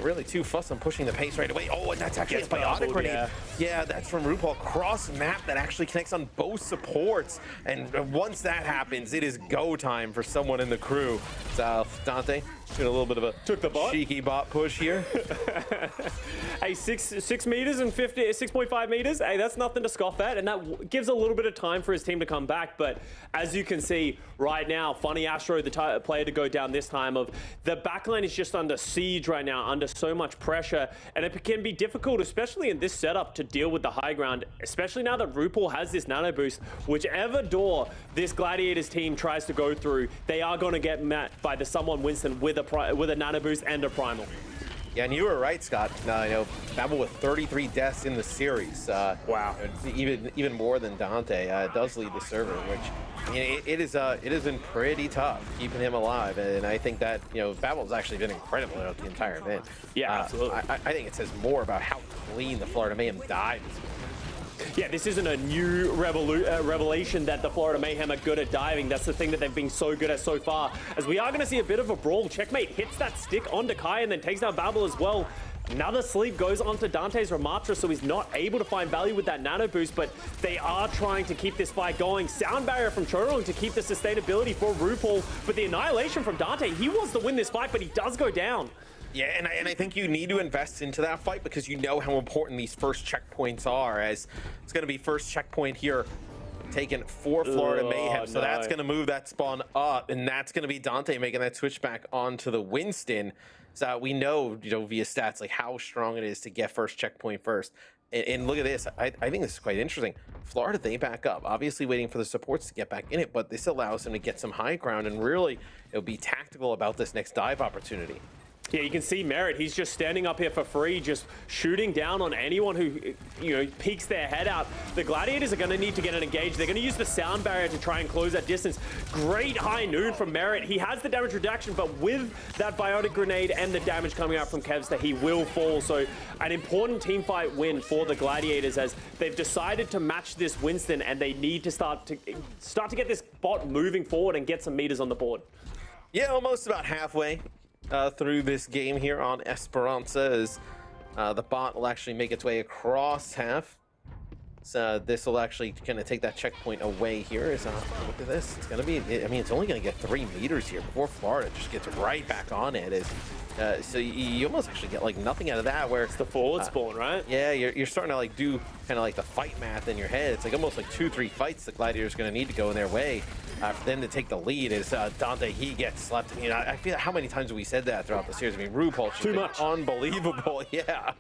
A: really too fussed on pushing the pace right away. Oh, and that's actually a biotic grenade. Yeah, that's from RuPaul. Cross map that actually connects on both supports. And once that happens, it is go time for someone in the crew. So Dante doing a little bit of a cheeky bot push here.
B: Hey, 6 meters and 6.5 meters. Hey, that's nothing to scoff at, and that gives a little bit of time for his team to come back. But as you can see right now, Funny Astro, the player to go down this time, of the backline is just under siege right now, under so much pressure, and it can be difficult, especially in this setup, to deal with the high ground, especially now that RuPaul has this nano boost. Whichever door this Gladiators team tries to go through, they are going to get met by the someone Winston with a nano boost and a primal.
A: Yeah, and you were right, Scott. You know, Babel with 33 deaths in the series.
B: Wow.
A: Even more than Dante. Does lead the server, which, you know, it has been pretty tough keeping him alive. And I think that, you know, Babel's actually been incredible throughout the entire event.
B: Yeah, absolutely.
A: I think it says more about how clean the Florida Mayhem dives.
B: Yeah, this isn't a new revelation that the Florida Mayhem are good at diving. That's the thing that they've been so good at so far. As we are going to see a bit of a brawl. Checkmate hits that stick onto Kai and then takes down Babel as well. Another sleep goes onto Dante's Ramatra, so he's not able to find value with that nano boost, but they are trying to keep this fight going. Sound barrier from Chorong to keep the sustainability for RuPaul, but the annihilation from Dante. He wants to win this fight, but he does go down.
A: Yeah, and I think you need to invest into that fight, because you know how important these first checkpoints are, as it's going to be first checkpoint here taken for Florida Mayhem. So that's going to move that spawn up, and that's going to be Dante making that switch back onto the Winston. So we know, you know, via stats, like how strong it is to get first checkpoint first. And look at this. I think this is quite interesting. Florida, they back up, obviously waiting for the supports to get back in it, but this allows them to get some high ground and really, be tactical about this next dive opportunity.
B: Yeah, you can see Merit. He's just standing up here for free, just shooting down on anyone who, peeks their head out. The Gladiators are going to need to get it engaged. They're going to use the sound barrier to try and close that distance. Great high noon from Merit. He has the damage reduction, but with that biotic grenade and the damage coming out from Kevster, he will fall. So an important team fight win for the Gladiators as they've decided to match this Winston, and they need to start to get this bot moving forward and get some meters on the board.
A: Yeah, almost about halfway through this game here on Esperanza as the bot will actually make its way across half. So this will actually kind of take that checkpoint away here. Look at this. It's going to be, I mean, it's only going to get 3 meters here before Florida just gets right back on it. So you almost actually get like nothing out of that, where
B: it's the forward spawn, right?
A: Yeah, you're starting to like do kind of like the fight math in your head. It's like almost like 2-3 fights the Gladiators are going to need to go in their way for them to take the lead. Is Dante, he gets slept. I feel how many times have we said that throughout the series? I mean, RuPaul's
B: too much,
A: unbelievable. Yeah.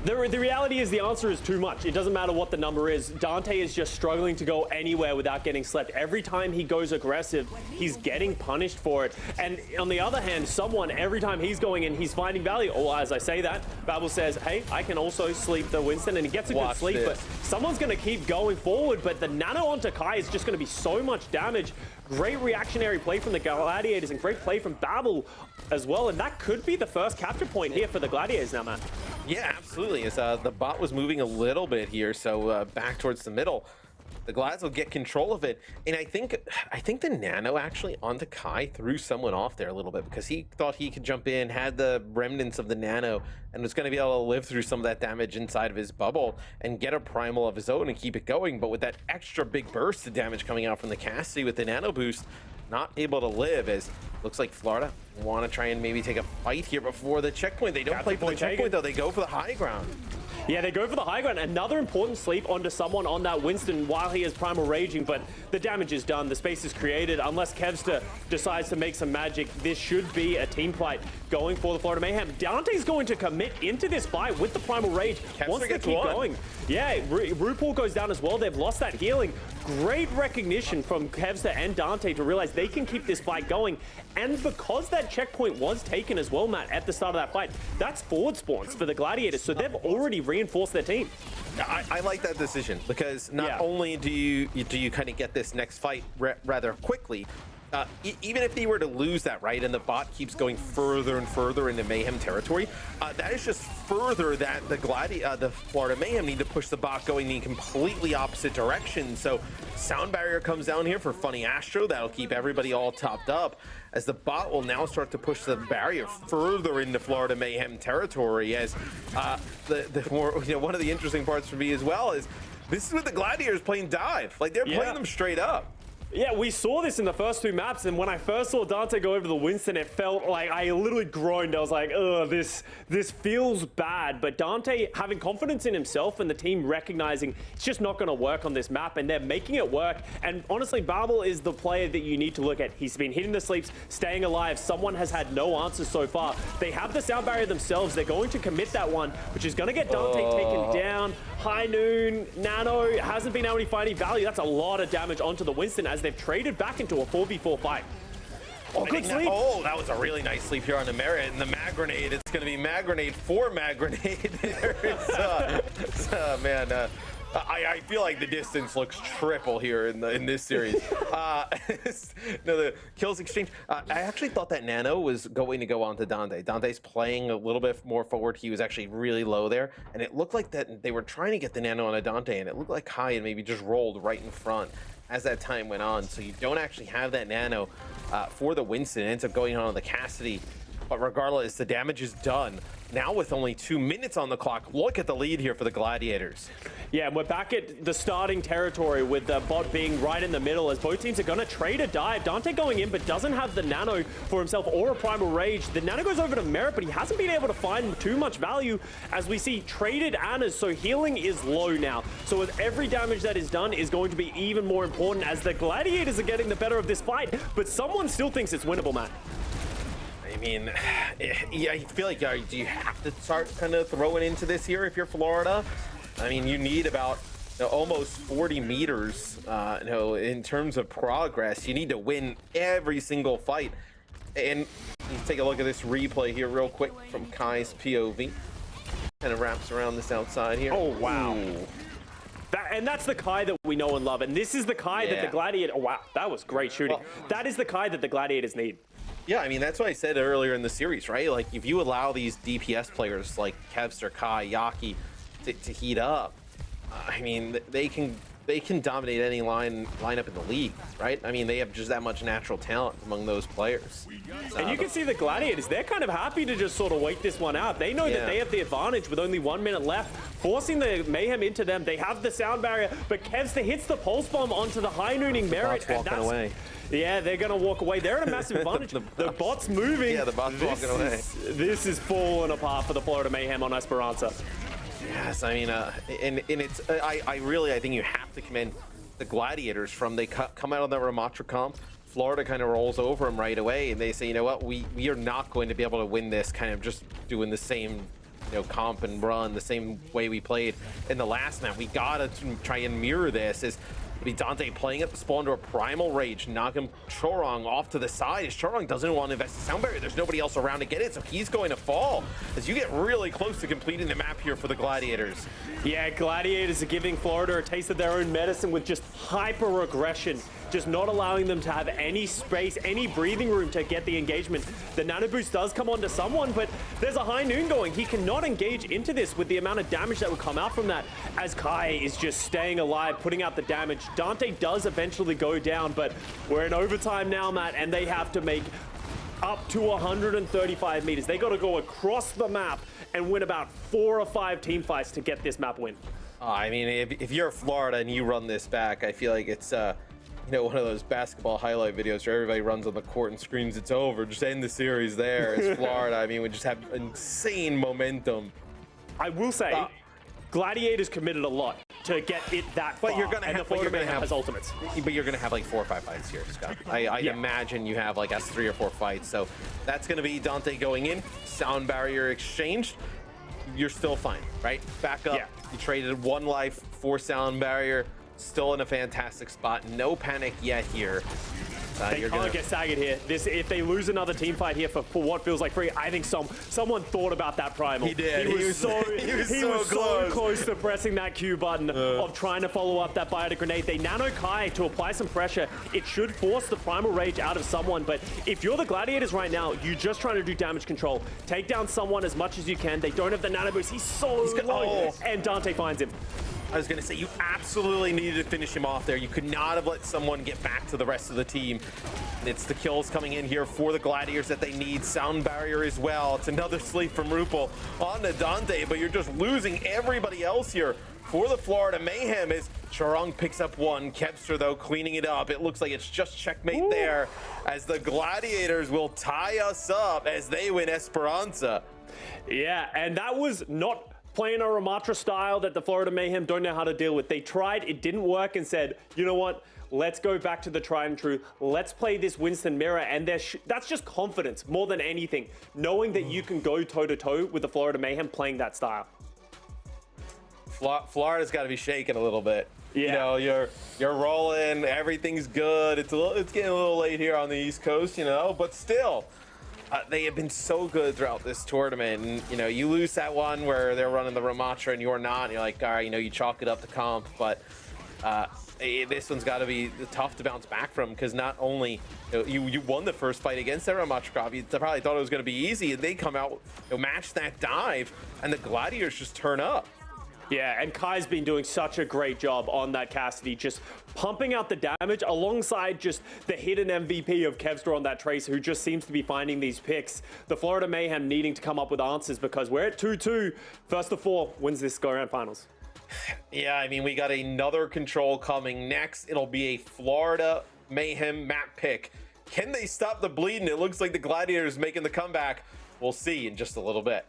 B: The reality is the answer is too much. It doesn't matter what the number is. Dante is just struggling to go anywhere without getting slept. Every time he goes aggressive, he's getting punished for it. And on the other hand, every time he's going in, he's finding value. Or as I say that, Babel says, hey, I can also sleep the Winston, and he gets a good sleep. But someone's going to keep going forward. But the nano onto Kai is just going to be so much damage. Great reactionary play from the Gladiators and great play from Babel as well. And that could be the first capture point here for the Gladiators now, Matt.
A: Yeah, absolutely. As the bot was moving a little bit here, so back towards the middle. The Glads will get control of it, and I think the nano actually onto Kai threw someone off there a little bit because he thought he could jump in, had the remnants of the nano, and was going to be able to live through some of that damage inside of his bubble and get a primal of his own and keep it going. But with that extra big burst of damage coming out from the Cassidy with the nano boost, not able to live. As looks like Florida want to try and maybe take a fight here before the checkpoint. They don't play for the checkpoint though. They go for the high ground.
B: Yeah, they go for the high ground. Another important sleep onto someone on that Winston while he is primal raging, but the damage is done. The space is created. Unless Kevster decides to make some magic, this should be a team fight going for the Florida Mayhem. Dante's going to commit into this fight with the primal rage. Wants to keep going. Yeah, RuPaul goes down as well. They've lost that healing. Great recognition from Kevster and Dante to realize they can keep this fight going. And because that checkpoint was taken as well, Matt, at the start of that fight, that's forward spawns for the Gladiators. So they've already reinforced their team.
A: I like that decision because not only do you kind of get this next fight rather quickly, even if they were to lose that, right, and the bot keeps going further and further into Mayhem territory, that is just further that the Florida Mayhem need to push the bot going in completely opposite direction. So sound barrier comes down here for Funny Astro. That'll keep everybody all topped up, as the bot will now start to push the barrier further into Florida Mayhem territory. As one of the interesting parts for me as well is this is what the Gladiators playing dive. Like they're playing them straight up.
B: Yeah, we saw this in the first 2 maps, and when I first saw Dante go over the Winston, it felt like I literally groaned. I was like, ugh, this feels bad. But Dante having confidence in himself and the team recognizing it's just not going to work on this map, and they're making it work. And honestly, Babel is the player that you need to look at. He's been hitting the sleeps, staying alive. Someone has had no answers so far. They have the sound barrier themselves. They're going to commit that one, which is going to get Dante taken down. High noon, nano hasn't been able to find any value. That's a lot of damage onto the Winston as they've traded back into a 4v4 fight. Oh, good sleep.
A: Oh, that was a really nice sleep here on the Merit. And the mag grenade, it's going to be mag grenade for mag grenade. Man, I feel like the distance looks triple here in this series. No, the kills exchange. I actually thought that Nano was going to go on to Dante. Dante's playing a little bit more forward. He was actually really low there, and it looked like that they were trying to get the Nano on a Dante, and it looked like Kai had maybe just rolled right in front as that time went on. So you don't actually have that Nano for the Winston. It ends up going on the Cassidy. But regardless, the damage is done. Now with only 2 minutes on the clock, look at the lead here for the Gladiators.
B: Yeah, and we're back at the starting territory with the bot being right in the middle as both teams are going to trade a dive. Dante going in, but doesn't have the nano for himself or a primal rage. The nano goes over to Merit, but he hasn't been able to find too much value as we see traded Annas, so healing is low now. So with every damage that is done is going to be even more important as the Gladiators are getting the better of this fight, but someone still thinks it's winnable, Matt.
A: I mean, yeah, I feel like do you have to start kind of throwing into this here if you're Florida? I mean, you need about almost 40 meters, in terms of progress. You need to win every single fight And you take a look at this replay here real quick from Kai's POV. Kind of wraps around this outside here.
B: Oh, wow. And that's the Kai that we know and love. And this is the Kai that the Gladiator... Oh, wow. That was great shooting.
A: Well,
B: that is the Kai that the Gladiators need.
A: Yeah, I mean, that's what I said earlier in the series, right? Like, if you allow these DPS players like Kevster, Kai, Yaki to heat up, I mean, they can dominate any lineup in the league, right? I mean, they have just that much natural talent among those players.
B: And you can see the Gladiators, they're kind of happy to just sort of wait this one out. They know that they have the advantage with only 1 minute left, forcing the Mayhem into them. They have the sound barrier, but Kevster hits the pulse bomb onto the high nooning Merit.
A: And that's away.
B: Yeah, they're going to walk away. They're at a massive advantage. the bot's moving.
A: Yeah, the bot's walking away.
B: This is falling apart for the Florida Mayhem on Esperanza.
A: Yes, I mean, and it's I think you have to commend the Gladiators from they come out of the Ramatra comp. Florida kind of rolls over them right away, and they say, you know what, we are not going to be able to win this kind of just doing the same, comp and run the same way we played in the last map. We gotta try and mirror this. Is be Dante playing at the spawn to a primal rage, knocking Chorong off to the side as Chorong doesn't want to invest in sound barrier. There's nobody else around to get it, so he's going to fall as you get really close to completing the map here for the Gladiators.
B: Yeah, Gladiators are giving Florida a taste of their own medicine with just hyper aggression, just not allowing them to have any space, any breathing room to get the engagement. The nano boost does come onto someone, but there's a high noon going. He cannot engage into this with the amount of damage that would come out from that, as Kai is just staying alive, putting out the damage. Dante does eventually go down, but we're in overtime now, Matt, and they have to make up to 135 meters. They got to go across the map and win about 4 or 5 team fights to get this map win.
A: I mean, if you're Florida and you run this back, I feel like it's one of those basketball highlight videos where everybody runs on the court and screams it's over. Just end the series there. It's Florida. I mean, we just have insane momentum.
B: I will say, Gladiators committed a lot to get it that far.
A: But you're gonna have,
B: Florida Mayhem has ultimates.
A: But you're gonna have like 4 or 5 fights here, Scott. I imagine you have like 3 or 4 fights. So that's gonna be Dante going in, sound barrier exchanged. You're still fine, right? Back up. You traded 1 life for sound barrier. Still in a fantastic spot. No panic yet here.
B: They can't get staggered here. If they lose another team fight here for what feels like free, I think someone thought about that primal.
A: He did.
B: He was so close to pressing that Q button of trying to follow up that biotic grenade. They nano Kai to apply some pressure. It should force the primal rage out of someone, but if you're the Gladiators right now, you're just trying to do damage control. Take down someone as much as you can. They don't have the nano boost. He's so low, and Dante finds him.
A: I was going to say, you absolutely needed to finish him off there. You could not have let someone get back to the rest of the team. It's the kills coming in here for the Gladiators that they need. Sound barrier as well. It's another sleep from Rupal on to Dante, but you're just losing everybody else here for the Florida Mayhem as Chorong picks up 1. Kevster, though, cleaning it up. It looks like it's just checkmate there as the Gladiators will tie us up as they win Esperanza.
B: Yeah, and that was not playing a Ramatra style that the Florida Mayhem don't know how to deal with. They tried, it didn't work, and said, you know what? Let's go back to the tried and true. Let's play this Winston mirror, and that's just confidence more than anything. Knowing that you can go toe-to-toe with the Florida Mayhem playing that style.
A: Florida's got to be shaking a little bit.
B: Yeah.
A: You're rolling, everything's good. It's getting a little late here on the East Coast, but still. They have been so good throughout this tournament, and you lose that one where they're running the Ramatra and you're not, and you're like, all right, you chalk it up to comp, but this one's got to be tough to bounce back from, because not only you won the first fight against the Ramatra comp, you probably thought it was going to be easy, and they come out, match that dive, and the Gladiators just turn up.
B: Yeah, and Kai's been doing such a great job on that Cassidy, just pumping out the damage alongside just the hidden MVP of Kevster on that Tracer, who just seems to be finding these picks. The Florida Mayhem needing to come up with answers, because we're at 2-2. First of 4 wins this go-around finals.
A: Yeah, I mean, we got another control coming next. It'll be a Florida Mayhem map pick. Can they stop the bleeding? It looks like the Gladiators making the comeback. We'll see in just a little bit.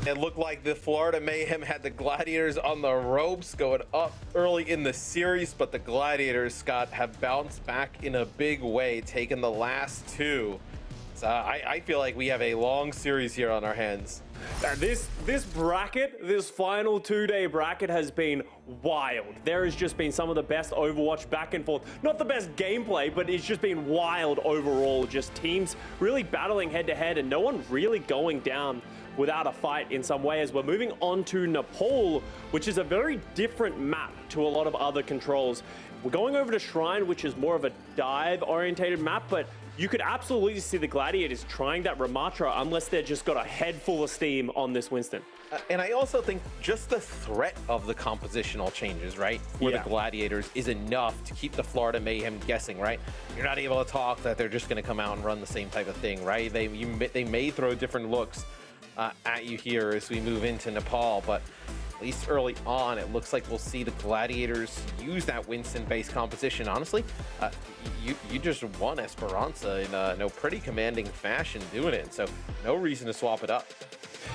A: It looked like the Florida Mayhem had the Gladiators on the ropes going up early in the series, but the Gladiators, Scott, have bounced back in a big way, taking the last two. So I feel like we have a long series here on our hands.
B: This bracket, this final two-day bracket has been wild. There has just been some of the best Overwatch back and forth. Not the best gameplay, but it's just been wild overall. Just teams really battling head-to-head and no one really going down without a fight in some way, as we're moving on to Nepal, which is a very different map to a lot of other controls. We're going over to Shrine, which is more of a dive-orientated map, but you could absolutely see the Gladiators trying that Ramatra unless they're just got a head full of steam on this Winston.
A: And I also think just the threat of the compositional changes, right, for the Gladiators is enough to keep the Florida Mayhem guessing, right? You're not able to talk that they're just going to come out and run the same type of thing, right? They may throw different looks at you here as we move into Nepal, but at least early on, it looks like we'll see the Gladiators use that Winston-based composition. Honestly, you just won Esperanza in a pretty commanding fashion doing it, so no reason to swap it up.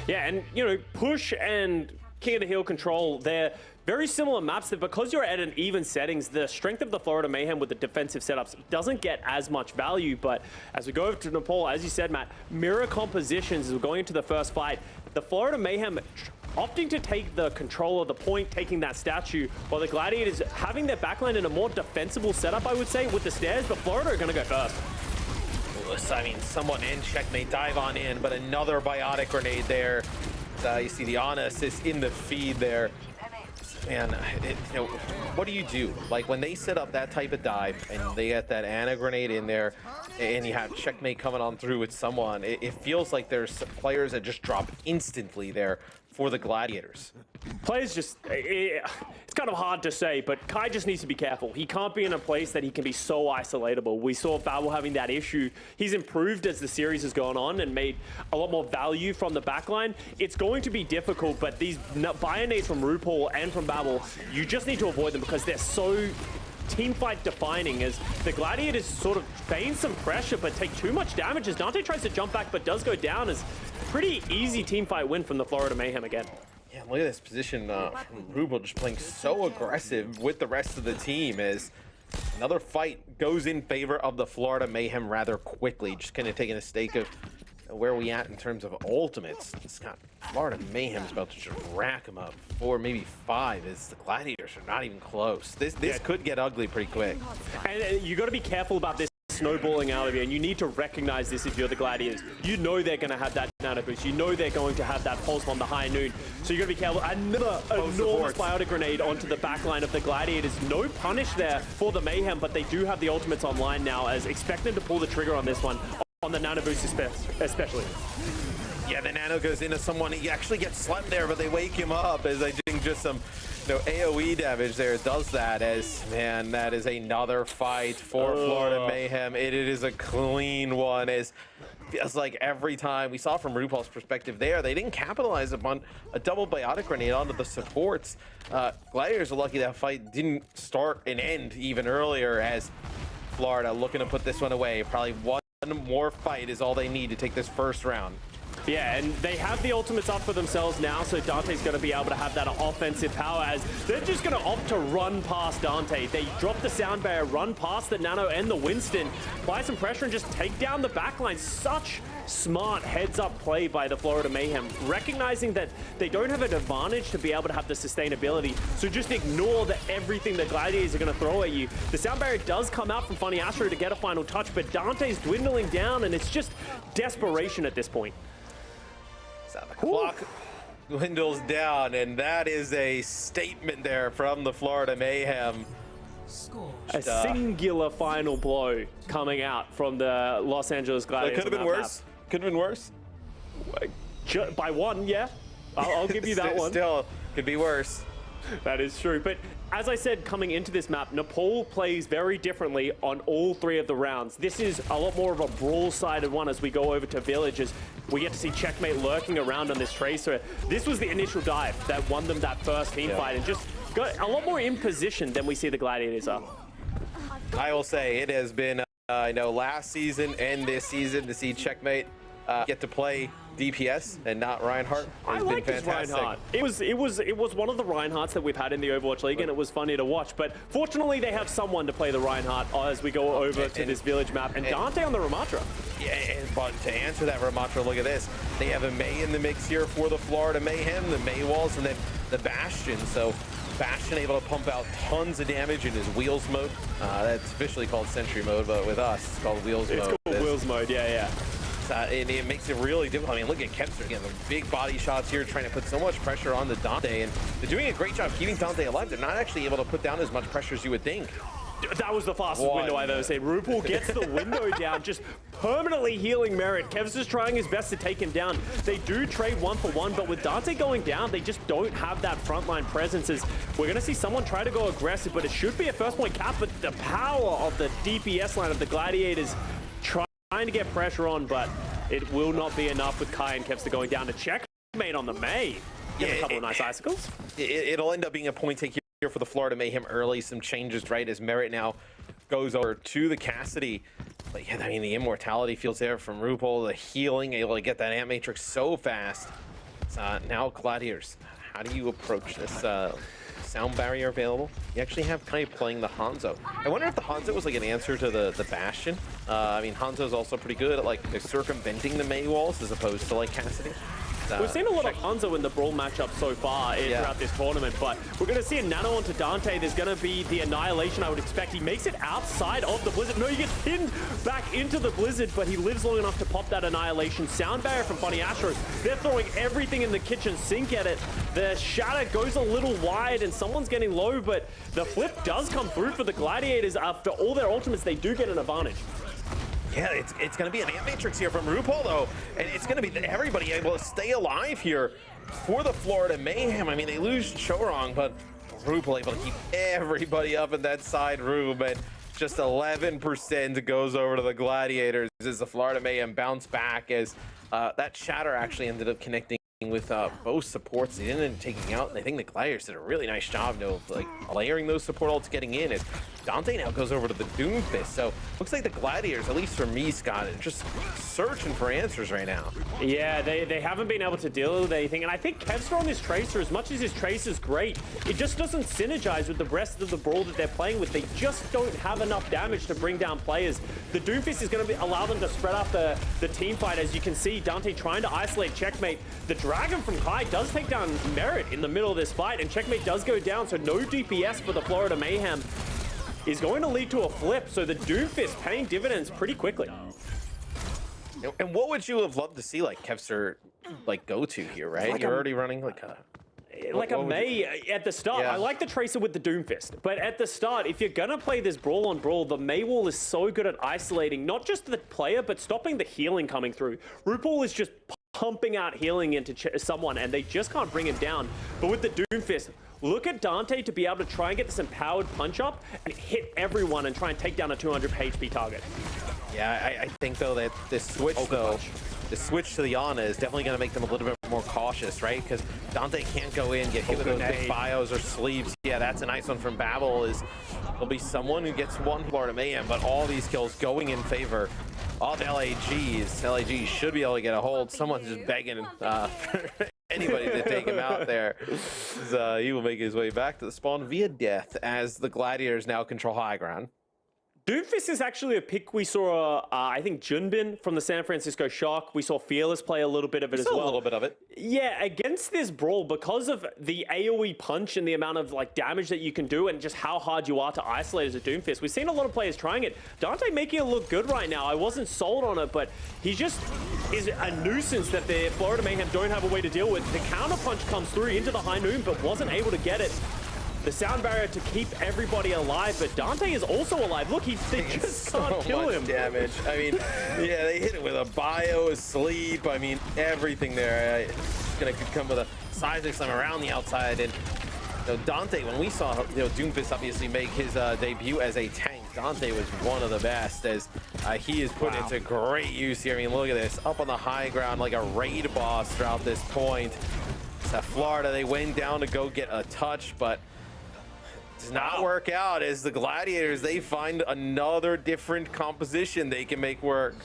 B: Yeah, and you know, Push and King of the Hill Control, they're very similar maps that because you're at an even settings, the strength of the Florida Mayhem with the defensive setups doesn't get as much value. But as we go over to Nepal, as you said, Matt, mirror compositions as we're going into the first fight. The Florida Mayhem opting to take the control of the point, taking that statue, while the Gladiators having their backline in a more defensible setup, I would say, with the stairs, but Florida are going to go first.
A: I mean, someone in checkmate, dive on in, but another biotic grenade there. You see the Ana assist in the feed there. Man, you know, what do you do? Like when they set up that type of dive and they get that Ana grenade in there and you have checkmate coming on through with someone, it feels like there's players that just drop instantly there for the Gladiators.
B: Players just, it's kind of hard to say, but Kai just needs to be careful. He can't be in a place that he can be so isolatable. We saw Babel having that issue. He's improved as the series has gone on and made a lot more value from the backline. It's going to be difficult, but these Bionades from RuPaul and from Babel, you just need to avoid them because they're so teamfight defining, as the Gladiators sort of feign some pressure but take too much damage as Dante tries to jump back but does go down. As pretty easy teamfight win from the Florida Mayhem again.
A: Yeah, look at this position from RuPaul just playing so aggressive with the rest of the team as another fight goes in favor of the Florida Mayhem rather quickly. Just kind of taking a stake of where we at in terms of ultimates. Scott, Florida Mayhem's about to just rack them up 4, maybe 5, as the Gladiators are not even close. This could get ugly pretty quick.
B: And you got to be careful about this snowballing out of here, and you need to recognize this if you're the Gladiators. You know they're going to have that nano boost. You know they're going to have that pulse bomb, the high noon. So you got to be careful. Another enormous biotic grenade onto the backline of the Gladiators. No punish there for the Mayhem, but they do have the ultimates online now, as expect them to pull the trigger on this one, on the nano boost especially.
A: Yeah, the nano goes into someone. He actually gets slept there, but they wake him up as I think just some AoE damage there does that. As, man, that is another fight for Florida Mayhem. It is a clean one. As feels like every time we saw from RuPaul's perspective there, they didn't capitalize upon a double biotic grenade onto the supports. Gladiators are lucky that fight didn't start and end even earlier, as Florida looking to put this one away. Probably one more fight is all they need to take this first round.
B: Yeah, and they have the ultimates up for themselves now, so Dante's going to be able to have that offensive power, as they're just going to opt to run past Dante. They drop the sound barrier, run past the Nano and the Winston, apply some pressure and just take down the backline. Such smart heads-up play by the Florida Mayhem, recognizing that they don't have an advantage to be able to have the sustainability, so just ignore everything the Gladiators are going to throw at you. The sound barrier does come out from Funny Astro to get a final touch, but Dante's dwindling down, and it's just desperation at this point.
A: So the clock dwindles down, and that is a statement there from the Florida Mayhem.
B: A singular final blow coming out from the Los Angeles Gladiators.
A: It could have been worse. Could have been worse.
B: By one, yeah. I'll give you that one.
A: Still, could be worse.
B: That is true. But as I said, coming into this map, Nepal plays very differently on all 3 of the rounds. This is a lot more of a brawl-sided one as we go over to villages. We get to see checkmate lurking around on this tracer. This was the initial dive that won them that first team fight, and just got a lot more in position than we see the Gladiators are.
A: I will say it has been, last season and this season to see checkmate get to play DPS and not Reinhardt
B: I
A: has been
B: like this
A: fantastic.
B: Reinhardt. It was one of the Reinhardts that we've had in the Overwatch League, and it was funny to watch. But fortunately, they have someone to play the Reinhardt as we go over to this village map, and Dante on the Ramatra.
A: Yeah, but to answer that, Ramatra, look at this. They have a May in the mix here for the Florida Mayhem, the May walls, and then the Bastion. So Bastion able to pump out tons of damage in his wheels mode. That's officially called Sentry mode, but with us, it's called wheels mode.
B: It's called wheels mode, yeah.
A: And it makes it really difficult. I mean, look at Kepster getting the big body shots here, trying to put so much pressure on the Dante, and they're doing a great job keeping Dante alive. They're not actually able to put down as much pressure as you would think.
B: That was the fastest window I've ever seen. RuPaul gets the window down, just permanently healing Merit. Kev's just trying his best to take him down. They do trade 1-for-1, but with Dante going down, they just don't have that frontline presence. We're going to see someone try to go aggressive, but it should be a first point cap. But the power of the DPS line of the Gladiators trying to get pressure on, but it will not be enough with Kai and Kevster going down to checkmate on the May. Get a couple of nice icicles.
A: It'll end up being a point take here for the Florida Mayhem early. Some changes, right, as Merit now goes over to the Cassidy. But yeah, I mean, the immortality feels there from RuPaul, the healing, able to get that Ant Matrix so fast. Now Gladiators, how do you approach this? Sound barrier available. You actually have Kai playing the Hanzo. I wonder if the Hanzo was like an answer to the Bastion. I mean, Hanzo's also pretty good at like circumventing the May walls as opposed to like Cassidy.
B: We've seen a lot of Hanzo in the Brawl matchup so far throughout this tournament, but we're going to see a nano onto Dante. There's going to be the annihilation, I would expect. He makes it outside of the Blizzard. No, he gets pinned back into the Blizzard, but he lives long enough to pop that annihilation. Sound barrier from Funny Astros. They're throwing everything in the kitchen sink at it. The shatter goes a little wide, and someone's getting low, but the flip does come through for the Gladiators. After all their ultimates, they do get an advantage.
A: Yeah, it's going to be an Ant Matrix here from RuPaul, though, and it's going to be everybody able to stay alive here for the Florida Mayhem. I mean, they lose Chorong, but RuPaul able to keep everybody up in that side room, and just 11% goes over to the Gladiators as the Florida Mayhem bounce back as that shatter actually ended up connecting with both supports. They ended up taking out, and I think the Gladiators did a really nice job of like layering those support ults getting in as Dante now goes over to the Doomfist. So looks like the Gladiators, at least for me, Scott, are just searching for answers right now.
B: Yeah, they haven't been able to deal with anything, and I think Kevster on this Tracer, as much as his Tracer is great, it just doesn't synergize with the rest of the Brawl that they're playing with. They just don't have enough damage to bring down players. The Doomfist is going to allow them to spread out the team fight. As you can see, Dante trying to isolate Checkmate. The Dragon from Kai does take down Merit in the middle of this fight, and Checkmate does go down, so no DPS for the Florida Mayhem is going to lead to a flip. So the Doomfist paying dividends pretty quickly.
A: And what would you have loved to see like Kevster like go to here, right?
B: Like
A: You're already running like a
B: May at the start.
A: Yeah.
B: I like the Tracer with the Doomfist, but at the start, if you're gonna play this Brawl on Brawl, the May wall is so good at isolating not just the player, but stopping the healing coming through. RuPaul is just pumping out healing into someone, and they just can't bring him down. But with the Doomfist, look at Dante to be able to try and get this empowered punch up and hit everyone and try and take down a 200 HP target.
A: Yeah, I think though that this switch the switch to the Ana is definitely going to make them a little bit more cautious, right? Because Dante can't go in, get hit with those big bios or sleeves. Yeah, that's a nice one from Babel. Is there'll be someone who gets one Florida Mayhem, but all these kills going in favor of LAGs. LAGs should be able to get a hold. Someone's just begging for anybody to take him out there. He will make his way back to the spawn via death as the Gladiators now control high ground.
B: Doomfist is actually a pick we saw, I think, Junbin from the San Francisco Shock. We saw Fearless play a little bit of it as well.
A: A little bit of it.
B: Yeah, against this Brawl, because of the AoE punch and the amount of like damage that you can do and just how hard you are to isolate as a Doomfist, we've seen a lot of players trying it. Dante making it look good right now. I wasn't sold on it, but he just is a nuisance that the Florida Mayhem don't have a way to deal with. The counter punch comes through into the high noon, but wasn't able to get it. The sound barrier to keep everybody alive, but Dante is also alive. Look, they just can't kill him.
A: Damage. I mean, yeah, they hit it with a bio, a sleep. I mean, everything there. It's gonna come with a seismic slam around the outside. And Dante, when we saw Doomfist obviously make his debut as a tank, Dante was one of the best as he is put into great use here. I mean, look at this, up on the high ground like a raid boss throughout this point. Florida, they went down to go get a touch, but does not work out as the Gladiators, they find another different composition they can make work.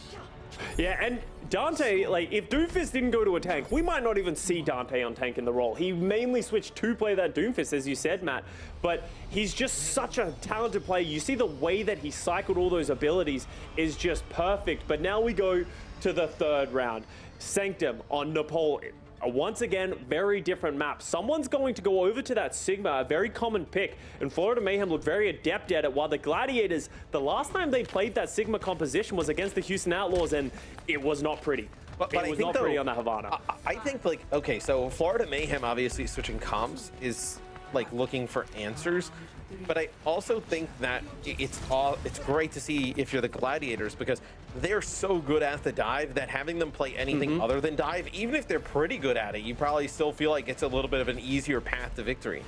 B: Yeah, and Dante, like, if Doomfist didn't go to a tank, we might not even see Dante on tank in the role. He mainly switched to play that Doomfist, as you said, Matt, but he's just such a talented player. You see the way that he cycled all those abilities is just perfect. But now we go to the third round. Sanctum on Nepal. Once again, very different map. Someone's going to go over to that Sigma, a very common pick, and Florida Mayhem looked very adept at it, while the Gladiators, the last time they played that Sigma composition was against the Houston Outlaws, and it was not pretty. But it was not pretty on the Havana.
A: I think, like, okay, so Florida Mayhem obviously switching comps is like looking for answers, but I also think that it's great to see if you're the Gladiators, because they're so good at the dive that having them play anything other than dive, even if they're pretty good at it, you probably still feel like it's a little bit of an easier path to victory.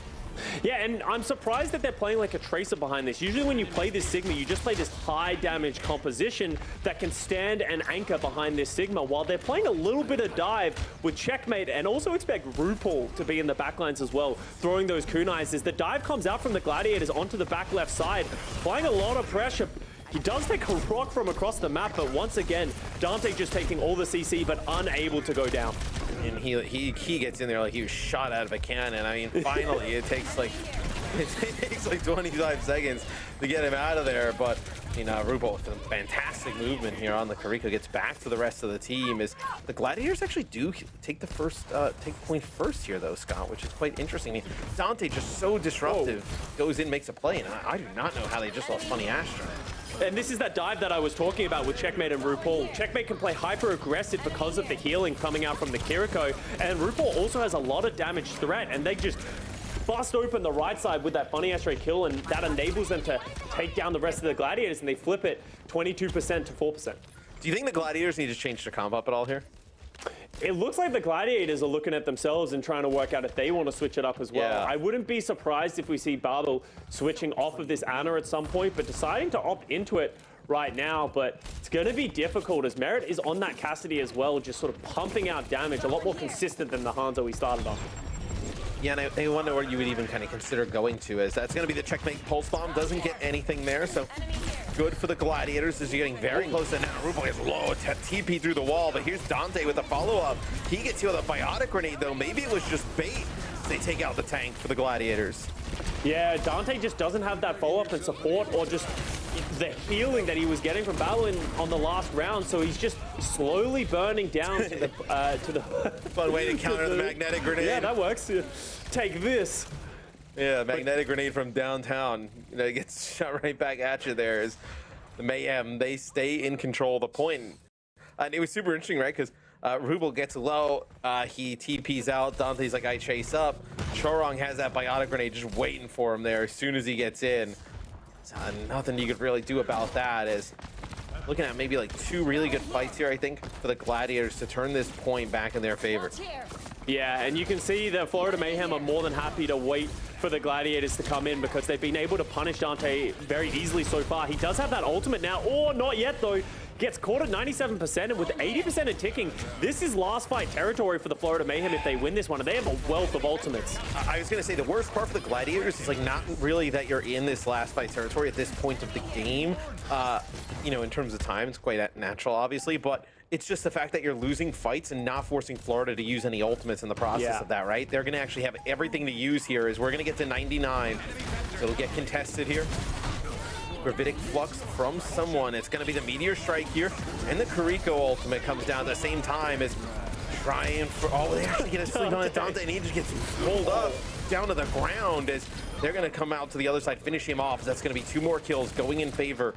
B: Yeah, and I'm surprised that they're playing like a Tracer behind this. Usually when you play this Sigma, you just play this high damage composition that can stand and anchor behind this Sigma, while they're playing a little bit of dive with Checkmate, and also expect RuPaul to be in the backlines as well, throwing those kunais as the dive comes out from the Gladiators onto the back left side, applying a lot of pressure. He does take a rock from across the map, but once again, Dante just taking all the CC, but unable to go down.
A: And he gets in there like he was shot out of a cannon. I mean, finally, it takes like 25 seconds to get him out of there. But you know, RuPaul with a fantastic movement here on the Kariko, gets back to the rest of the team. As the Gladiators actually do take the first point first here, though, Scott, which is quite interesting. I mean, Dante just so disruptive, goes in, makes a play, and I do not know how they just lost Funny Astra.
B: And this is that dive that I was talking about with Checkmate and RuPaul. Checkmate can play hyper-aggressive because of the healing coming out from the Kiriko, and RuPaul also has a lot of damage threat, and they just bust open the right side with that Funny Ashtray kill, and that enables them to take down the rest of the Gladiators, and they flip it 22% to 4%.
A: Do you think the Gladiators need to change their comp up at all here?
B: It looks like the Gladiators are looking at themselves and trying to work out if they want to switch it up as well.
A: Yeah.
B: I wouldn't be surprised if we see Babel switching off of this Ana at some point, but deciding to opt into it right now. But it's going to be difficult as Merit is on that Cassidy as well, just sort of pumping out damage, a lot more consistent than the Hanzo we started on.
A: Yeah, and I wonder where you would even kind of consider going to, as that's going to be the Checkmate Pulse Bomb. Doesn't get anything there, so good for the Gladiators as you're getting very close to now. RuPaul is low, TP through the wall, but here's Dante with a follow-up. He gets you with a Biotic Grenade, though. Maybe it was just bait. They take out the tank for the Gladiators.
B: Yeah, Dante just doesn't have that follow-up and support, or just the healing that he was getting from Babel on the last round, so he's just slowly burning down to the
A: Fun way to counter the magnetic grenade.
B: Yeah, that works. Take this.
A: Yeah, magnetic grenade from downtown. You know, it gets shot right back at you there. As the Mayhem, they stay in control of the point. And it was super interesting, right? Because RuPaul gets low, he TPs out, Dante's like, I chase up. Chorong has that Biotic Grenade just waiting for him there as soon as he gets in. So nothing you could really do about that. Is looking at maybe like two really good fights here, I think, for the Gladiators to turn this point back in their favor.
B: Yeah, and you can see that Florida Mayhem are more than happy to wait for the Gladiators to come in, because they've been able to punish Dante very easily so far. He does have that ultimate now, or not yet though. Gets caught at 97%, and with 80% of ticking, this is last fight territory for the Florida Mayhem if they win this one, and they have a wealth of ultimates.
A: I was gonna say the worst part for the Gladiators is like not really that you're in this last fight territory at this point of the game. You know, in terms of time, it's quite natural, obviously, but it's just the fact that you're losing fights and not forcing Florida to use any ultimates in the process of that, right? They're gonna actually have everything to use here, as we're gonna get to 99, so it'll get contested here. Gravitic Flux from someone. It's going to be the Meteor Strike here, and the Kariko ultimate comes down at the same time as trying for... Oh, they actually get a sleep on it. Dante, and he just gets pulled up down to the ground as they're going to come out to the other side, finish him off. That's going to be 2 more kills going in favor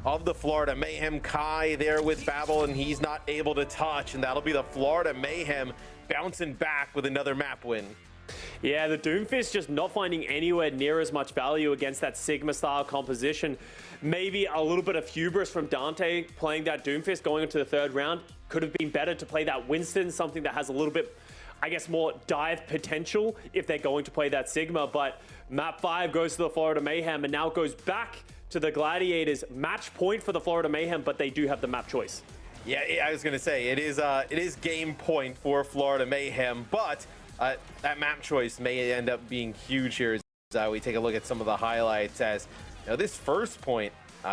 A: of the Florida Mayhem. Kai there with Babel, and he's not able to touch, and that'll be the Florida Mayhem bouncing back with another map win.
B: Yeah, the Doomfist just not finding anywhere near as much value against that Sigma-style composition. Maybe a little bit of hubris from Dante playing that Doomfist going into the third round. Could have been better to play that Winston, something that has a little bit, I guess, more dive potential if they're going to play that Sigma. But map 5 goes to the Florida Mayhem, and now it goes back to the Gladiators. Match point for the Florida Mayhem, but they do have the map choice.
A: Yeah, I was going to say, it is game point for Florida Mayhem, but that map choice may end up being huge here as we take a look at some of the highlights. As you know, this first point,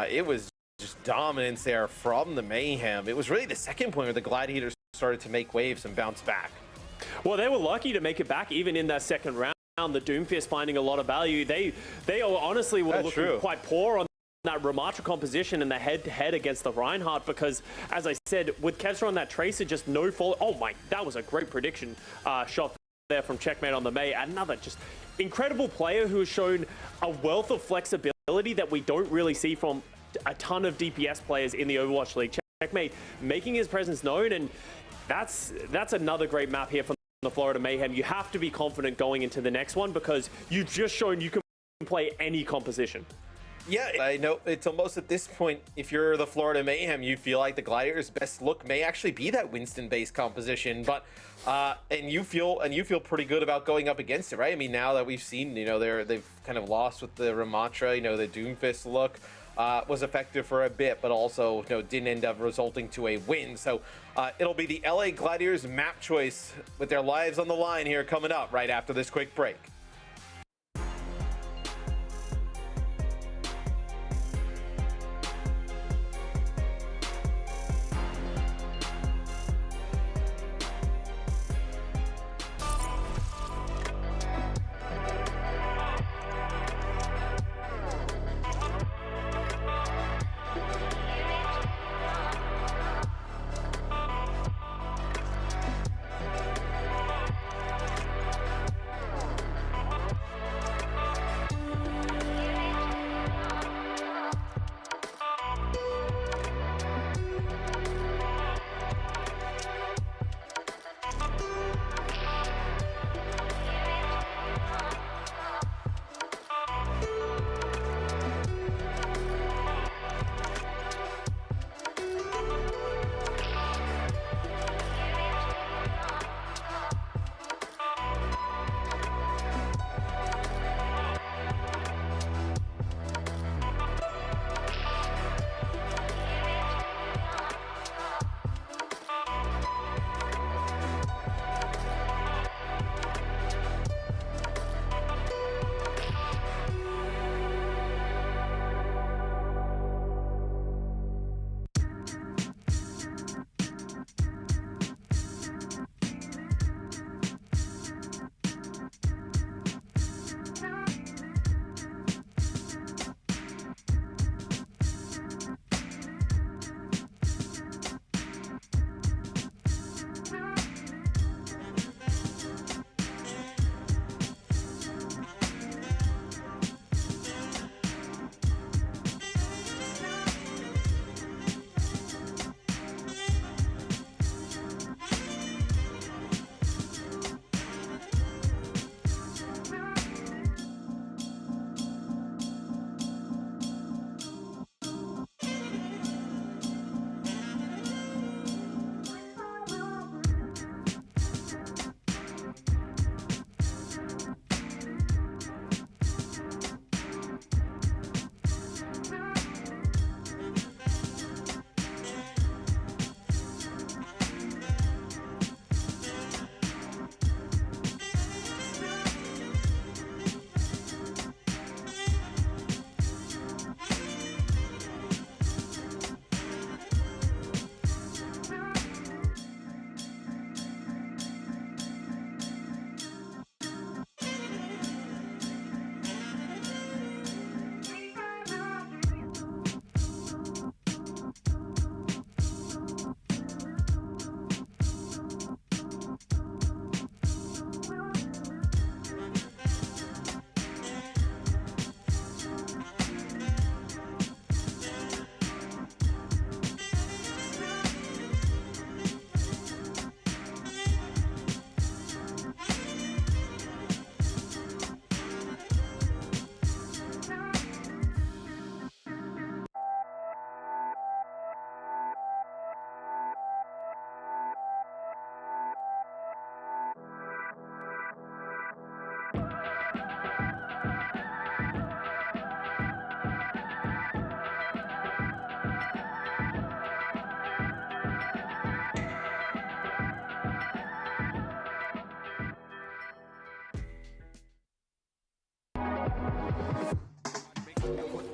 A: it was just dominance there from the Mayhem. It was really the second point where the Gladiators started to make waves and bounce back.
B: Well, they were lucky to make it back even in that second round. The Doomfist finding a lot of value. They honestly were looking quite poor on that Ramatra composition and the head-to-head against the Reinhardt because, as I said, with Kevstra on that Tracer, just no fall. Oh my, that was a great prediction shot there from Checkmate on the May. Another just incredible player who has shown a wealth of flexibility that we don't really see from a ton of DPS players in the Overwatch League. Checkmate making his presence known, and that's another great map here from the Florida Mayhem. You have to be confident going into the next one because you've just shown you can play any composition.
A: Yeah, I know it's almost at this point, if you're the Florida Mayhem, you feel like the Gladiators' best look may actually be that Winston-based composition, but and you feel pretty good about going up against it, right? I mean, now that we've seen, you know, they've kind of lost with the Ramatra, you know, the Doomfist look was effective for a bit, but also, you know, didn't end up resulting to a win. So it'll be the LA Gladiators map choice with their lives on the line here coming up right after this quick break.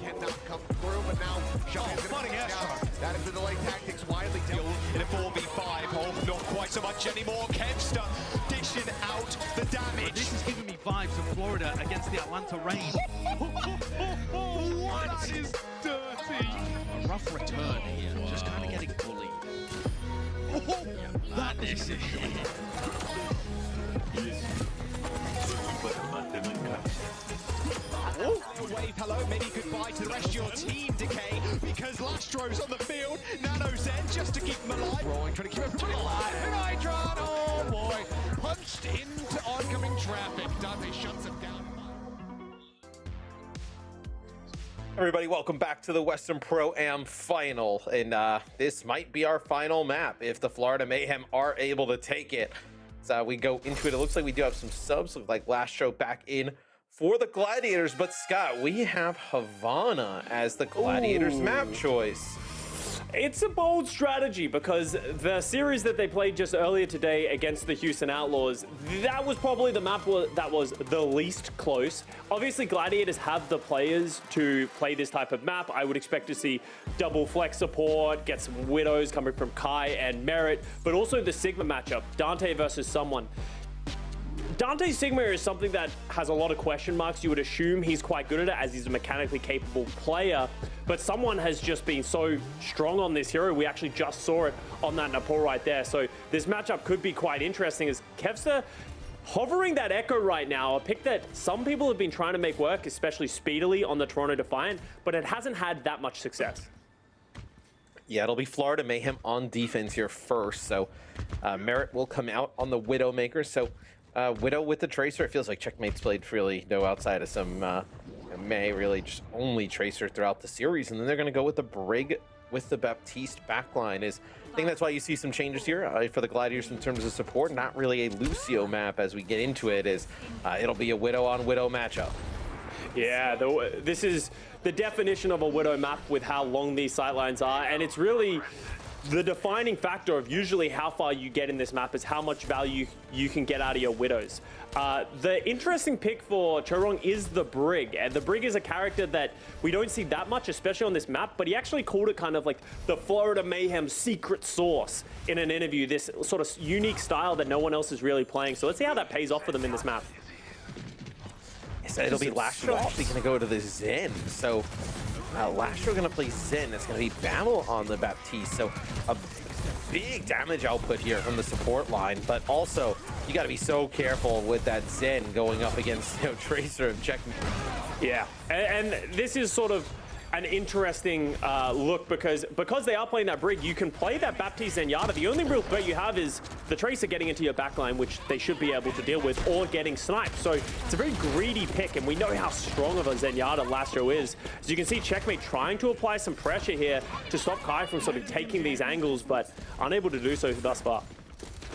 C: cannot come through, but now Shambali's
D: fighting Astro.
C: That is the delay tactics widely dealt
D: In a 4v5, oh, not quite so much anymore. Kevster dishing out the damage.
E: This is giving me vibes of Florida against the Atlanta Rain.
D: What? That is dirty.
E: A rough return here, just kind of getting bullied. That is it.
C: wave hello, maybe goodbye to the rest of your team, Decay, because Lastro's on the field, Nano Zen just to keep him alive. Rolling, trying to keep everybody alive. And Hydron, oh boy, punched into oncoming traffic. Dante shuts him down.
A: Everybody, welcome back to the Western Pro-Am final, and this might be our final map if the Florida Mayhem are able to take it. So we go into it. It looks like we do have some subs. Look like Lastro back in for the Gladiators, but Scott, we have Havana as the Gladiators map choice.
B: It's a bold strategy because the series that they played just earlier today against the Houston Outlaws, that was probably the map that was the least close. Obviously, Gladiators have the players to play this type of map. I would expect to see double flex support, get some Widows coming from Kai and Merit, but also the Sigma matchup, Dante versus someone. Dante's Sigma is something that has a lot of question marks. You would assume he's quite good at it as he's a mechanically capable player, but someone has just been so strong on this hero. We actually just saw it on that Nepal right there. So this matchup could be quite interesting as Kevster hovering that Echo right now, a pick that some people have been trying to make work, especially speedily on the Toronto Defiant, but it hasn't had that much success.
A: Yeah, it'll be Florida Mayhem on defense here first. So Merit will come out on the Widowmaker. So Widow with the Tracer, it feels like Checkmate's played really no outside of some May, really just only Tracer throughout the series. And then they're going to go with the Brig with the Baptiste backline. I think that's why you see some changes here for the Gladiators in terms of support. Not really a Lucio map as we get into it, it'll be a Widow on Widow matchup.
B: Yeah, this is the definition of a Widow map with how long these sightlines are, and it's really the defining factor of usually how far you get in this map is how much value you can get out of your Widows. The interesting pick for Chorong is the Brig, and the Brig is a character that we don't see that much, especially on this map, but he actually called it kind of like the Florida Mayhem secret sauce in an interview, this sort of unique style that no one else is really playing. So let's see how that pays off for them in this map.
A: So it'll be Lastro actually going to go to the Zen. So Lastro going to play Zen. It's going to be Battle on the Baptiste. So a big damage output here from the support line, but also you got to be so careful with that Zen going up against Tracer and Checkmate.
B: Yeah, and this is sort of an interesting look because they are playing that Brig, you can play that Baptiste Zenyatta. The only real threat you have is the Tracer getting into your backline, which they should be able to deal with, or getting sniped. So it's a very greedy pick, and we know how strong of a Zenyatta Lastro is. As you can see, Checkmate trying to apply some pressure here to stop Kai from sort of taking these angles, but unable to do so thus far.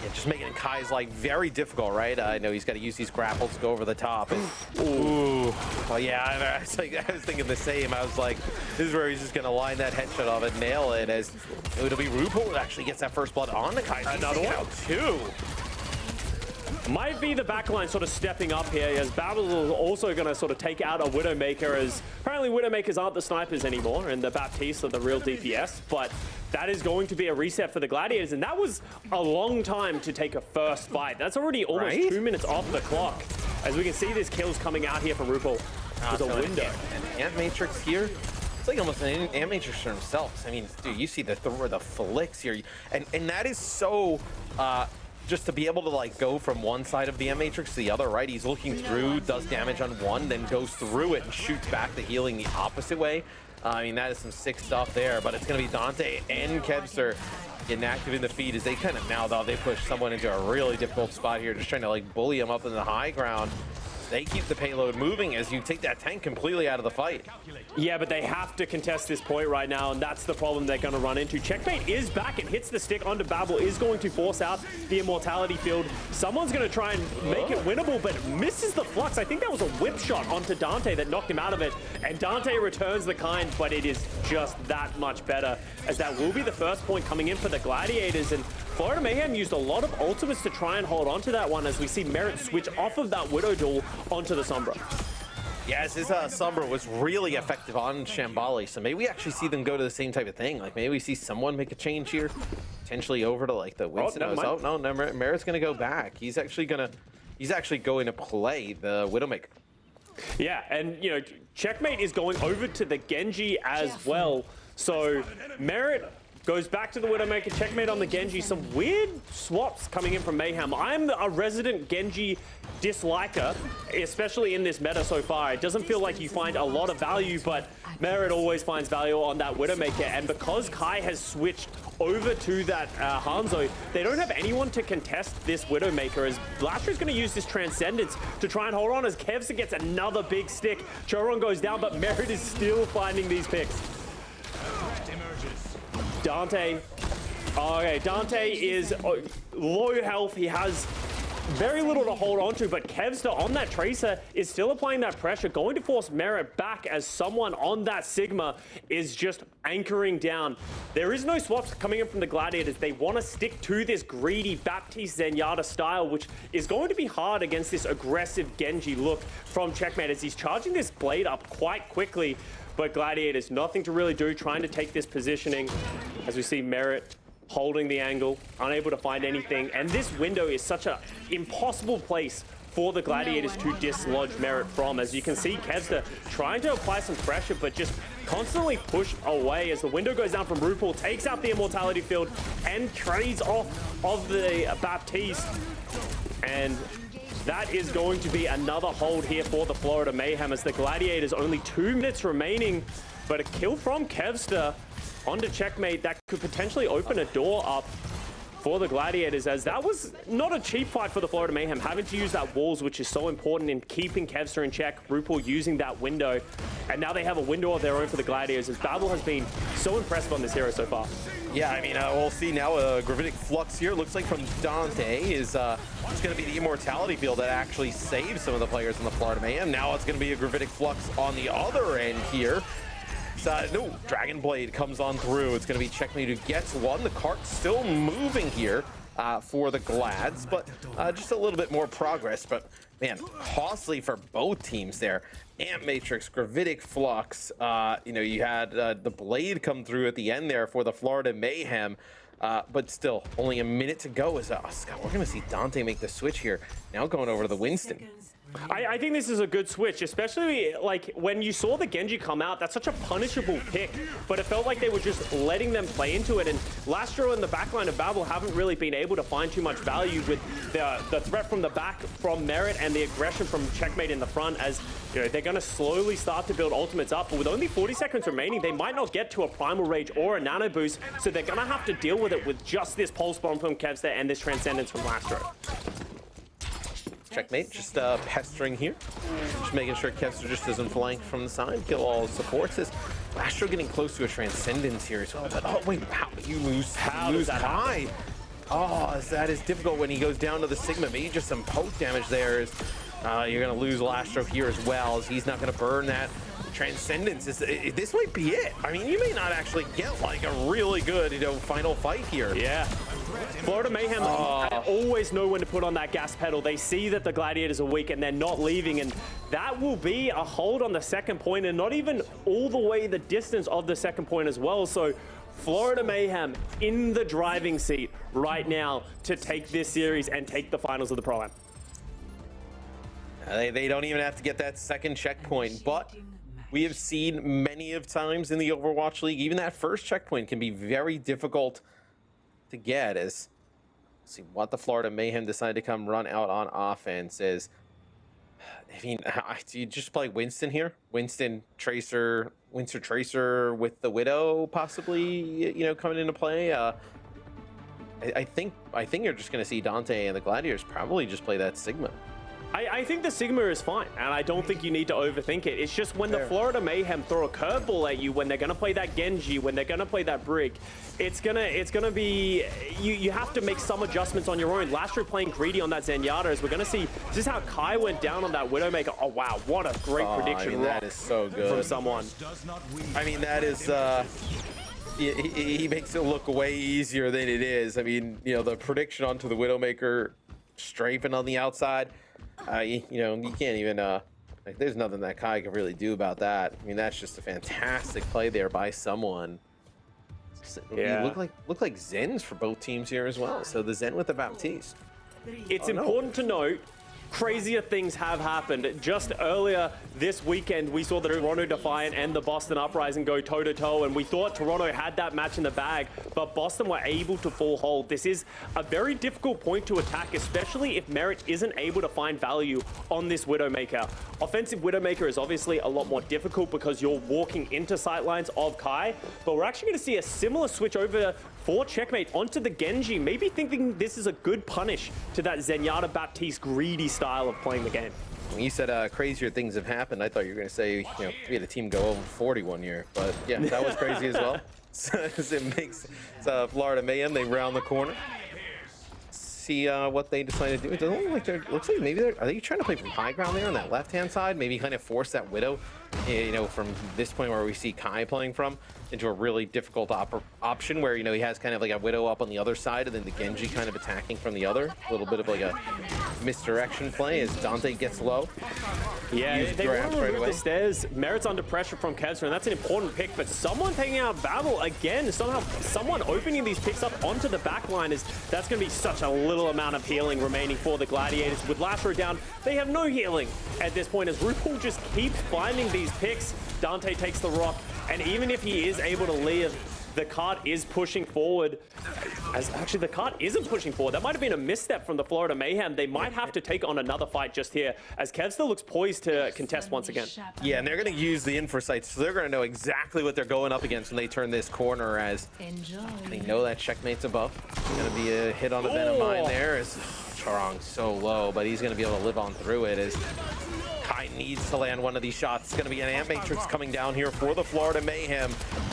A: Yeah, just making Kai's like very difficult, right? I know he's got to use these grapples to go over the top. And, ooh, well, yeah, I was thinking the same. I was like, this is where he's just gonna line that headshot off and nail it. As it'll be RuPaul who actually gets that first blood on the Kai.
B: Another one,
A: too.
B: Might be the backline sort of stepping up here, as Babel is also going to sort of take out a Widowmaker, as apparently Widowmakers aren't the snipers anymore, and the Baptiste are the real DPS, but that is going to be a reset for the Gladiators, and that was a long time to take a first fight. That's already almost 2 minutes off the clock. As we can see, there's kills coming out here from RuPaul. There's a window.
A: An Ant Matrix here. It's like almost an Ant Matrix for himself. I mean, dude, you see the flicks here, and that is so just to be able to like go from one side of the M Matrix to the other, right? He's looking through, does damage on one, then goes through it and shoots back the healing the opposite way. I mean, that is some sick stuff there, but it's going to be Dante and Kevster getting active in the feed as they kind of now, though, they push someone into a really difficult spot here, just trying to like bully him up in the high ground. They keep the payload moving as you take that tank completely out of the fight.
B: Yeah, but they have to contest this point right now, and that's the problem they're going to run into. Checkmate is back and hits the stick onto Babel, is going to force out the immortality field. Someone's going to try and make it winnable, but misses the flux. I think that was a whip shot onto Dante that knocked him out of it, and Dante returns the kind, but it is just that much better, as that will be the first point coming in for the Gladiators. And Florida Mayhem used a lot of ultimates to try and hold on to that one, as we see Merit switch off of that Widow duel onto the Sombra.
A: Yes, his Sombra was really effective on Shambali, so maybe we actually see them go to the same type of thing. Like maybe we see someone make a change here, potentially over to like the Winston.
B: never mind.
A: No, Merritt's gonna go back. He's actually going to play the Widowmaker.
B: Yeah, and you know, Checkmate is going over to the Genji as well. So Merit goes back to the Widowmaker, Checkmate on the Genji. Some weird swaps coming in from Mayhem. I'm a resident Genji disliker, especially in this meta so far. It doesn't feel like you find a lot of value, but Merit always finds value on that Widowmaker. And because Kai has switched over to that Hanzo, they don't have anyone to contest this Widowmaker, as Blaster is going to use this Transcendence to try and hold on as Kevster gets another big stick. Choron goes down, but Merit is still finding these picks. Dante. Okay, Dante is low health. He has very little to hold on to, but Kevster on that Tracer is still applying that pressure, going to force Merit back as someone on that Sigma is just anchoring down. There is no swaps coming in from the Gladiators. They want to stick to this greedy Baptiste Zenyatta style, which is going to be hard against this aggressive Genji look from Checkmate as he's charging this blade up quite quickly. But Gladiators, nothing to really do, trying to take this positioning as we see Merit holding the angle, unable to find anything. And this window is such an impossible place for the Gladiators to dislodge Merit from. As you can see, Kevster trying to apply some pressure, but just constantly pushed away as the window goes down from RuPaul, takes out the Immortality Field, and trades off of the Baptiste. And that is going to be another hold here for the Florida Mayhem as the Gladiators, only 2 minutes remaining, but a kill from Kevster onto Checkmate that could potentially open a door up for the Gladiators, as that was not a cheap fight for the Florida Mayhem, having to use that walls, which is so important in keeping Kevster in check. RuPaul using that window, and now they have a window of their own for the Gladiators, as Babel has been so impressive on this hero so far.
A: Yeah, I mean, we'll see now a Gravitic Flux here. Looks like from Dante is it's going to be the Immortality Field that actually saves some of the players in the Florida Mayhem. Now it's going to be a Gravitic Flux on the other end here. No, Dragon Blade comes on through. It's going to be Checkmate who gets one. The cart's still moving here for the Glads, but just a little bit more progress. But man, costly for both teams there. Amp Matrix, Gravitic Flux. You know, you had the Blade come through at the end there for the Florida Mayhem. But still, only a minute to go as Scott, we're going to see Dante make the switch here. Now going over to the Winston.
B: I think this is a good switch, especially like when you saw the Genji come out. That's such a punishable pick, but it felt like they were just letting them play into it. And Lastro and the backline of Babel haven't really been able to find too much value with the threat from the back from Merit and the aggression from Checkmate in the front, as you know, they're going to slowly start to build ultimates up. But with only 40 seconds remaining, they might not get to a Primal Rage or a Nano Boost, so they're going to have to deal with it with just this Pulse Bomb from Kevster and this Transcendence from Lastro.
A: Checkmate just pestering here, just making sure Kevster just doesn't flank from the side, kill all his supports. Lastro getting close to a Transcendence here as well, but oh wait, wow, you lose Kai. Oh, that is difficult when he goes down to the Sigma. Maybe just some poke damage there. You're gonna lose Lastro here as well, as he's not gonna burn that Transcendence. This might be it. I mean, you may not actually get like a really good, final fight here.
B: Yeah. Florida Mayhem always know when to put on that gas pedal. They see that the Gladiators are weak and they're not leaving, and that will be a hold on the second point, and not even all the way the distance of the second point as well. So Florida Mayhem in the driving seat right now to take this series and take the finals of the Pro-Am.
A: They don't even have to get that second checkpoint, but we have seen many of times in the Overwatch League, even that first checkpoint can be very difficult to get. As see what the Florida Mayhem decide to come run out on offense is, I mean, do you just play Winston here? Winston Tracer with the Widow possibly, coming into play. I think you're just going to see Dante and the Gladiators probably just play that Sigma.
B: I think the Sigma is fine, and I don't think you need to overthink it. It's just when the Florida Mayhem throw a curveball at you, when they're gonna play that Genji, when they're gonna play that Brig, it's gonna be, you have to make some adjustments on your own. Lastro playing greedy on that Zenyatta, as we're gonna see, this is how Kai went down on that Widowmaker. Oh wow, what a great prediction
A: that is so good
B: from someone.
A: I mean, that is he makes it look way easier than it is. I mean, the prediction onto the Widowmaker, strafing on the outside. You can't even Like, there's nothing that Kai can really do about that. I mean, that's just a fantastic play there by someone.
B: Yeah.
A: Look like Zens for both teams here as well. So the Zen with the Baptiste.
B: It's important to note, crazier things have happened. Just earlier this weekend, we saw the Toronto Defiant and the Boston Uprising go toe-to-toe, and we thought Toronto had that match in the bag, but Boston were able to full hold. This is a very difficult point to attack, especially if Merit isn't able to find value on this Widowmaker. Offensive Widowmaker is obviously a lot more difficult because you're walking into sightlines of Kai, but we're actually going to see a similar switch over for Checkmate onto the Genji, maybe thinking this is a good punish to that Zenyatta Baptiste greedy style of playing the game.
A: When you said crazier things have happened, I thought you were going to say, we had a team go over 40 one year, but yeah, that was crazy as well. It makes Florida Mayhem, they round the corner. See what they decide to do. It doesn't look like looks like maybe are they trying to play from high ground there on that left-hand side? Maybe kind of force that Widow, from this point where we see Kai playing from, into a really difficult option where, he has kind of like a Widow up on the other side and then the Genji kind of attacking from the other. A little bit of like a misdirection play as Dante gets low.
B: Yeah, they want to remove the stairs. Merit's under pressure from Kevster, and that's an important pick, but someone taking out Babel again, someone opening these picks up onto the back line, that's going to be such a little amount of healing remaining for the Gladiators. With Lashro down, they have no healing at this point as RuPaul just keeps finding these picks. Dante takes the rock, and even if he is able to live, the cart is pushing forward. Actually, the cart isn't pushing forward. That might have been a misstep from the Florida Mayhem. They might have to take on another fight just here, as Kev still looks poised to contest once again.
A: Yeah, and they're going to use the infosight, so they're going to know exactly what they're going up against when they turn this corner, as they know that Checkmate's above. It's going to be a hit on the Venom Mine there, as Charong's so low, but he's going to be able to live on through it, as Kai needs to land one of these shots. It's going to be an Ant Matrix coming down here for the Florida Mayhem.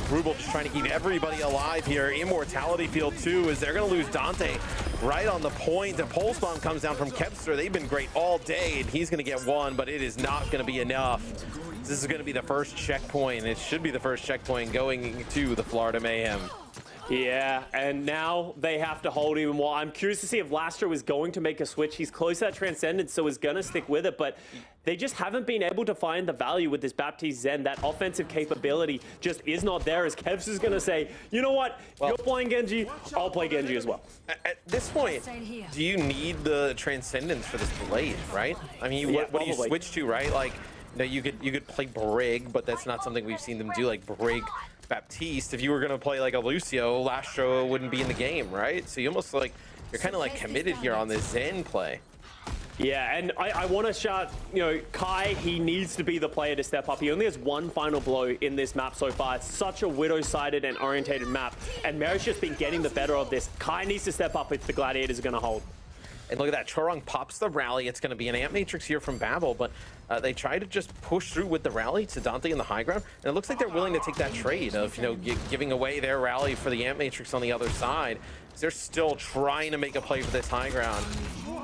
A: Rubel just trying to keep everybody alive here. Immortality Field 2, as they're going to lose Dante right on the point. A Pulse Bomb comes down from Kepster. They've been great all day, and he's going to get one, but it is not going to be enough. This is going to be the first checkpoint. It should be the first checkpoint going to the Florida Mayhem.
B: Yeah, and now they have to hold even more. I'm curious to see if Lastro is going to make a switch. He's close to that Transcendence, so is going to stick with it, but they just haven't been able to find the value with this Baptiste Zen. That offensive capability just is not there, as Kevs is going to say, you know what, you're playing Genji, I'll play Genji as well.
A: At this point, do you need the Transcendence for this Blade, right? I mean, what do you switch to, right? Like, you could play Brig, but that's not something we've seen them do, like Brig Baptiste. If you were going to play like a Lucio, Lastro wouldn't be in the game, right? So you almost you're kind of like committed here on this Zen play.
B: Yeah, and I want to shout, Kai, he needs to be the player to step up. He only has one final blow in this map so far. It's such a Widow-sided and orientated map, and Merit's just been getting the better of this. Kai needs to step up if the Gladiators are going to hold.
A: And look at that, Chorong pops the rally. It's going to be an Ant Matrix here from Babel, but they try to just push through with the rally to Dante in the high ground. And it looks like they're willing to take that trade of, giving away their rally for the Ant Matrix on the other side. They're still trying to make a play for this high ground.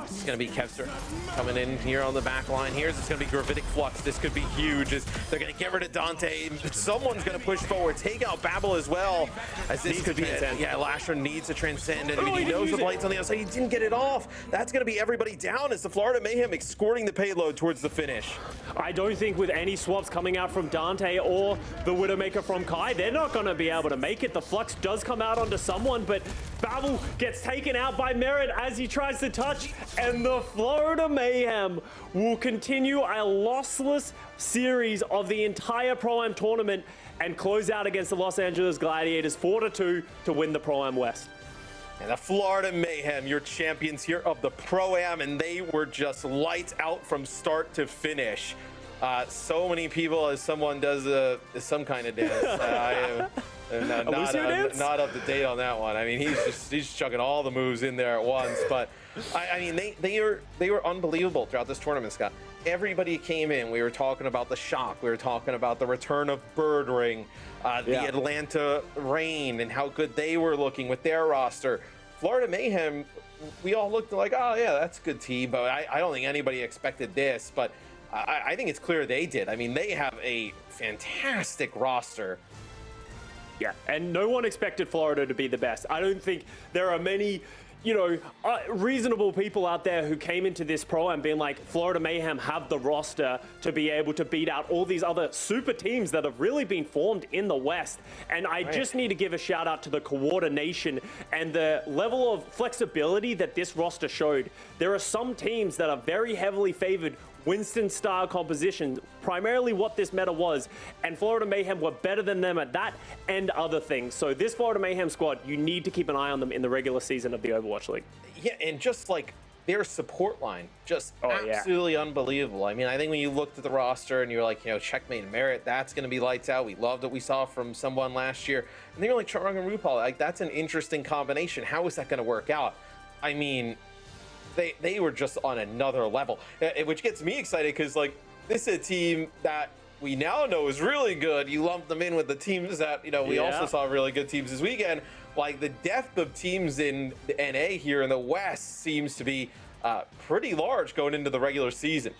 A: It's going to be Kevster coming in here on the back line. It's going to be Gravitic Flux. This could be huge, as they're going to get rid of Dante. Someone's going to push forward, take out Babel as well, as this could be Lasher needs to transcend, and he knows the Blade's on the outside. He didn't get it off. That's going to be everybody down, as the Florida Mayhem escorting the payload towards the finish.
B: I don't think with any swaps coming out from Dante or the Widowmaker from Kai, they're not going to be able to make it. The Flux does come out onto someone, but Babel gets taken out by Merit as he tries to touch, and the Florida Mayhem will continue a lossless series of the entire Pro-Am tournament and close out against the Los Angeles Gladiators 4-2 to win the Pro-Am West.
A: And the Florida Mayhem, your champions here of the Pro-Am, and they were just lights out from start to finish. So many people, as someone does some kind of dance. I am not up to date on that one. I mean, he's just chucking all the moves in there at once. But I mean, they were unbelievable throughout this tournament, Scott. Everybody came in. We were talking about the Shock. We were talking about the return of Birdring, the Atlanta Reign, and how good they were looking with their roster. Florida Mayhem, we all looked like, oh yeah, that's a good team, but I don't think anybody expected this. But I think it's clear they did. I mean, they have a fantastic roster.
B: Yeah, and no one expected Florida to be the best. I don't think there are many reasonable people out there who came into this Pro-Am being like, Florida Mayhem have the roster to be able to beat out all these other super teams that have really been formed in the West. And I just need to give a shout out to the coordination and the level of flexibility that this roster showed. There are some teams that are very heavily favored Winston-style composition, primarily what this meta was, and Florida Mayhem were better than them at that and other things. So this Florida Mayhem squad, you need to keep an eye on them in the regular season of the Overwatch League.
A: Yeah, and just like their support line, just absolutely unbelievable. I mean, I think when you looked at the roster and you're like, Checkmate and Merit, that's going to be lights out. We loved what we saw from someone last year. And then you're like, Charong and RuPaul, like that's an interesting combination. How is that going to work out? I mean, they were just on another level, which gets me excited because like this is a team that we now know is really good. You lump them in with the teams that we also saw really good teams this weekend. Like the depth of teams in the NA here in the West seems to be pretty large going into the regular season.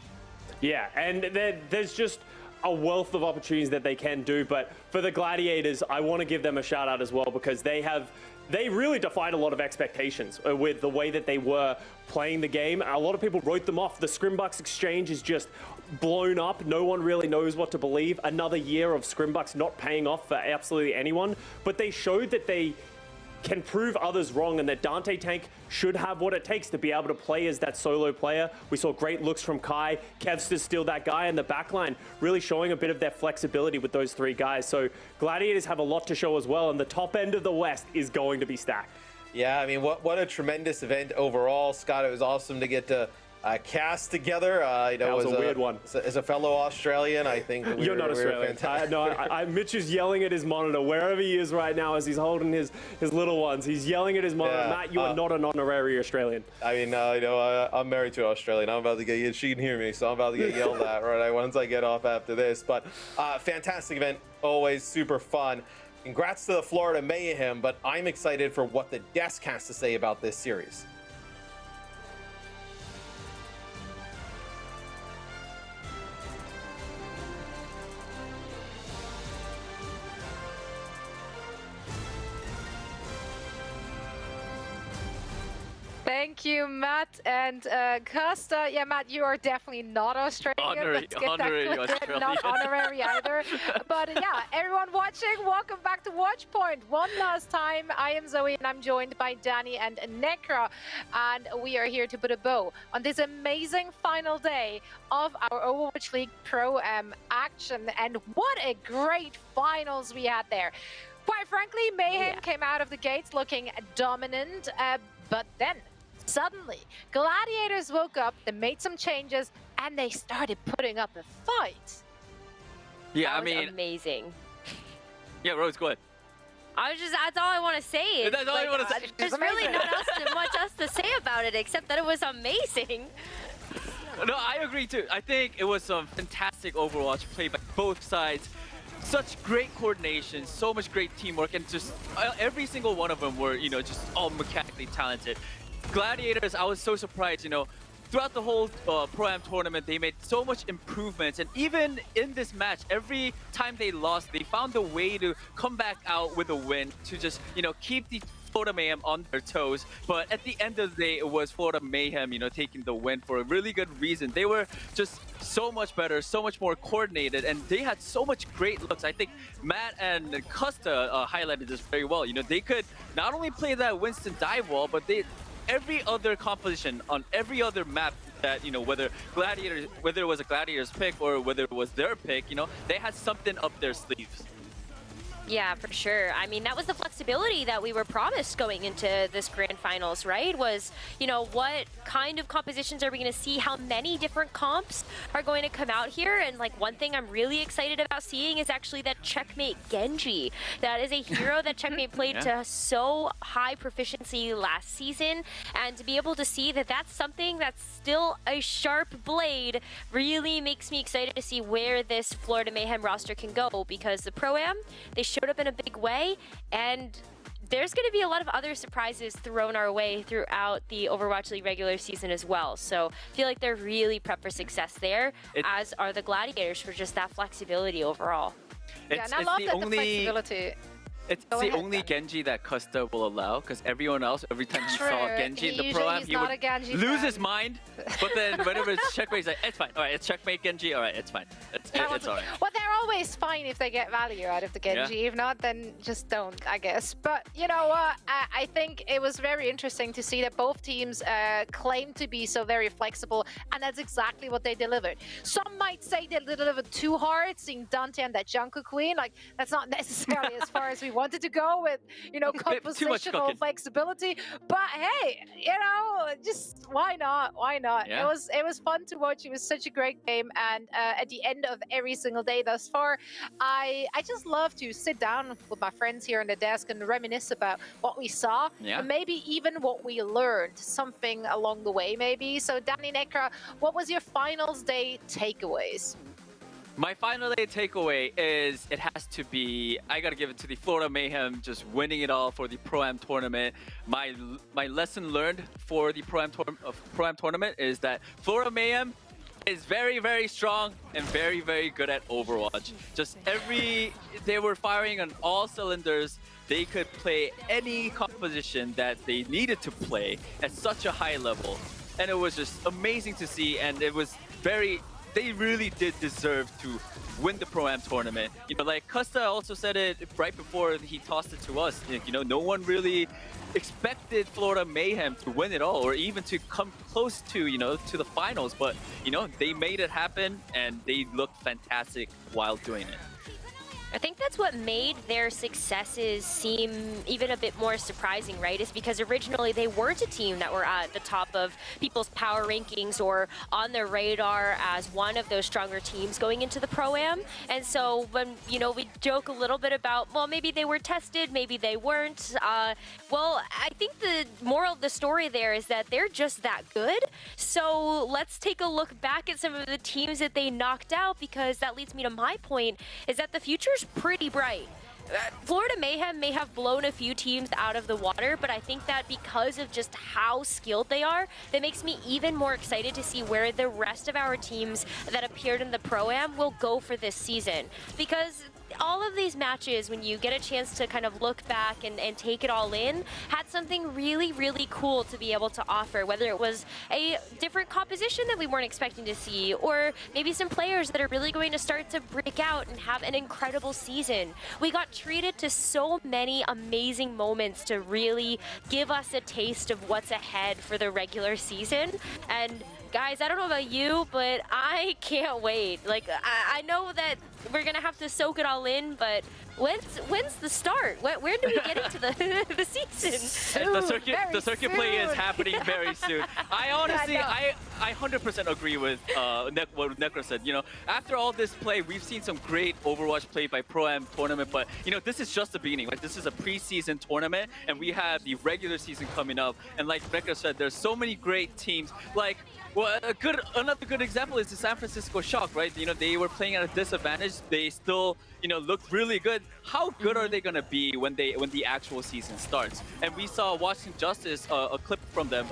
B: Yeah, and there's just a wealth of opportunities that they can do. But for the Gladiators, I want to give them a shout out as well because they really defied a lot of expectations with the way that they were playing the game. A lot of people wrote them off. The Scrimbucks exchange is just blown up. No one really knows what to believe. Another year of Scrimbucks not paying off for absolutely anyone. But they showed that they can prove others wrong and that Dante Tank should have what it takes to be able to play as that solo player. We saw great looks from Kai. Kevster's still that guy in the backline, really showing a bit of their flexibility with those three guys. So Gladiators have a lot to show as well, and the top end of the West is going to be stacked.
A: Yeah, I mean, what a tremendous event overall. Scott, it was awesome to get to cast together.
B: That was a weird one.
A: As a fellow Australian, I think that
B: You're not Australian. Mitch is yelling at his monitor wherever he is right now as he's holding his little ones. He's yelling at his monitor.
A: Yeah,
B: Matt, you are not an honorary Australian.
A: I mean, I'm married to an Australian. I'm about to get. She can hear me, so I'm about to get yelled at right once I get off after this. But fantastic event, always super fun. Congrats to the Florida Mayhem, but I'm excited for what the desk has to say about this series.
F: Thank you, Matt and Costa. Yeah, Matt, you are definitely not Australian.
G: Honorary Australian.
F: Not honorary either. But yeah, everyone watching, welcome back to Watchpoint. One last time, I am Zoe and I'm joined by Danny and Necra. And we are here to put a bow on this amazing final day of our Overwatch League Pro-Am action. And what a great finals we had there. Quite frankly, Mayhem came out of the gates looking dominant, but then suddenly, Gladiators woke up, they made some changes, and they started putting up a fight.
G: Yeah,
H: That was amazing.
G: Yeah, Rose, go ahead.
H: That's all I want to say.
G: That's all I want to say.
H: There's really not much else to say about it, except that it was amazing.
G: No, I agree too. I think it was some fantastic Overwatch play by both sides. Such great coordination, so much great teamwork, and just every single one of them were, just all mechanically talented. Gladiators, I was so surprised, throughout the whole Pro-Am tournament, they made so much improvements, and even in this match, every time they lost, they found a way to come back out with a win to just, keep the Florida Mayhem on their toes. But at the end of the day, it was Florida Mayhem, taking the win for a really good reason. They were just so much better, so much more coordinated, and they had so much great looks. I think Matt and Costa highlighted this very well. They could not only play that Winston dive wall, but every other composition on every other map that, whether it was a Gladiators pick or whether it was their pick, they had something up their sleeves.
H: Yeah, for sure. I mean, that was the flexibility that we were promised going into this grand finals, right? Was, what kind of compositions are we going to see? How many different comps are going to come out here? And like one thing I'm really excited about seeing is actually that Checkmate Genji. That is a hero that Checkmate played to so high proficiency last season. And to be able to see that that's something that's still a sharp blade really makes me excited to see where this Florida Mayhem roster can go, because the Pro-Am, they showed up in a big way, and there's going to be a lot of other surprises thrown our way throughout the Overwatch League regular season as well. So I feel like they're really prepped for success there, as are the Gladiators for just that flexibility overall.
F: Yeah, and I love the flexibility.
G: It's
F: Go
G: the
F: ahead,
G: only
F: Danny.
G: Genji that Custa will allow, because everyone else, every time he saw
F: True.
G: Genji in the
F: Usually
G: Pro-Am,
F: he's
G: he
F: not
G: would
F: a Genji
G: lose
F: fan.
G: his mind. But then whenever it's checkmate, he's like, it's fine. All right, it's checkmate Genji. All right, it's fine. It's all right.
F: Well, they're always fine if they get value out of the Genji. If not, then just don't, I guess. But you know what? I think it was very interesting to see that both teams claim to be so very flexible, and that's exactly what they delivered. Some might say they delivered too hard, seeing Dante and that Jungle Queen. Like, that's not necessarily as far as we wanted to go with, you know,
G: Too much
F: compositional
G: cooking.
F: flexibility. But hey, you know, just why not? Why not?
G: Yeah.
F: It was fun to watch. It was such a great game, and at the end of every single day thus far, I just love to sit down with my friends here on the desk and reminisce about what we saw,
G: Yeah.
F: and maybe even what we learned, something along the way, maybe. So, Danny, Nekra, what was your finals day takeaways?
G: My final day takeaway is it has to be, I got to give it to the Florida Mayhem, just winning it all for the Pro-Am tournament. My lesson learned for the Pro-Am tournament is that Florida Mayhem is very, very strong and very, very good at Overwatch. Just they were firing on all cylinders. They could play any composition that they needed to play at such a high level. And it was just amazing to see, and it was they really did deserve to win the Pro-Am tournament. You know, like Custa also said it right before he tossed it to us. You know, no one really expected Florida Mayhem to win it all, or even to come close to, you know, to the finals. But, you know, they made it happen, and they looked fantastic while doing it.
H: I think that's what made their successes seem even a bit more surprising, right? Is because originally they weren't a team that were at the top of people's power rankings or on their radar as one of those stronger teams going into the Pro-Am. And so when, you know, we joke a little bit about, well, maybe they were tested, maybe they weren't. Well, I think the moral of the story there is that they're just that good. So let's take a look back at some of the teams that they knocked out, because that leads me to my point, is that the future's pretty bright. Florida Mayhem may have blown a few teams out of the water, but I think that because of just how skilled they are, that makes me even more excited to see where the rest of our teams that appeared in the Pro-Am will go for this season. Because all of these matches, when you get a chance to kind of look back and take it all in, had something really, really cool to be able to offer, whether it was a different composition that we weren't expecting to see, or maybe some players that are really going to start to break out and have an incredible season. We got treated to so many amazing moments to really give us a taste of what's ahead for the regular season. And guys, I don't know about you, but I can't wait. Like, I know that we're gonna have to soak it all in, but when's the start? Where do we get into the season?
F: Soon,
G: The circuit play is
F: soon.
G: happening very soon. I honestly, I 100% agree with what Nekra said. You know, after all this play, we've seen some great Overwatch play by Pro-Am tournament, but you know, this is just the beginning. Like, this is a preseason tournament, and we have the regular season coming up. And like Nekra said, there's so many great teams. Like, well, another good example is the San Francisco Shock, right? You know, they were playing at a disadvantage. They still, you know, looked really good. How good are they gonna be when the actual season starts? And we saw Washington Justice, a clip from them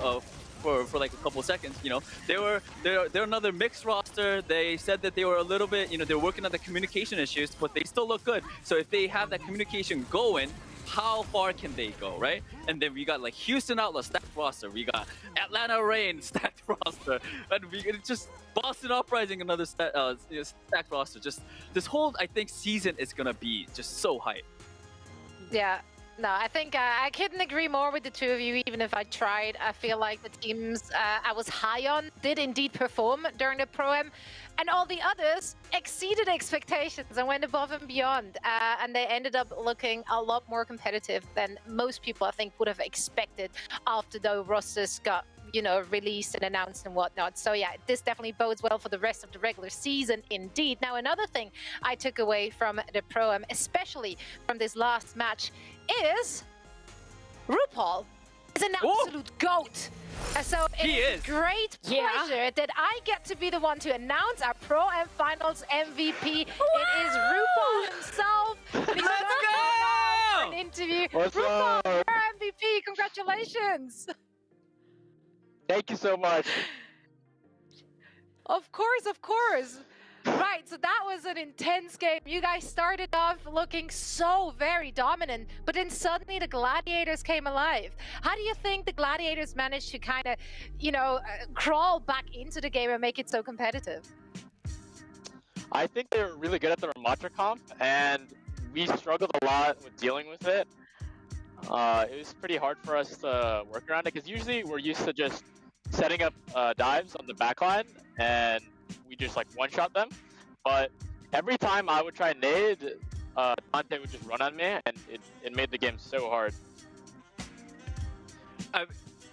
G: for like a couple of seconds. You know, they're another mixed roster. They said that they were a little bit, you know, they're working on the communication issues, but they still look good. So if they have that communication going, how far can they go, right? And then we got like Houston Outlaws stacked roster, we got Atlanta Reign stacked roster, and we just Boston Uprising another stacked roster. Just this whole, I think, season is gonna be just so hype.
F: Yeah. No, I think I couldn't agree more with the two of you, even if I tried. I feel like the teams I was high on did indeed perform during the Pro-Am, and all the others exceeded expectations and went above and beyond. And they ended up looking a lot more competitive than most people, I think, would have expected after the rosters got, you know, released and announced and whatnot. So yeah, this definitely bodes well for the rest of the regular season indeed. Now, another thing I took away from the Pro-Am, especially from this last match, is RuPaul is an absolute goat. So it's a great pleasure that I get to be the one to announce our Pro-Am Finals MVP. It is RuPaul himself. Let's
G: go!
F: An interview.
I: What's
F: RuPaul,
I: up?
F: you're our MVP. Congratulations.
I: Thank you so much.
F: Of course, of course. Right. right, so that was an intense game. You guys started off looking so very dominant, but then suddenly the Gladiators came alive. How do you think the Gladiators managed to kind of, crawl back into the game and make it so competitive?
I: I think they were really good at the Ramatra comp, and we struggled a lot with dealing with it. It was pretty hard for us to work around it, because usually we're used to just setting up dives on the backline, and we just like one-shot them. But every time I would try nade, Dante would just run on me, and it made the game so hard.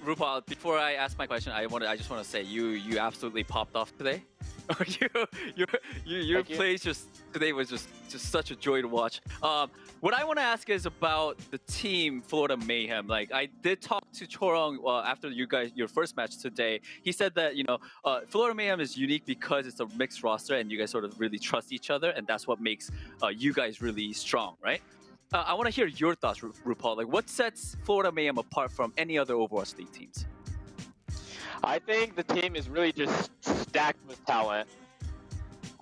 G: RuPaul, before I ask my question, I just want to say you absolutely popped off today. Your play today was just such a joy to watch. What I want to ask is about the team Florida Mayhem. Like, I did talk to Chorong after your first match today. He said that Florida Mayhem is unique because it's a mixed roster and you guys sort of really trust each other, and that's what makes you guys really strong, right? I want to hear your thoughts, RuPaul. Like, what sets Florida Mayhem apart from any other Overwatch League teams?
I: I think the team is really just stacked with talent.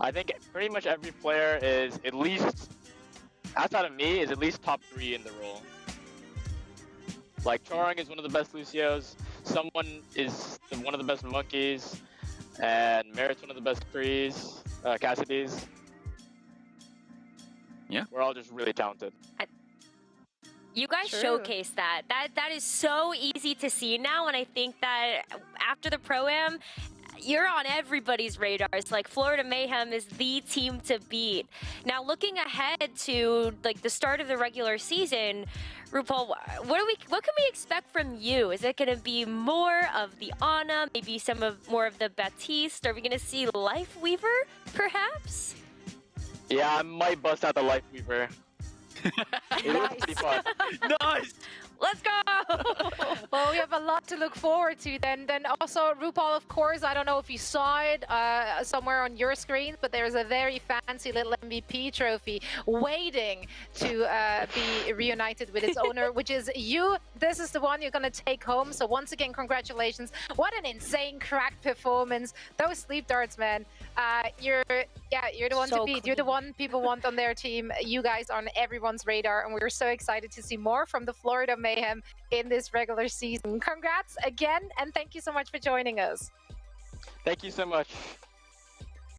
I: I think pretty much every player is at least, outside of me, is at least top 3 in the role. Like, Chorong is one of the best Lucios, someone is one of the best Monkeys, and Merritt's one of the best Trees, Cassidy's.
G: Yeah.
I: We're all just really talented.
H: You guys showcase that. That is so easy to see now, and I think that after the Pro-Am, you're on everybody's radars. Like, Florida Mayhem is the team to beat. Now, looking ahead to like the start of the regular season, RuPaul, what can we expect from you? Is it going to be more of the Ana, maybe more of the Baptiste? Are we going to see Lifeweaver, perhaps?
I: Yeah, I might bust out the Lifeweaver. It was pretty fun.
G: Nice!
F: Let's go! Well, we have a lot to look forward to then. Then also, RuPaul, of course, I don't know if you saw it somewhere on your screen, but there's a very fancy little MVP trophy waiting to be reunited with its owner, which is you. This is the one you're going to take home. So once again, congratulations. What an insane crack performance. Those sleep darts, man. You're the one to beat. You're the one people want on their team. You guys are on everyone's radar, and we're so excited to see more from the Florida Mayhem in this regular season. Congrats again, and thank you so much for joining us.
I: Thank you so much.